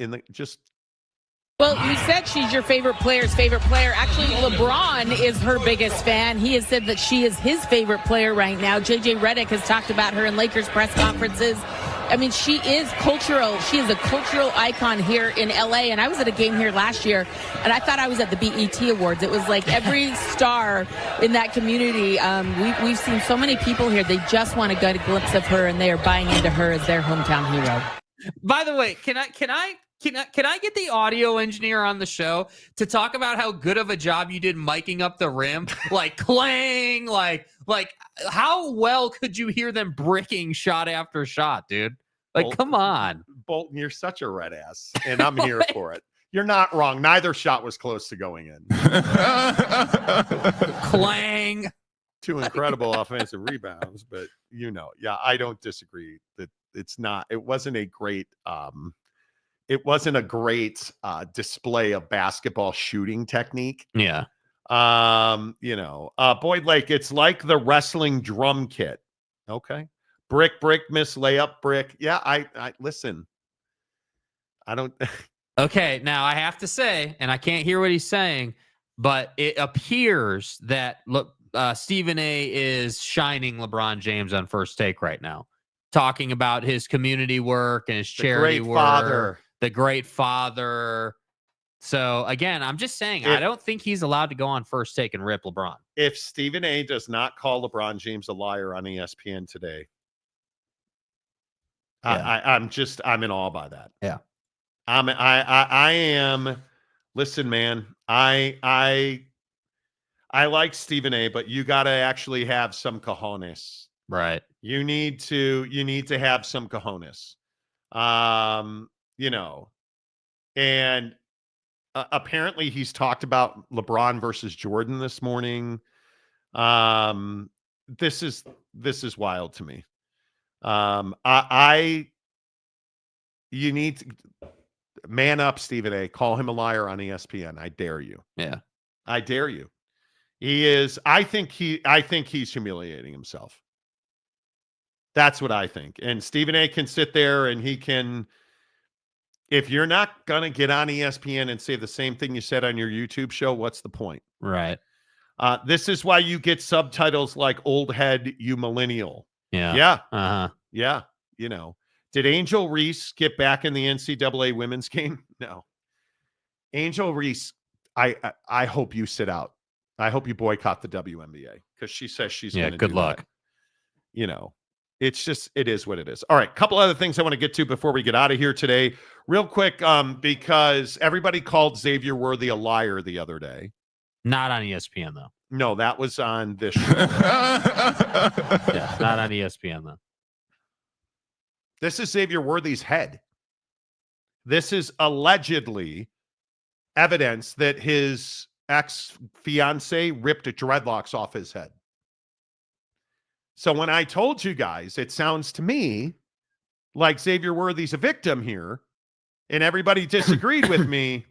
Well, you said she's your favorite player's favorite player. Actually, LeBron is her biggest fan. He has said that she is his favorite player right now. JJ Redick has talked about her in Lakers press conferences. I mean, she is cultural. She is a cultural icon here in LA. And I was at a game here last year, and I thought I was at the BET Awards. It was like every star in that community. We've seen so many people here. They just want to get a glimpse of her, and they are buying into her as their hometown hero. By the way, can I get the audio engineer on the show to talk about how good of a job you did miking up the rim? Like clang, like how well could you hear them bricking shot after shot, dude? Like, Bolton, come on. Bolton, you're such a red ass, and I'm here for it. You're not wrong. Neither shot was close to going in. Clang. 2 incredible offensive rebounds, but yeah, I don't disagree that it wasn't a great display of basketball shooting technique. Yeah. Boyd Lake, it's like the wrestling drum kit. Okay. Brick, miss, layup, brick. Yeah, I listen. I don't. Okay, now I have to say, and I can't hear what he's saying, but it appears that Stephen A is shining LeBron James on First Take right now, talking about his community work and his charity work. The great father. So again, I'm just saying, I don't think he's allowed to go on First Take and rip LeBron. If Stephen A does not call LeBron James a liar on ESPN today, yeah. I'm in awe by that. Yeah. I am. Listen, man, I like Stephen A, but you got to actually have some cojones. Right. You need to have some cojones. And apparently he's talked about LeBron versus Jordan this morning. This is wild to me. You need to man up, Stephen A. Call him a liar on ESPN. I dare you. Yeah. I dare you. He is. I think he's humiliating himself. That's what I think. And Stephen A can sit there and he can, if you're not going to get on ESPN and say the same thing you said on your YouTube show, what's the point? Right. This is why you get subtitles like old head, you millennial. Yeah. Yeah. Uh-huh. Yeah. Did Angel Reese get back in the NCAA women's game? No. Angel Reese, I hope you sit out. I hope you boycott the WNBA because she says she's going to do good luck. That. It is what it is. All right. Couple other things I want to get to before we get out of here today. Real quick, because everybody called Xavier Worthy a liar the other day. Not on ESPN, though. No, that was on this show. Yeah, not on ESPN, though. This is Xavier Worthy's head. This is allegedly evidence that his ex-fiance ripped dreadlocks off his head. So when I told you guys, it sounds to me like Xavier Worthy's a victim here, and everybody disagreed with me.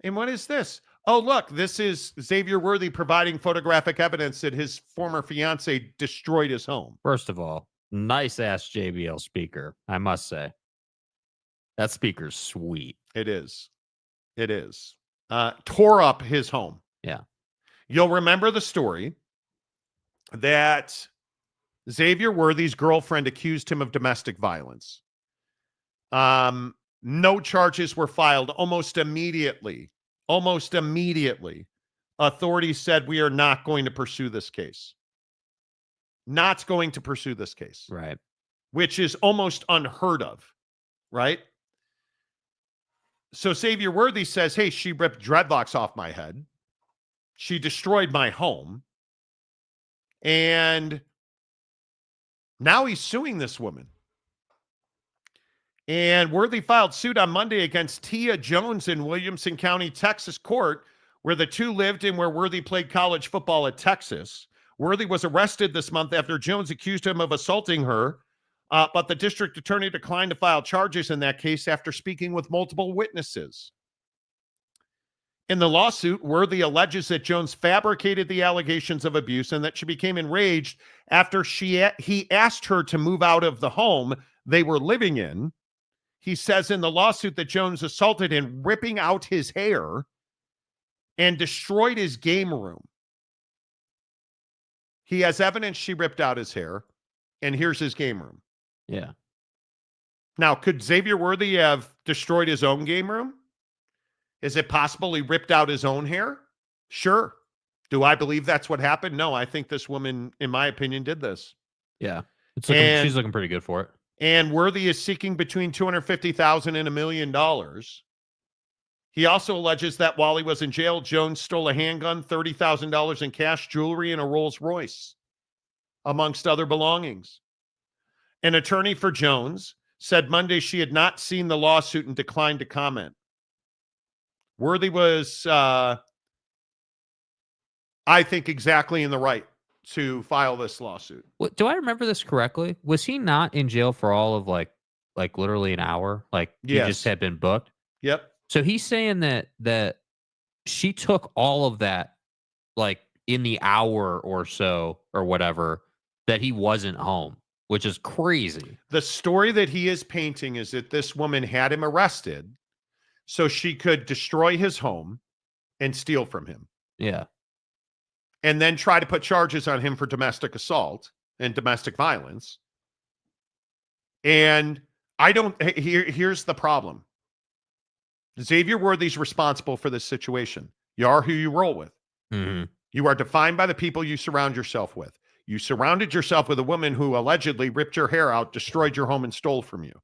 And what is this? Oh, look, this is Xavier Worthy providing photographic evidence that his former fiance destroyed his home. First of all, nice ass JBL speaker, I must say. That speaker's sweet. It is. Tore up his home. Yeah. You'll remember the story that Xavier Worthy's girlfriend accused him of domestic violence. No charges were filed almost immediately. Authorities said, we are not going to pursue this case. Not going to pursue this case. Right. Which is almost unheard of. Right? So Xavier Worthy says, hey, she ripped dreadlocks off my head. She destroyed my home. And now he's suing this woman. And Worthy filed suit on Monday against Tia Jones in Williamson County, Texas court, where the two lived and where Worthy played college football at Texas. Worthy was arrested this month after Jones accused him of assaulting her, but the district attorney declined to file charges in that case after speaking with multiple witnesses. In the lawsuit, Worthy alleges that Jones fabricated the allegations of abuse and that she became enraged after he asked her to move out of the home they were living in. He says in the lawsuit that Jones assaulted him, ripping out his hair and destroyed his game room. He has evidence she ripped out his hair, and here's his game room. Yeah. Now, could Xavier Worthy have destroyed his own game room? Is it possible he ripped out his own hair? Sure. Do I believe that's what happened? No, I think this woman, in my opinion, did this. Yeah. She's looking pretty good for it. And Worthy is seeking between $250,000 and $1 million. He also alleges that while he was in jail, Jones stole a handgun, $30,000 in cash, jewelry, and a Rolls Royce, amongst other belongings. An attorney for Jones said Monday she had not seen the lawsuit and declined to comment. Worthy was, I think, exactly in the right to file this lawsuit. Do I remember this correctly? Was he not in jail for all of like literally an hour? Like he just had been booked? Yep. So he's saying that she took all of that like in the hour or so or whatever that he wasn't home, which is crazy. The story that he is painting is that this woman had him arrested so she could destroy his home and steal from him. Yeah. And then try to put charges on him for domestic assault and domestic violence. And here's the problem. Xavier Worthy's responsible for this situation. You are who you roll with. Mm-hmm. You are defined by the people you surround yourself with. You surrounded yourself with a woman who allegedly ripped your hair out, destroyed your home, and stole from you.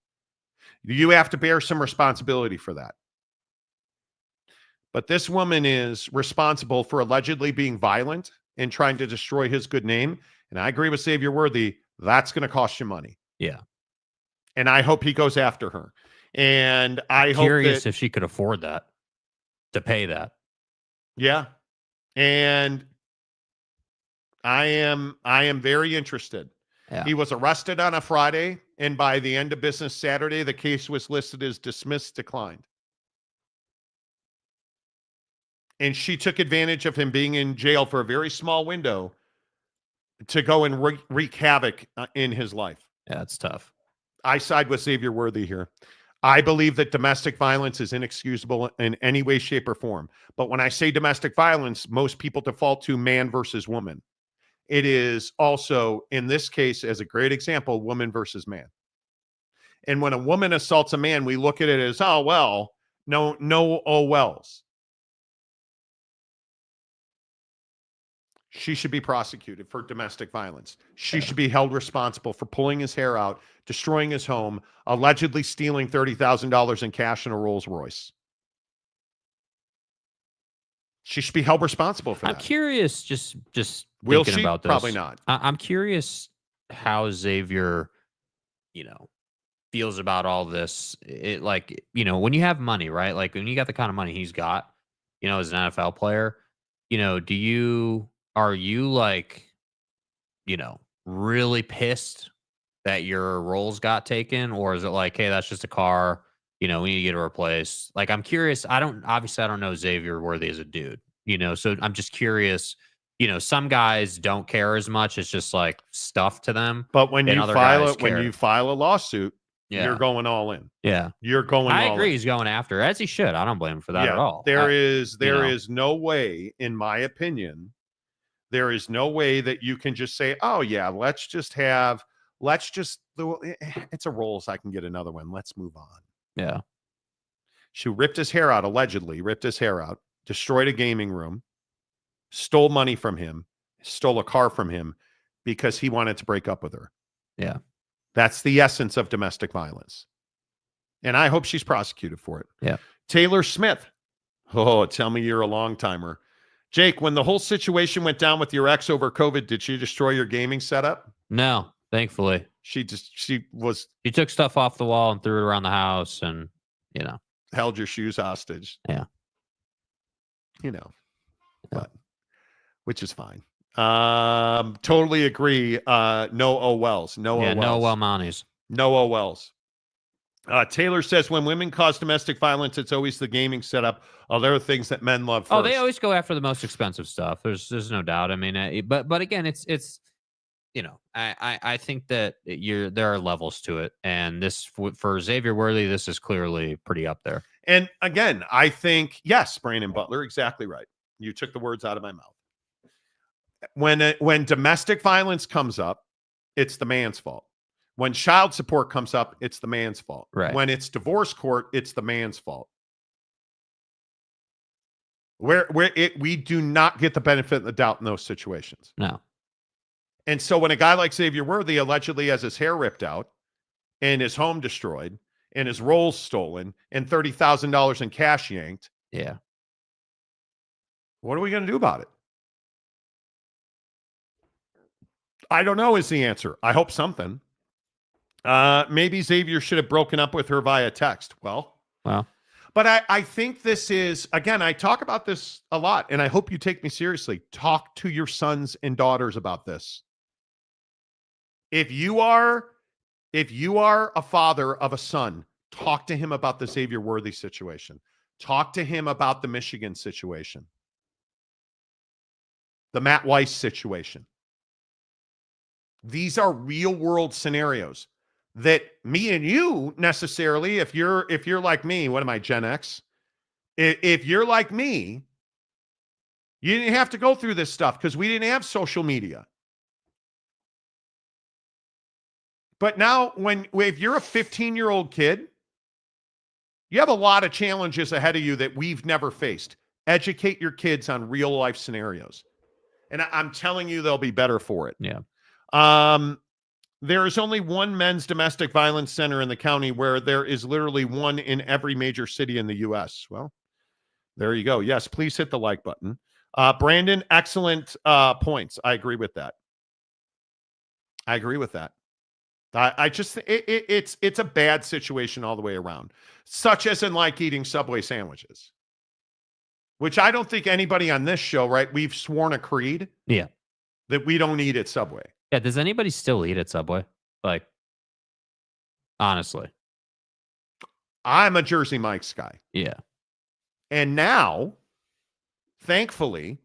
You have to bear some responsibility for that. But this woman is responsible for allegedly being violent and trying to destroy his good name. And I agree with Xavier Worthy. That's going to cost you money. Yeah. And I hope he goes after her. And I hope curious if she could afford that, to pay that. Yeah. And I am very interested. Yeah. He was arrested on a Friday, and by the end of business Saturday, the case was listed as dismissed, declined. And she took advantage of him being in jail for a very small window to go and wreak havoc in his life. Yeah, it's tough. I side with Xavier Worthy here. I believe that domestic violence is inexcusable in any way, shape, or form. But when I say domestic violence, most people default to man versus woman. It is also, in this case, as a great example, woman versus man. And when a woman assaults a man, we look at it as, oh, well, no, oh, wells. She should be prosecuted for domestic violence. She should be held responsible for pulling his hair out, destroying his home, allegedly stealing $30,000 in cash and a Rolls Royce. She should be held responsible for that. I'm curious, just Will thinking she? about this. Probably not. I'm curious how Xavier, feels about all this. It when you have money, right? Like when you got the kind of money he's got, as an NFL player, are you like, really pissed that your roles got taken? Or is it like, hey, that's just a car, we need to get it replaced? Like, I'm curious. I don't know Xavier Worthy as a dude, so I'm just curious. Some guys don't care as much. It's just like stuff to them. But when you file a lawsuit, yeah, you're going all in. Yeah. You're going all in. I agree he's going after, as he should. I don't blame him for that at all. There is no way, in my opinion, there is no way that you can just say, oh, yeah, it's a Rolls. I can get another one. Let's move on. Yeah. She allegedly ripped his hair out, destroyed a gaming room, stole money from him, stole a car from him because he wanted to break up with her. Yeah. That's the essence of domestic violence. And I hope she's prosecuted for it. Yeah. Taylor Smith. Oh, tell me you're a long timer. Jake, when the whole situation went down with your ex over COVID, did she destroy your gaming setup? No, thankfully. She took stuff off the wall and threw it around the house and, held your shoes hostage. Yeah. But, which is fine. Totally agree. No oh wells. No oh wells. No well monies. No oh wells. Taylor says when women cause domestic violence, it's always the gaming setup. There are things that men love first. Oh, they always go after the most expensive stuff. There's no doubt. I mean, but again, it's I think that there are levels to it, and this for Xavier Worthy, this is clearly pretty up there. And again, I think yes, Brandon Butler, exactly right. You took the words out of my mouth. When domestic violence comes up, it's the man's fault. When child support comes up, it's the man's fault. Right. When it's divorce court, it's the man's fault. We do not get the benefit of the doubt in those situations. No. And so when a guy like Xavier Worthy allegedly has his hair ripped out and his home destroyed and his rolls stolen and $30,000 in cash yanked. Yeah. What are we going to do about it? I don't know is the answer. I hope something. Maybe Xavier should have broken up with her via text. Well. But I think this is, again, I talk about this a lot, and I hope you take me seriously. Talk to your sons and daughters about this. If you are a father of a son, talk to him about the Xavier Worthy situation. Talk to him about the Michigan situation. The Matt Weiss situation. These are real world scenarios that me and you necessarily, if you're like me, what am I, Gen X? If you're like me, you didn't have to go through this stuff because we didn't have social media. But now if you're a 15-year-old kid, you have a lot of challenges ahead of you that we've never faced. Educate your kids on real life scenarios. And I'm telling you, they'll be better for it. Yeah. There is only one men's domestic violence center in the county where there is literally one in every major city in the U.S. Well, there you go. Yes, please hit the like button. Brandon, excellent points. I agree with that. I just it's a bad situation all the way around, such as in like eating Subway sandwiches, which I don't think anybody on this show, right? We've sworn a creed. Yeah. That we don't eat at Subway. Yeah, does anybody still eat at Subway? Like, honestly. I'm a Jersey Mike's guy. Yeah. And now, thankfully,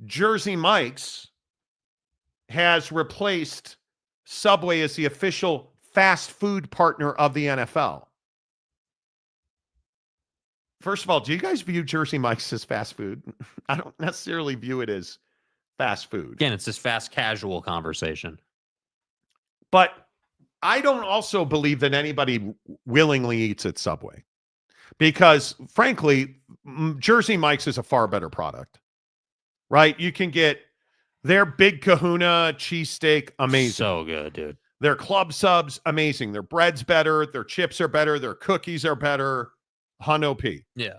Jersey Mike's has replaced Subway as the official fast food partner of the NFL. First of all, do you guys view Jersey Mike's as fast food? I don't necessarily view it as fast food. Again, it's this fast casual conversation. But I don't also believe that anybody willingly eats at Subway because, frankly, Jersey Mike's is a far better product, right? You can get their Big Kahuna cheesesteak, amazing. So good, dude. Their club subs, amazing. Their bread's better. Their chips are better. Their cookies are better. Hundo P. Yeah.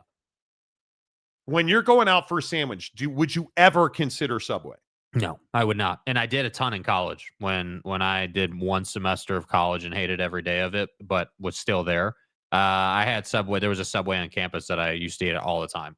When you're going out for a sandwich, would you ever consider Subway? No, I would not. And I did a ton in college when I did one semester of college and hated every day of it, but was still there. I had Subway. There was a Subway on campus that I used to eat at all the time.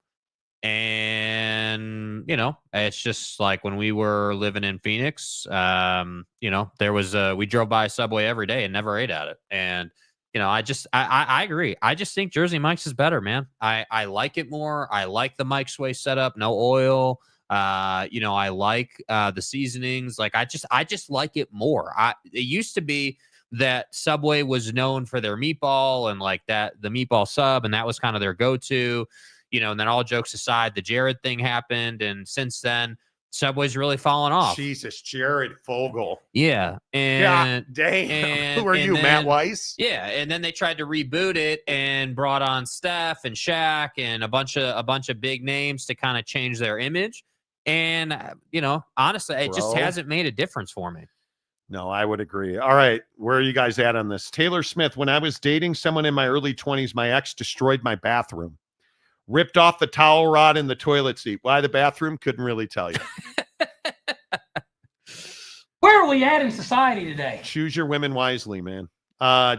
And, it's just like when we were living in Phoenix, there was we drove by Subway every day and never ate at it. And, I agree. I just think Jersey Mike's is better, man. I like it more. I like the Mike's Way setup, no oil. I like the seasonings. Like I just like it more. It used to be that Subway was known for their meatball and like that, the meatball sub, and that was kind of their go-to, and then all jokes aside, the Jared thing happened. And since then, Subway's really fallen off. Jesus, Jared Fogle. Yeah. And God damn. Who are you, Matt Weiss? Yeah. And then they tried to reboot it and brought on Steph and Shaq and a bunch of big names to kind of change their image. And, honestly, it just hasn't made a difference for me. No, I would agree. All right. Where are you guys at on this? Taylor Smith, when I was dating someone in my early 20s, my ex destroyed my bathroom. Ripped off the towel rod in the toilet seat. Why the bathroom? Couldn't really tell you. Where are we at in society today? Choose your women wisely, man.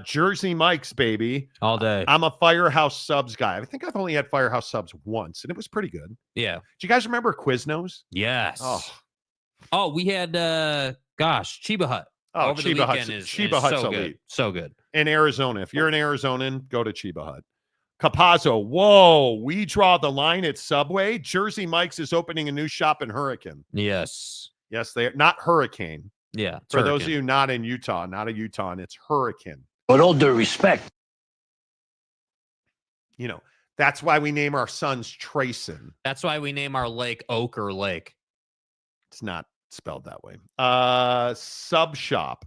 Jersey Mike's, baby. All day. I'm a Firehouse Subs guy. I think I've only had Firehouse Subs once, and it was pretty good. Yeah. Do you guys remember Quiznos? Yes. Oh, we had, Chiba Hut. Oh, over Chiba the Hut. weekend Chiba Hut's so elite. good. So good. In Arizona. If you're an Arizonan, go to Chiba Hut. Capazzo, whoa, we draw the line at Subway. Jersey Mike's is opening a new shop in Hurricane. Yes. Yes, they are. Not Hurricane. Yeah. For those of you not in Utah, not a Utah, it's hurricane. With all due respect. You know, that's why we name our sons Trayson. That's why we name our lake Ochre Lake. It's not spelled that way. Sub shop.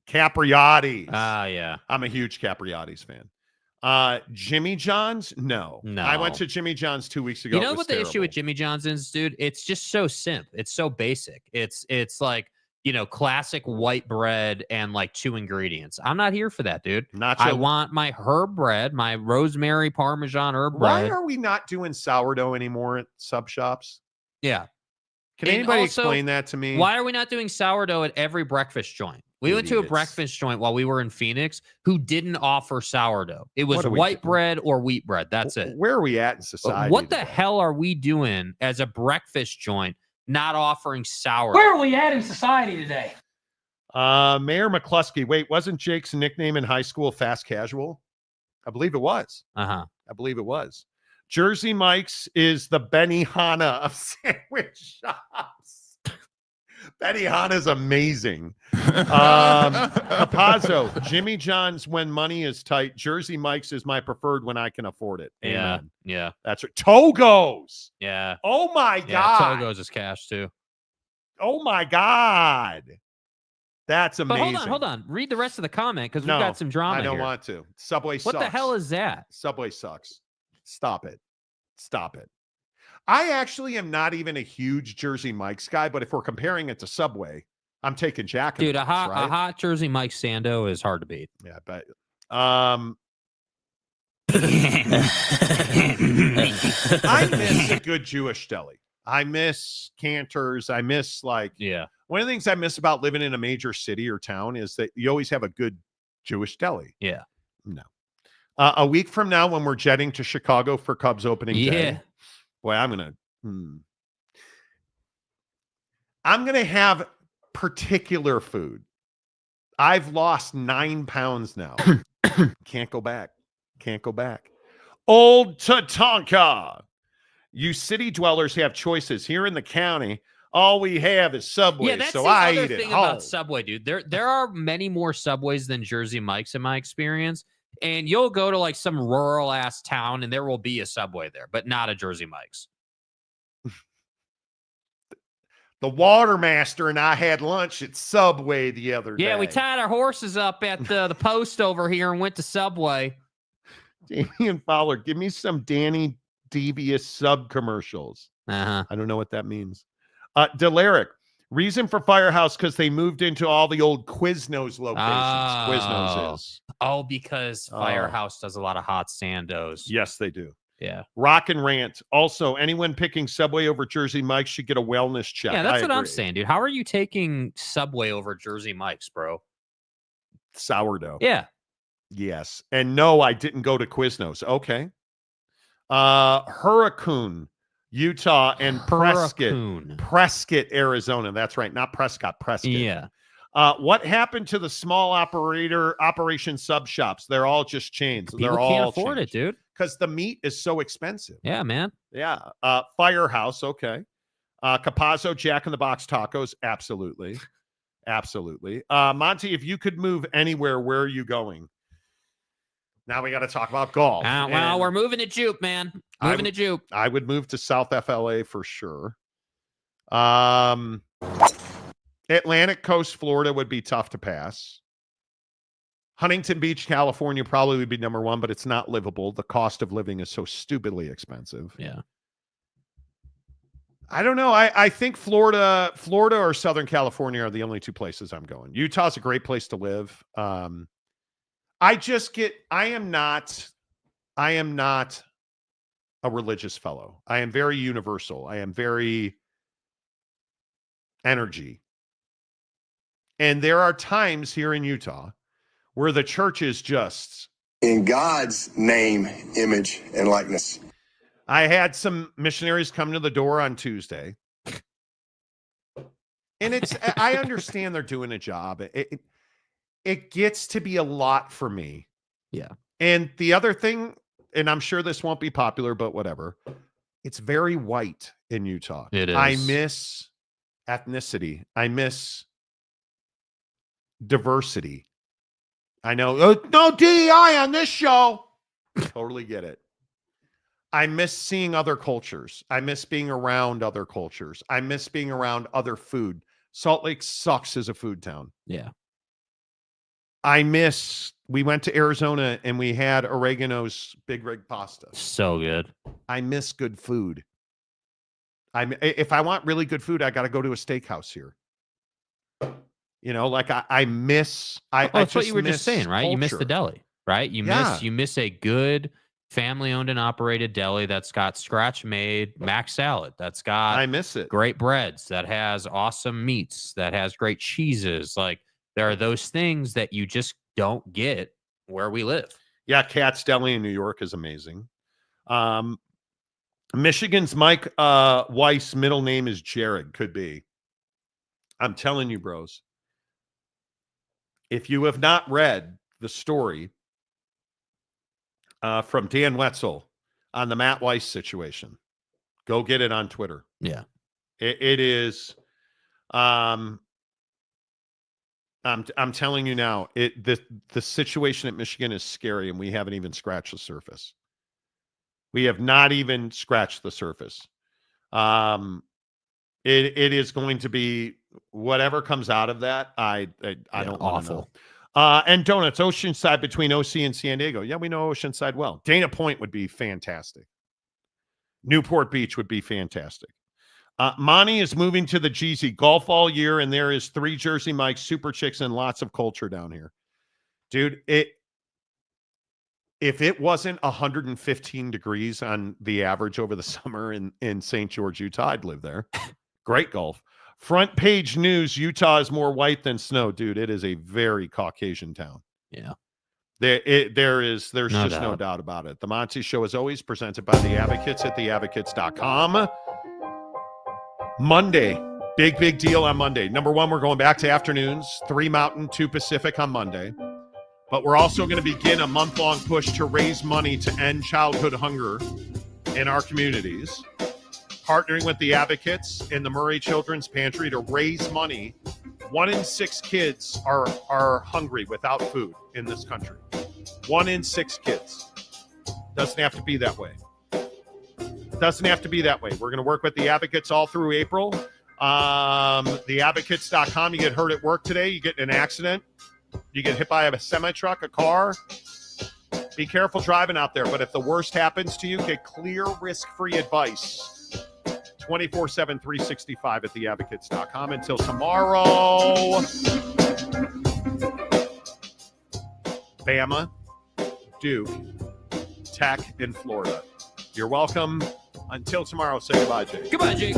Capriati's. Yeah. I'm a huge Capriati's fan. Jimmy John's? No. I went to Jimmy John's 2 weeks ago. You know what the issue with Jimmy John's is, dude? It's just so simple. It's so basic. It's like, you know, classic white bread and like 2 ingredients. I'm not here for that, dude. I want my herb bread, my rosemary Parmesan herb bread. Why are we not doing sourdough anymore at sub shops? Yeah. Can anybody explain that to me? Why are we not doing sourdough at every breakfast joint? We went to a breakfast joint while we were in Phoenix who didn't offer sourdough. It was white bread or wheat bread. That's it. Where are we at in society? What the hell are we doing as a breakfast joint not offering sourdough? Where are we at in society today? Mayor McCluskey. Wait, wasn't Jake's nickname in high school Fast Casual? I believe it was. I believe it was. Jersey Mike's is the Benihana of sandwich shops. Benihana is amazing. Capazzo, Jimmy John's when money is tight. Jersey Mike's is my preferred when I can afford it. Amen. Yeah. That's right. Togo's. Yeah. Oh my Yeah, God. Togo's is cash too. Oh my God. That's amazing. But hold on. Read the rest of the comment because we've got some drama I don't here. want to. Subway sucks. What the hell is that? Subway sucks. Stop it. Stop it. I actually am not even a huge Jersey Mike's guy, but if we're comparing it to Subway, I'm taking Jack in the Dude, a Box, right? hot Jersey Mike Sando is hard to beat. Yeah, but I miss a good Jewish deli. I miss Cantor's. I miss one of the things I miss about living in a major city or town is that you always have a good Jewish deli. Yeah. No. A week from now, when we're jetting to Chicago for Cubs opening day, boy, I'm gonna have particular food. I've lost 9 pounds now. Can't go back. Old Tatanka. You city dwellers have choices. Here in the county, all we have is Subway. Yeah, that's so the I other eat thing at home. about Subway, dude. There are many more Subways than Jersey Mike's in my experience. And you'll go to like some rural ass town and there will be a Subway there, but not a Jersey Mike's. The Watermaster and I had lunch at Subway the other day. Yeah, we tied our horses up at the post over here and went to Subway. Damian Fowler, give me some Danny Devious sub commercials. I don't know what that means. Delaric, reason for Firehouse because they moved into all the old Quiznos locations. Quiznos is. Oh, because Firehouse does a lot of hot sandos. Yes, they do. Yeah. Rock and Rant. Also, anyone picking Subway over Jersey Mike's should get a wellness check. Yeah, that's what I'm saying, dude. How are you taking Subway over Jersey Mike's, bro? Sourdough. Yeah. Yes. And no, I didn't go to Quiznos. Okay. Hurricane, Utah, and Prescott, Arizona. That's right. Not Prescott, Prescott. Yeah. What happened to the small operation sub shops? They're all just chains. People can't afford it, dude. Because the meat is so expensive. Yeah, man. Yeah. Firehouse. Okay. Capazzo, Jack in the Box tacos. Absolutely. Absolutely. Monty, if you could move anywhere, where are you going? Now we got to talk about golf. Well, we're moving to Jupe, man. Moving to Jupe. I would move to South FLA for sure. Atlantic Coast, Florida would be tough to pass. Huntington Beach, California probably would be number one, but it's not livable. The cost of living is so stupidly expensive. Yeah. I don't know. I think Florida or Southern California are the only two places I'm going. Utah's a great place to live. I am not a religious fellow. I am very universal. I am very energy. And there are times here in Utah where the church is just in God's name, image, and likeness. I had some missionaries come to the door on Tuesday. And I understand they're doing a job. It gets to be a lot for me. Yeah. And the other thing, and I'm sure this won't be popular, but whatever. It's very white in Utah. It is. I miss ethnicity. I miss diversity. I know, no DEI on this show. Totally get it. I miss seeing other cultures. I miss being around other cultures. I miss being around other food. Salt Lake sucks as a food town. Yeah. We went to Arizona and we had Oregano's Big Rig pasta. So good. I miss good food. If I want really good food, I got to go to a steakhouse here. You know, like I miss. That's what you were just saying, right? Culture. You miss the deli, right? You miss a good family-owned and operated deli that's got scratch-made mac salad. That's got I miss it. Great breads. That has awesome meats. That has great cheeses. Like there are those things that you just don't get where we live. Yeah, Katz Deli in New York is amazing. Michigan's Mike Weiss' middle name is Jared. Could be. I'm telling you, bros. If you have not read the story from Dan Wetzel on the Matt Weiss situation, go get it on Twitter. Yeah. It is. I'm telling you now, the situation at Michigan is scary, and we haven't even scratched the surface. We have not even scratched the surface. It is going to be whatever comes out of that. I don't want to know. And donuts, Oceanside between OC and San Diego. Yeah, we know Oceanside well. Dana Point would be fantastic. Newport Beach would be fantastic. Monty is moving to the Jeezy golf all year, and there is 3 Jersey Mikes, super chicks, and lots of culture down here. Dude, if it wasn't 115 degrees on the average over the summer in St. George, Utah, I'd live there. Great golf. Front page news, Utah is more white than snow. Dude, it is a very Caucasian town. Yeah. There's no doubt about it. The Monty Show is always presented by The Advocates at theadvocates.com. Monday, big deal on Monday. Number 1, we're going back to afternoons, 3 Mountain, 2 Pacific on Monday. But we're also going to begin a month-long push to raise money to end childhood hunger in our communities. Partnering with the Advocates and the Murray Children's Pantry to raise money. 1 in 6 kids are hungry without food in this country. 1 in 6 kids. Doesn't have to be that way. Doesn't have to be that way. We're going to work with the Advocates all through April. Theadvocates.com. You get hurt at work today. You get in an accident. You get hit by a semi-truck, a car. Be careful driving out there. But if the worst happens to you, get clear, risk-free advice. 24/7, 365 at theadvocates.com. Until tomorrow, Bama, Duke, Tech, and Florida. You're welcome. Until tomorrow, say goodbye, Jake. Goodbye, Jake.